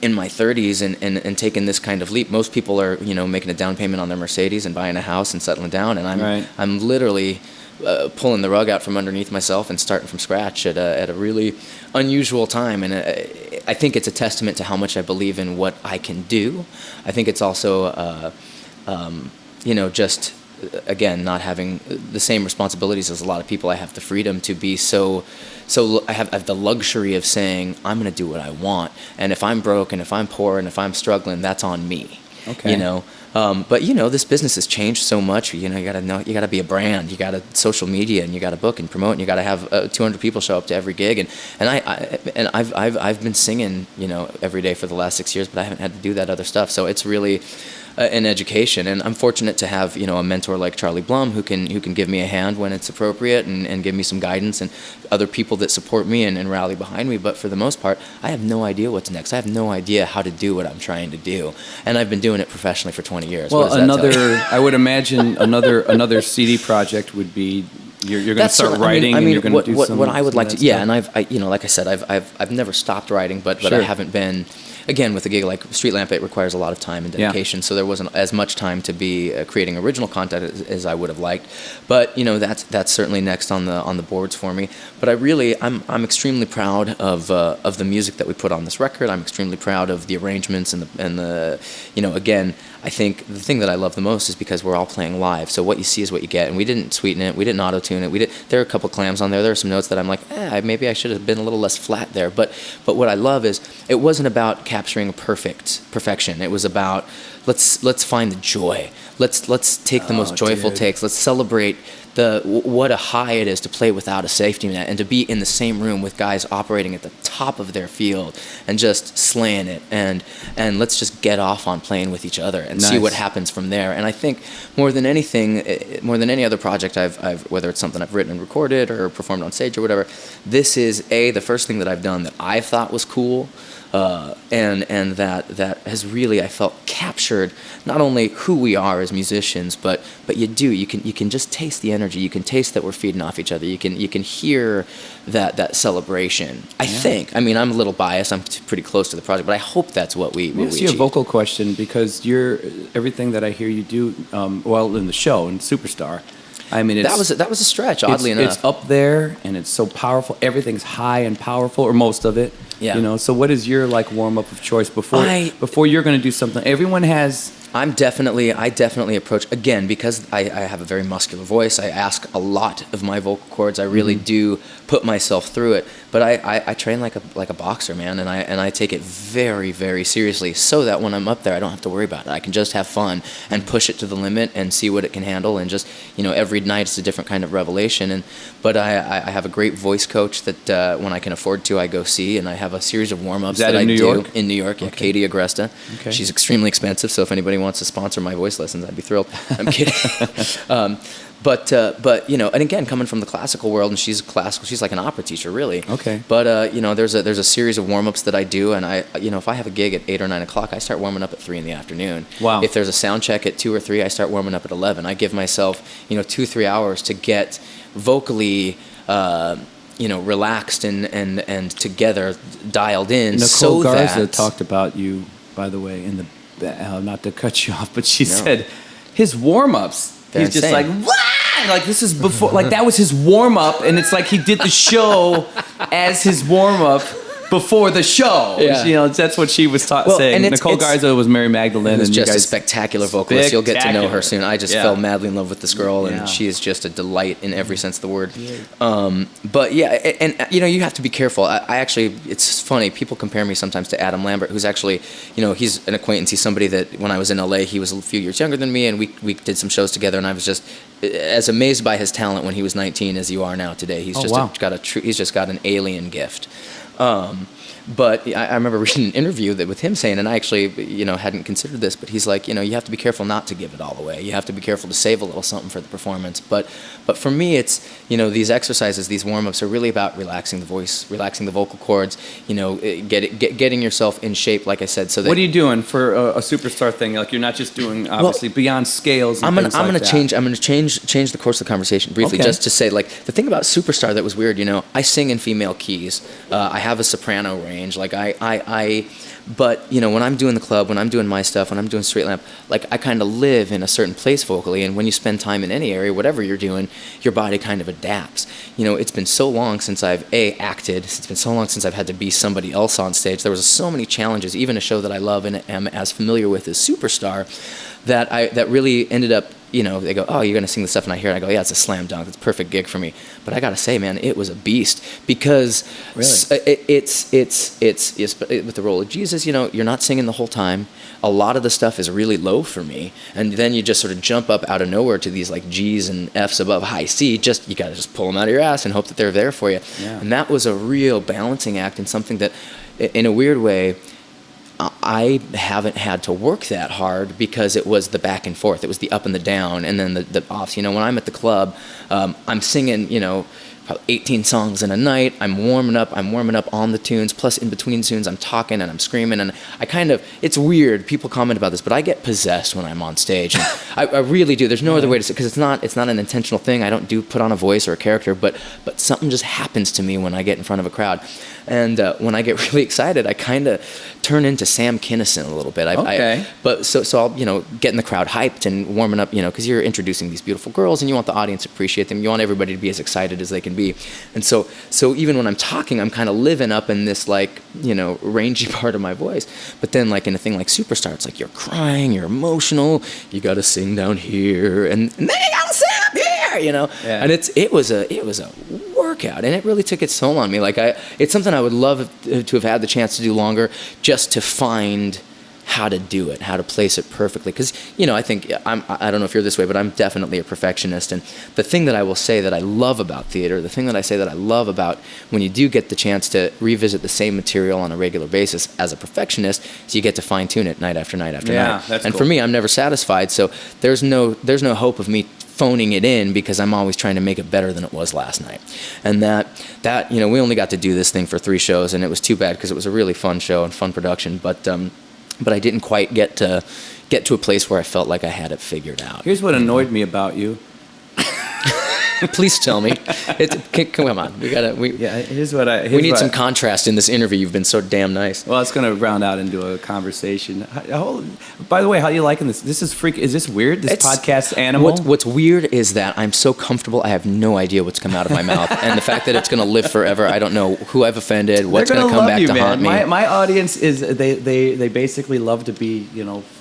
in my 30s and taking this kind of leap, most people are making a down payment on their Mercedes and buying a house and settling down, and I'm literally pulling the rug out from underneath myself and starting from scratch at a really unusual time. And I think it's a testament to how much I believe in what I can do. I think it's also just, again, not having the same responsibilities as a lot of people. I have the freedom to be so I have the luxury of saying, I'm going to do what I want, and if I'm broke and if I'm poor and if I'm struggling, that's on me. Okay. But this business has changed so much. You gotta be a brand. You gotta social media, and you gotta book and promote, and you gotta have 200 people show up to every gig. And I've been singing every day for the last 6 years, but I haven't had to do that other stuff. So it's really an education, and I'm fortunate to have a mentor like Charlie Blum who can give me a hand when it's appropriate and give me some guidance, and other people that support me and rally behind me. But for the most part, I have no idea what's next. I have no idea how to do what I'm trying to do, and I've been doing it professionally for 20 years. Well, I would imagine another CD project would be you're going to start writing. And you're going to do some. What I would like to, and like I said, I've never stopped writing, but I haven't been. Again, with a gig like Streetlamp, it requires a lot of time and dedication, so there wasn't as much time to be creating original content as I would have liked. But that's certainly next on the boards for me. But I'm extremely proud of the music that we put on this record. I'm extremely proud of the arrangements and the again, I think the thing that I love the most is because we're all playing live. So what you see is what you get, and we didn't sweeten it, we didn't auto-tune it. There are a couple clams on there. There are some notes that I'm like, maybe I should have been a little less flat there. But what I love is it wasn't about capturing perfection. It was about let's find the joy. Let's take the most joyful takes. Let's celebrate what a high it is to play without a safety net and to be in the same room with guys operating at the top of their field and just slaying it, and let's just get off on playing with each other and see what happens from there. And I think more than anything, more than any other project I've whether it's something I've written and recorded or performed on stage or whatever, this is the first thing that I've done that I thought was cool. and that has really, I felt, captured not only who we are as musicians, but you can just taste the energy. You can taste that we're feeding off each other. You can hear that celebration. I think. I mean, I'm a little biased. I'm pretty close to the project, but I hope that's what we. Let me ask you a vocal question, because you're everything that I hear you do well in the show in Superstar. I mean, that was a stretch. Oddly enough, it's up there and it's so powerful. Everything's high and powerful, or most of it. Yeah. You know. So, what is your like warm up of choice before you're going to do something? Everyone has. I definitely approach, again, because I have a very muscular voice. I ask a lot of my vocal cords. I really do put myself through it. But I train like a boxer, man, and I take it very, very seriously, so that when I'm up there, I don't have to worry about it. I can just have fun and push it to the limit and see what it can handle. And just, every night it's a different kind of revelation. But I have a great voice coach that when I can afford to, I go see, and I have a series of warm-ups that I do in New York. Yeah, okay. Katie Agresta. Okay. She's extremely expensive, so if anybody wants to sponsor my voice lessons, I'd be thrilled. I'm kidding. But and again, coming from the classical world, and she's like an opera teacher, really. Okay. But there's a series of warm-ups that I do, and if I have a gig at 8 or 9 o'clock, I start warming up at 3 in the afternoon. Wow. If there's a sound check at 2 or 3, I start warming up at 11. I give myself 2-3 hours to get vocally relaxed and together, dialed in. Nicole Garza talked about you, by the way, in the not to cut you off, but she said his warm-ups. He's just like, what? Like this is before, like that was his warm up, and it's like he did the show as his warm up before the show. Yeah. That's what she was saying. Nicole Garza was Mary Magdalene, and just a spectacular vocalist. You'll get to know her soon. I just fell madly in love with this girl, and she is just a delight in every sense of the word. But you have to be careful. I actually, it's funny. People compare me sometimes to Adam Lambert, who's actually, he's an acquaintance. He's somebody that when I was in LA, he was a few years younger than me, and we did some shows together, and I was just as amazed by his talent when he was 19 as you are now today. He's he's just got an alien gift. But I remember reading an interview with him saying, and I actually, hadn't considered this, but he's like, you have to be careful not to give it all away. You have to be careful to save a little something for the performance. But for me, it's, these exercises, these warm-ups are really about relaxing the voice, relaxing the vocal cords, getting yourself in shape, like I said. So that what are you doing for a Superstar thing? Like you're not just doing obviously beyond scales. And I'm gonna change the course of the conversation briefly, just to say, like, the thing about Superstar that was weird. I sing in female keys. I have a soprano range. Like but when I'm doing the club, when I'm doing my stuff, when I'm doing Streetlamp, like I kind of live in a certain place vocally, and when you spend time in any area, whatever you're doing, your body kind of adapts. It's been so long since I've acted. It's been so long since I've had to be somebody else on stage. There was so many challenges, even a show that I love and am as familiar with as Superstar, that really ended up. They go, oh, you're going to sing the stuff, and I hear it. I go, yeah, it's a slam dunk. It's a perfect gig for me. But I got to say, man, it was a beast, because it's with the role of Jesus, you're not singing the whole time. A lot of the stuff is really low for me. And then you just sort of jump up out of nowhere to these like G's and F's above high C. You got to just pull them out of your ass and hope that they're there for you. Yeah. And that was a real balancing act, and something that, in a weird way, I haven't had to work that hard, because it was the back and forth. It was the up and the down, and then the offs. When I'm at the club, I'm singing, probably 18 songs in a night. I'm warming up on the tunes, plus in between tunes I'm talking and I'm screaming, and it's weird. People comment about this, but I get possessed when I'm on stage. And I really do. There's no other way to say, because it's not an intentional thing. I don't put on a voice or a character, but something just happens to me when I get in front of a crowd. And when I get really excited, I kind of turn into Sam Kinison a little bit. So I'll get in the crowd hyped and warming up, because you're introducing these beautiful girls, and you want the audience to appreciate them. You want everybody to be as excited as they can be. And so even when I'm talking, I'm kind of living up in this rangy part of my voice. But then like in a thing like Superstar, it's like you're crying, you're emotional, you got to sing down here, and then you got to sing up here, Yeah. And it was a workout, and it really took its toll on me. Like it's something I would love to have had the chance to do longer, just to find how to do it, how to place it perfectly. Because, I think, I don't know if you're this way, but I'm definitely a perfectionist. And the thing that I will say that I love about theater, the thing that I say that I love about when you do get the chance to revisit the same material on a regular basis as a perfectionist, is you get to fine tune it night after night after night. That's cool. For me, I'm never satisfied. So there's no hope of me phoning it in because I'm always trying to make it better than it was last night. And that we only got to do this thing for 3 shows, and it was too bad because it was a really fun show and fun production. But I didn't quite get to a place where I felt like I had it figured out. Here's what annoyed me about you. Please tell me. Come on. We need some contrast in this interview. You've been so damn nice. Well, it's going to round out into a conversation. By the way, how are you liking this? This is Is this weird? This podcast animal? What's weird is that I'm so comfortable. I have no idea what's come out of my mouth, and the fact that it's going to live forever. I don't know who I've offended. What's going to come back to haunt me. My audience is they basically love to be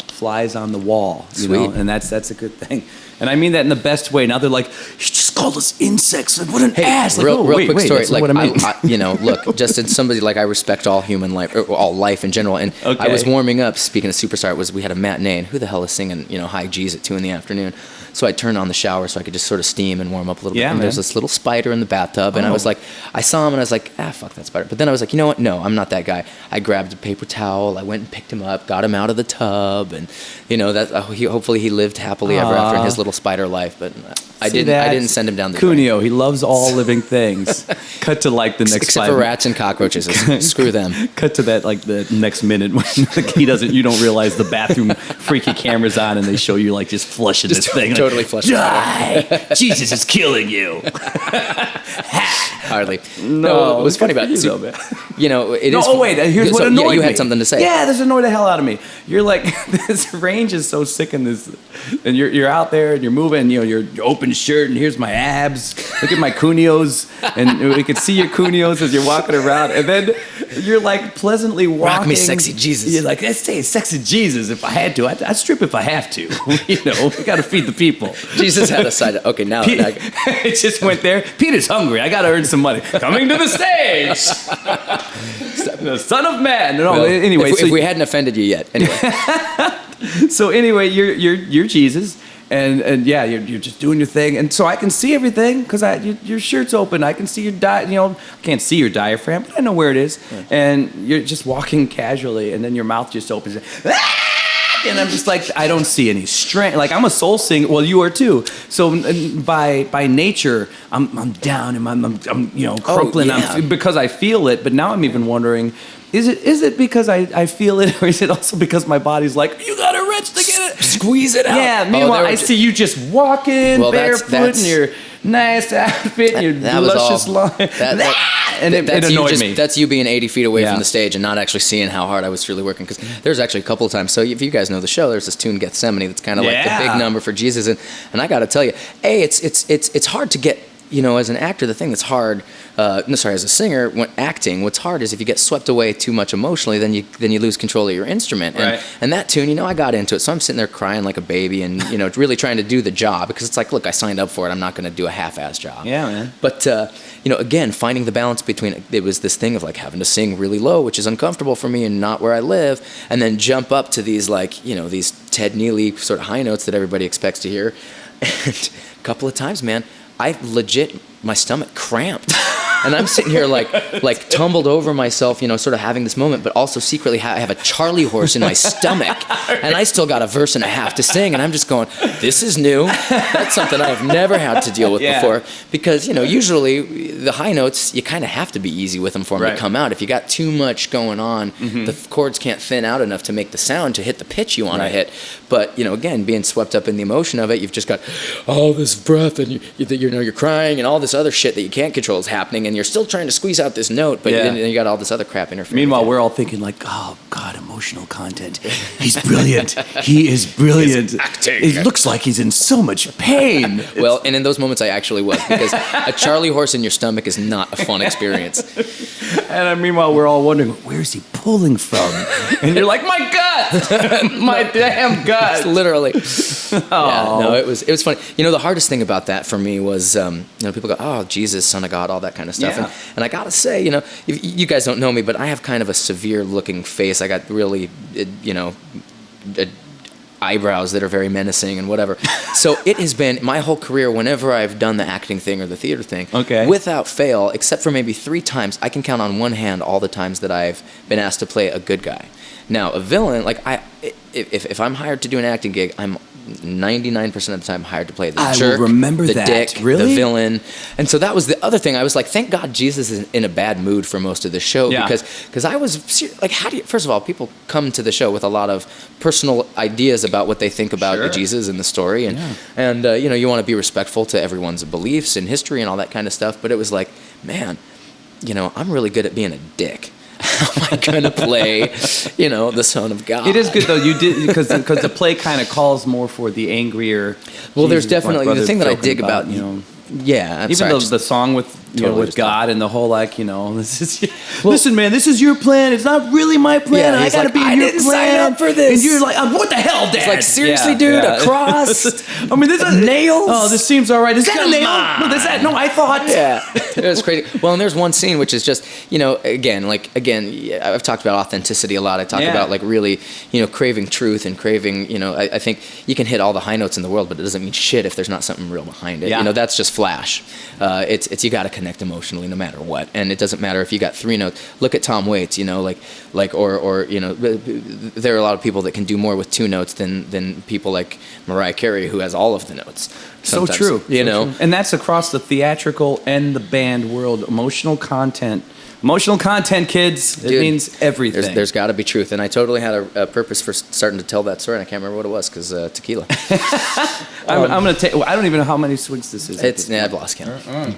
flies on the wall. Sweet. And that's a good thing. And I mean that in the best way. Now they're like, you just called us insects. What an ass. Like, real quick story. That's like, what I mean. Look, just as somebody, like, I respect all human life, or all life in general. And I was warming up, speaking of Superstar, we had a matinee, and who the hell is singing, High G's at 2 PM? So I turned on the shower so I could just sort of steam and warm up a little bit. And there's this little spider in the bathtub, and I was like, I saw him, and I was like, fuck that spider. But then I was like, you know what? No, I'm not that guy. I grabbed a paper towel, I went and picked him up, got him out of the tub, and hopefully he lived happily ever after in his little spider life. But I didn't send him down the Cunio, he loves all living things. Cut to like the next except for rats and cockroaches. Screw them. Cut to that like the next minute when you don't realize the bathroom freaky camera's on and they show you like just flushing this thing. Totally flushing. Die! Jesus is killing you. Hardly. No, it was funny about it. Though, man. Here's what annoyed me. You had something to say. Yeah, this annoyed the hell out of me. You're like, this range is so sick in this, and you're out there and you're moving, your open shirt, and here's my abs. Look at my cunios, and we can see your cunios as you're walking around, and then you're like pleasantly walking. Rock me, sexy Jesus. You're like, let's say sexy Jesus. If I had to, I'd strip if I have to. We got to feed the people. Jesus had a side. Okay, now it just went there. Peter's hungry. I got to earn some money. Coming to the stage, the Son of Man. Anyway, if we hadn't offended you yet. Anyway. So anyway, you're Jesus, and yeah, you're just doing your thing, and so I can see everything because your shirt's open. I can see your I can't see your diaphragm, but I know where it is, and you're just walking casually, and then your mouth just opens. And I'm just like, I don't see any strength. Like, I'm a soul singer. Well, you are too. So by nature, I'm down and I'm crumpling. Because I feel it. But now I'm even wondering, is it because I feel it, or is it also because my body's like, you gotta wrench to get it, squeeze it out? Yeah. Meanwhile, I see you just walking barefoot in your nice outfit, and your luscious line. It annoyed me. That's you being 80 feet away from the stage and not actually seeing how hard I was really working. Because there's actually a couple of times. So if you guys know the show, there's this tune Gethsemane that's kind of like the big number for Jesus. And I got to tell you, it's hard to get. As an actor, the thing that's hard, as a singer, when acting, what's hard is if you get swept away too much emotionally, then you lose control of your instrument. And that tune, I got into it, so I'm sitting there crying like a baby and, really trying to do the job because it's like, look, I signed up for it. I'm not going to do a half-ass job. Yeah, man. But, again, finding the balance between, it was this thing of like having to sing really low, which is uncomfortable for me and not where I live, and then jump up to these these Ted Neely sort of high notes that everybody expects to hear. And a couple of times, man, my stomach cramped. And I'm sitting here like tumbled over myself, sort of having this moment, but also secretly I have a Charlie horse in my stomach. And I still got a verse and a half to sing. And I'm just going, this is new. That's something I've never had to deal with before. Because, usually the high notes, you kind of have to be easy with them for them to come out. If you got too much going on, the chords can't thin out enough to make the sound to hit the pitch you want to hit. But, again, being swept up in the emotion of it, you've just got all this breath and you're crying and all this other shit that you can't control is happening. And you're still trying to squeeze out this note, but then you got all this other crap interfering. Meanwhile, we're all thinking like, oh, God, emotional content. He's brilliant. He is brilliant. He's acting. It looks like he's in so much pain. Well, and in those moments I actually was, because a Charlie horse in your stomach is not a fun experience. And meanwhile, we're all wondering, where's he pulling from? And you're like, my gut! My damn gut! Literally. Yeah, no, it was funny. The hardest thing about that for me was, people go, oh, Jesus, Son of God, all that kind of stuff. Yeah. And I gotta say, if you guys don't know me, but I have kind of a severe looking face. I got really, eyebrows that are very menacing and whatever. So it has been my whole career, whenever I've done the acting thing or the theater thing, without fail, except for maybe 3 times, I can count on one hand all the times that I've been asked to play a good guy. Now, a villain, if I'm hired to do an acting gig, I'm 99% of the time hired to play the I jerk, will remember the that. dick, Really? the villain. And so that was the other thing. I was like, thank God Jesus is in a bad mood for most of the show, Yeah. because I was like, how do you, first of all, people come to the show with a lot of personal ideas about what they think about Sure. Jesus and the story, and you know, you want to be respectful to everyone's beliefs and history and all that kind of stuff. But it was like, man, you know, I'm really good at being a dick. How am I gonna play, you know, the Son of God? It is good though. You did because the play kind of calls more for the angrier. Well, there's Jesus, definitely my the thing that I brother's dig broken about, you know. Yeah, I'm Even sorry, the song with totally with just God and the whole like, you know, this is listen, man, this is your plan. It's not really my plan. Yeah, I he's gotta like, be in I your didn't plan. sign up for this. And you're like, what the hell, Dad? It's like, seriously, Yeah, dude, yeah. a cross. I mean, this is Nails? Oh, this seems all right. Is that Come a nail? on. No, that's that. No, I thought. Yeah, it was crazy. Well, and there's one scene which is just, you know, again, I've talked about authenticity a lot. I talk about like really, you know, craving truth and craving, you know, I think you can hit all the high notes in the world, but it doesn't mean shit if there's not something real behind it. Yeah. You know, that's just flash. It's you got to connect emotionally no matter what, and it doesn't matter if you got 3 notes. Look at Tom Waits, you know, or you know, there are a lot of people that can do more with 2 notes than people like Mariah Carey who has all of the notes. So Sometimes, true. you know. And that's across the theatrical and the band world. Emotional content, kids. It Dude, means everything. There's got to be truth, and I totally had a purpose for starting to tell that story, and I can't remember what it was because Tequila. I'm gonna take. I don't even know how many swigs this is. I've lost count.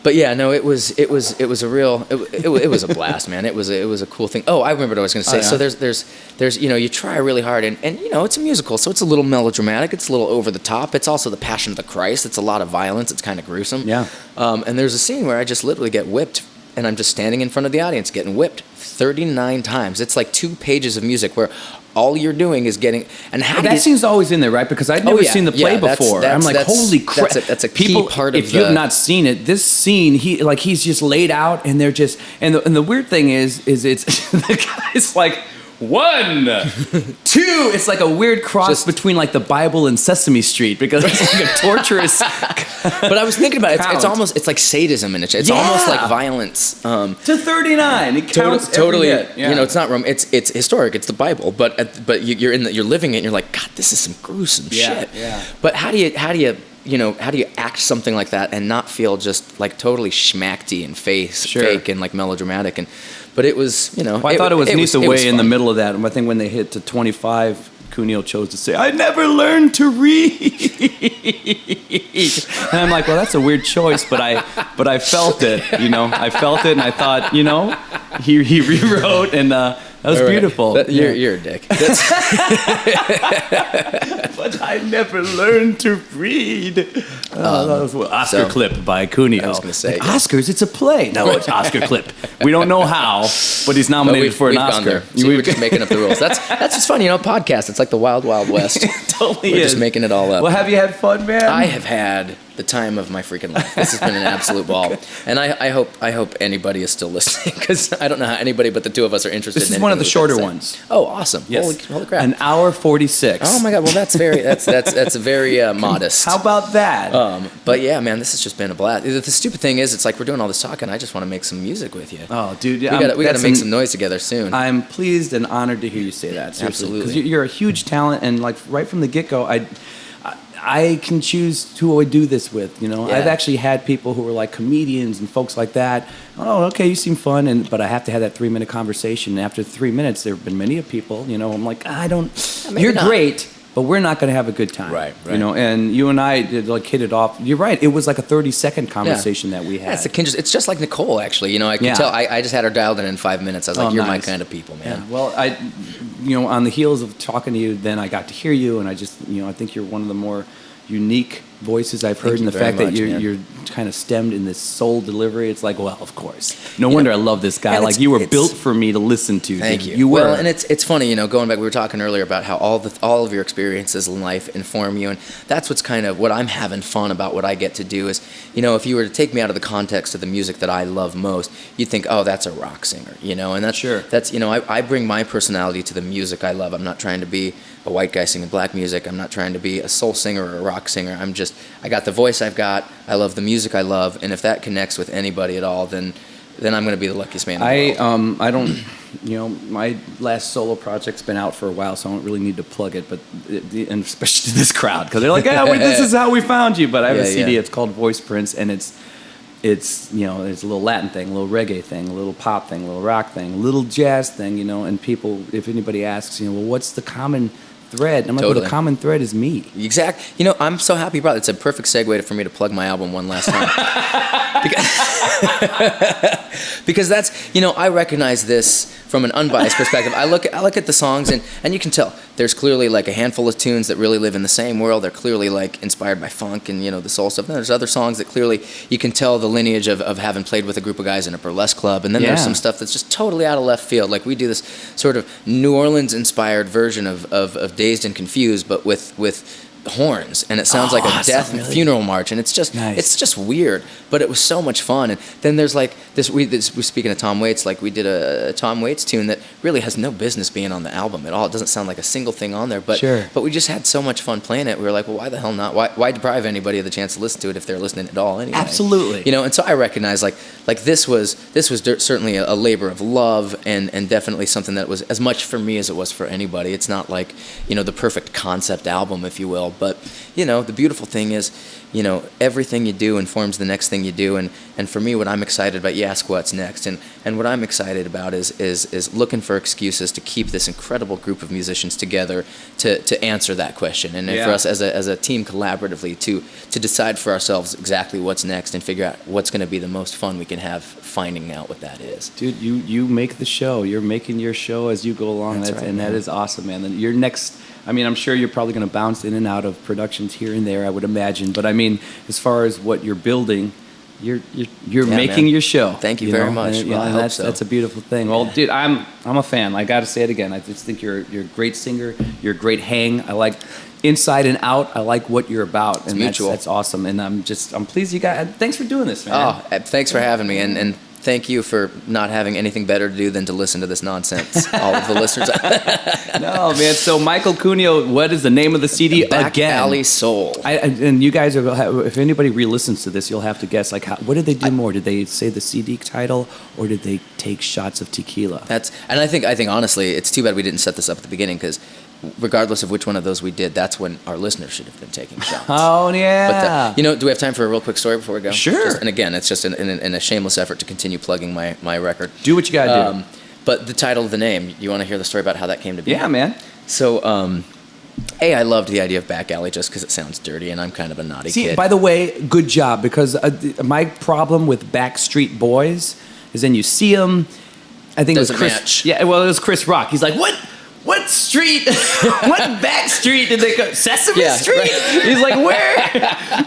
But yeah, no, it was a real it was a blast, man. It was a cool thing. Oh, I remember what I was going to say. Oh, yeah? So there's you know, you try really hard, and you know, it's a musical, so it's a little melodramatic. It's a little over the top. It's also the Passion of the Christ. It's a lot of violence. It's kind of gruesome. Yeah. And there's a scene where I just literally get whipped, and I'm just standing in front of the audience getting whipped 39 times. It's like 2 pages of music where all you're doing is getting. And how that scene's always in there, right? Because I'd never seen the play before. I'm like, holy crap! That's a key part of. If you have not seen it, this scene, he's just laid out, and they're just. And the weird thing is it's the guy's like. 1, 2. It's like a weird cross between like the Bible and Sesame Street because it's like a torturous. But I was thinking about it. It's almost it's sadism in it. It's almost like violence. To 39, it counts totally. every bit. Yeah. You know, it's not it's historic. It's the Bible. But you're living it. And you're like, God, this is some gruesome shit. Yeah. But how do you act something like that and not feel just like totally schmackty and fake and like melodramatic but it was, you know. Well, I thought it was neat the way in the fun. middle of that. I think when they hit to 25, Cunio chose to say, "I never learned to read," and I'm like, well, that's a weird choice, but I felt it, you know. I felt it, and I thought, you know, he rewrote, and that was beautiful. You're a dick. But I never learned to read. That was Oscar clip by Cunio. I was going to say. Oscars, it's a play. No, it's Oscar clip. We don't know how, but he's nominated for an Oscar. So we're just making up the rules. That's just funny, you know, podcast. It's like the Wild Wild West. Totally We're is. just making it all up. Well, have you had fun, man? I have had the time of my freaking life. This has been an absolute ball. And I hope anybody is still listening because I don't know how anybody but the 2 of us are interested This in is one of the anything shorter we've got to ones. say. Oh, awesome. Yes. Holy crap. An hour 46. Oh my God. Well, that's very modest. How about that? But yeah, man, this has just been a blast. The stupid thing is, it's like we're doing all this talking. I just want to make some music with you. Oh, dude. We got to make some noise together soon. I'm pleased and honored to hear you say that. Absolutely. Because you're a huge talent, and like right from the get-go, I can choose who I do this with. You know, Yeah. I've actually had people who were like comedians and folks like that. Oh, okay, you seem fun, but I have to have that 3-minute conversation. And after 3 minutes, there have been many of people. You know, I'm like, you're not. great, but we're not going to have a good time. Right. You know, and you and I did like hit it off. You're right. It was like a 30-second conversation that we had. Yeah, it's just like Nicole, actually. You know, I can tell. I just had her dialed in 5 minutes. I was like, you're my nice. kind of people, man. Yeah. Well, on the heels of talking to you, then I got to hear you, and I just, I think you're one of the more unique voices I've heard, and the fact that you're kind of stemmed in this soul delivery. It's like, well, of course. No wonder I love this guy. Like, you were built for me to listen to. Thank you. You were. Well, and it's funny, going back, we were talking earlier about how all of your experiences in life inform you, and that's what's kind of what I'm having fun about what I get to do is, if you were to take me out of the context of the music that I love most, you'd think, oh, that's a rock singer, and that's, sure. That's, I bring my personality to the music I love. I'm not trying to be a white guy singing black music. I'm not trying to be a soul singer or a rock singer. I got the voice I've got. I love the music I love, and if that connects with anybody at all, then then I'm going to be the luckiest man in the world. I don't, my last solo project's been out for a while, so I don't really need to plug it, but and especially to this crowd, because they're like, this is how we found you. But I have a CD. It's called Voice Prince, and it's it's a little Latin thing, a little reggae thing, a little pop thing, a little rock thing, a little jazz thing, and people, if anybody asks, well, what's the common thread? And I'm like, well, the common thread is me. Exactly. I'm so happy you brought it. It's a perfect segue for me to plug my album one last time. because that's, I recognize this from an unbiased perspective. I look at the songs and you can tell there's clearly like a handful of tunes that really live in the same world. They're clearly like inspired by funk and, the soul stuff. And there's other songs that clearly you can tell the lineage of having played with a group of guys in a burlesque club. And then there's some stuff that's just totally out of left field. Like we do this sort of New Orleans inspired version of Dazed and Confused, but with horns, and it sounds like a death and funeral march, and it's just weird, but it was so much fun. And then there's like we're speaking of Tom Waits, like we did a Tom Waits tune that really has no business being on the album at all. It doesn't sound like a single thing on there, but we just had so much fun playing it. We were like, well, why the hell not? Why deprive anybody of the chance to listen to it if they're listening at all anyway? Absolutely. And so I recognize like this was certainly a labor of love, and definitely something that was as much for me as it was for anybody. It's not like the perfect concept album, if you will. But, the beautiful thing is, everything you do informs the next thing you do. And for me, what I'm excited about, you ask what's next. And what I'm excited about is looking for excuses to keep this incredible group of musicians together to answer that question. And for us as a team collaboratively to decide for ourselves exactly what's next and figure out what's going to be the most fun we can have finding out what that is. Dude, you make the show. You're making your show as you go along. That's right, and that is awesome, man. And your next... I'm sure you're probably going to bounce in and out of productions here and there, I would imagine. But as far as what you're building, you're making your show. Thank you very much. And, well, I hope so. That's a beautiful thing. Well, dude, I'm a fan. I got to say it again. I just think you're a great singer. You're a great hang. I like inside and out. I like what you're about. It's mutual. That's awesome. And I'm pleased you got. Thanks for doing this, man. Oh, thanks for having me. And thank you for not having anything better to do than to listen to this nonsense, all of the listeners. No, man. So Michael Cunio, what is the name of the CD Back again? Alley Soul. And you guys, if anybody re-listens to this, you'll have to guess, like, what did they do more? Did they say the CD title, or did they take shots of tequila? I think honestly, it's too bad we didn't set this up at the beginning, because regardless of which one of those we did, that's when our listeners should have been taking shots. Oh, yeah. But do we have time for a real quick story before we go? Sure. And again, it's just in a shameless effort to continue plugging my record. Do what you got to do. But the title of the name, you want to hear the story about how that came to be? Yeah, man. So, I loved the idea of Back Alley just because it sounds dirty, and I'm kind of a naughty kid. By the way, good job, because my problem with Backstreet Boys is then you see them, I think Doesn't it was Chris. match. Yeah, well, it was Chris Rock. He's like, what street? What back street did they go? Sesame Street? Right. He's like,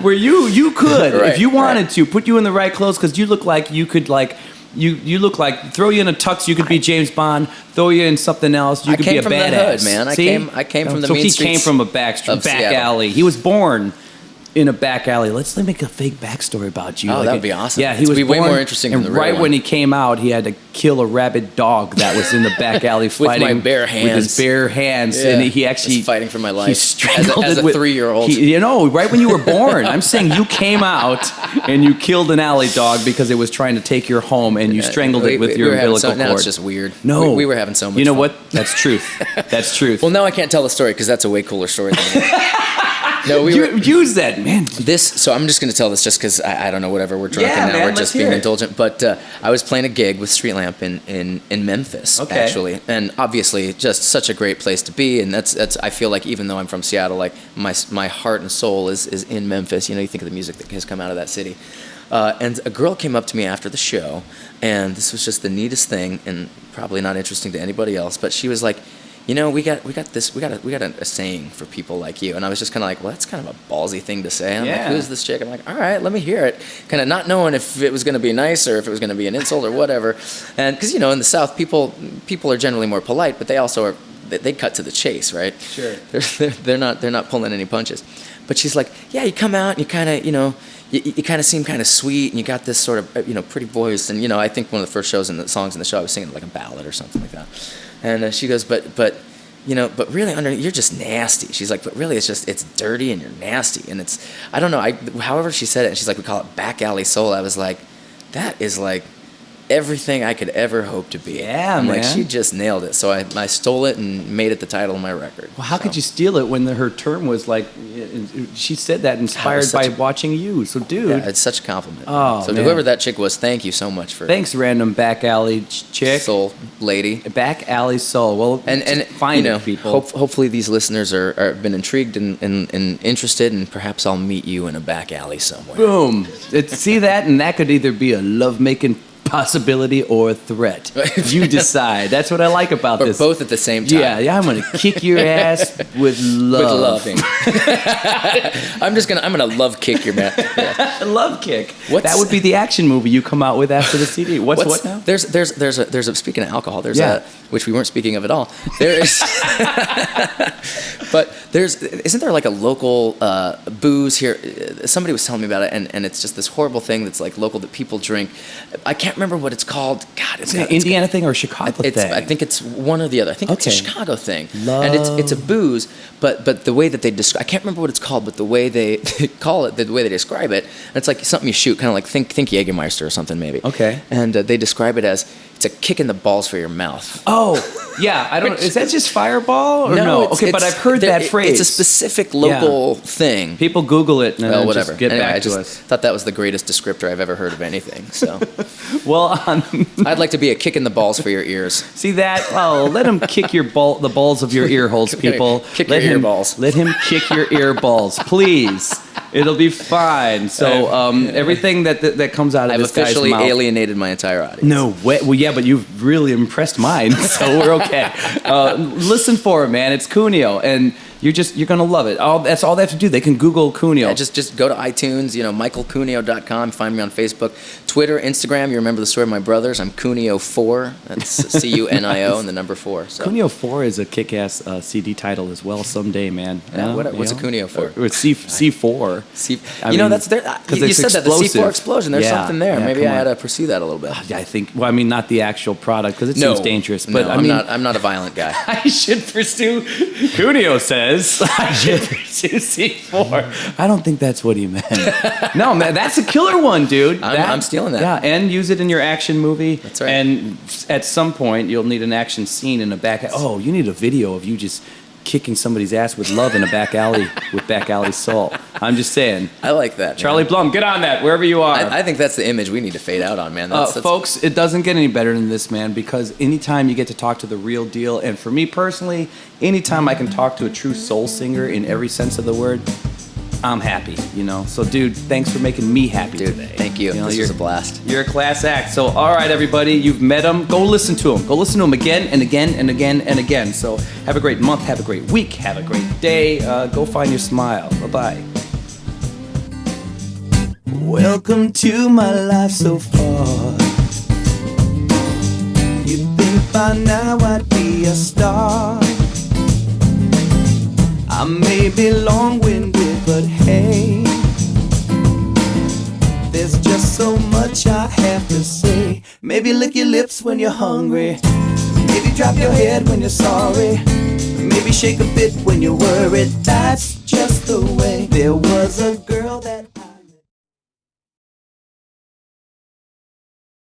where you could, if you wanted to, put you in the right clothes, because you look like you could, like, you look like, throw you in a tux, you could be James Bond. Throw you in something else, you could be a badass. I came from the hood, man. I came from the so mean he streets came from a back alley. He was born in a back alley. Let's make a fake backstory about you. Oh, that would be awesome. Yeah, he was born, way more interesting than and the real right one. when he came out, he had to kill a rabid dog that was in the back alley fighting with my bare hands. With his bare hands, yeah. and he actually was fighting for my life. He strangled as a 3-year-old. Right when you were born. I'm saying you came out and you killed an alley dog because it was trying to take your home, and you strangled it with your umbilical cord. Now it's just weird. No, we were having so much. You know fun. what? That's truth. That's truth. Well, now I can't tell the story because that's a way cooler story than No, use that, man. So I'm just going to tell this just because I don't know, whatever. We're drunk and now we're just being indulgent. But I was playing a gig with Streetlamp in Memphis, actually, and obviously just such a great place to be. And that's I feel like even though I'm from Seattle, like my heart and soul is in Memphis. You think of the music that has come out of that city. And a girl came up to me after the show, and this was just the neatest thing, and probably not interesting to anybody else. But she was like, we got a saying for people like you. And I was just kind of like, well, that's kind of a ballsy thing to say. I'm like, who's this chick? I'm like, all right, let me hear it. Kind of not knowing if it was going to be nice or if it was going to be an insult or whatever. And because, in the South, people are generally more polite, but they also are, they cut to the chase, right? Sure. They're not pulling any punches. But she's like, yeah, you come out and you kind of, you kind of seem kind of sweet, and you got this sort of, pretty voice. And, I think one of the first songs in the show, I was singing like a ballad or something like that. And she goes, but really you're just nasty. She's like, but really it's dirty and you're nasty. And however she said it, and she's like, we call it Back Alley Soul. I was like, that is like everything I could ever hope to be. Yeah, I'm man. like, she just nailed it. So I stole it and made it the title of my record. Well, how could you steal it when her term was like, she said that inspired by watching you. So, dude. Yeah, it's such a compliment. Oh, so man. whoever that chick was, thank you so much for. Thanks, random back alley chick. Soul lady. Back alley soul. Well, and find it, people. Hopefully these listeners are been intrigued and interested, and perhaps I'll meet you in a back alley somewhere. Boom. See that? And that could either be a lovemaking possibility or a threat. You decide. That's what I like about this. Or both at the same time. Yeah, I'm gonna kick your ass with love. With loving. I'm gonna love kick your man. Yeah. Love kick. That would be the action movie you come out with after the CD. What now? There's a speaking of alcohol. Which we weren't speaking of at all. There is, but isn't there like a local booze here? Somebody was telling me about it, and it's just this horrible thing that's like local that people drink. I can't remember what it's called. God, it's an Indiana thing or a Chicago thing? I think it's one or the other. I think it's a Chicago thing, and it's a booze. But the way that they describe, I can't remember what it's called, but the way they call it, the way they describe it, and it's like something you shoot, kind of like think Jägermeister or something maybe. Okay. And they describe it as it's a kick in the balls for your mouth. Oh, yeah. I don't. Is that just Fireball or no? Okay, but I've heard that phrase. It's a specific local thing. People Google it and whatever. Just get anyway, back to us. Thought that was the greatest descriptor I've ever heard of anything. So, well, I'd like to be a kick in the balls for your ears. See that? Oh, let him kick the balls of your ear holes, people. Kick your ear balls. Let him kick your ear balls, please. It'll be fine. So everything that comes out of this guy's mouth. I've officially alienated my entire audience. No way. Well, yeah, but you've really impressed mine, so we're okay. Listen for it, man. It's Cunio, and you're gonna love it. That's all they have to do. They can Google Cunio. Yeah, just go to iTunes. MichaelCunio.com. Find me on Facebook, Twitter, Instagram. You remember the story of my brothers? I'm Cunio4. That's Cunio and the number 4. So. Cunio 4 is a kick-ass CD title as well. Someday, man. Yeah, what's a Cunio for? It's C4. That's there. You said that the C4 explosion. There's something there. Yeah, maybe I had to pursue that a little bit. I think. Well, I mean, not the actual product because it seems dangerous. But no, I'm not a violent guy. I should pursue. Cunio says I should pursue C4. I don't think that's what he meant. No, man, that's a killer one, dude. I'm stealing that. Yeah, and use it in your action movie. That's right. And at some point, you'll need an action scene in a back. Oh, you need a video of you just kicking somebody's ass with love in a back alley with back alley soul. I'm just saying. I like that. Charlie Blum, get on that wherever you are. I think that's the image we need to fade out on, man. That's folks, it doesn't get any better than this, man, because anytime you get to talk to the real deal, and for me personally, anytime I can talk to a true soul singer in every sense of the word, I'm happy, So, dude, thanks for making me happy today. Thank you. This was a blast. You're a class act. So, all right, everybody, you've met him. Go listen to him. Go listen to him again and again and again and again. So, have a great month. Have a great week. Have a great day. Go find your smile. Bye-bye. Welcome to my life so far. You'd think by now I'd be a star. I may be long-winded, but hey, there's just so much I have to say. Maybe lick your lips when you're hungry. Maybe drop your head when you're sorry. Maybe shake a bit when you're worried. That's just the way. There was a girl that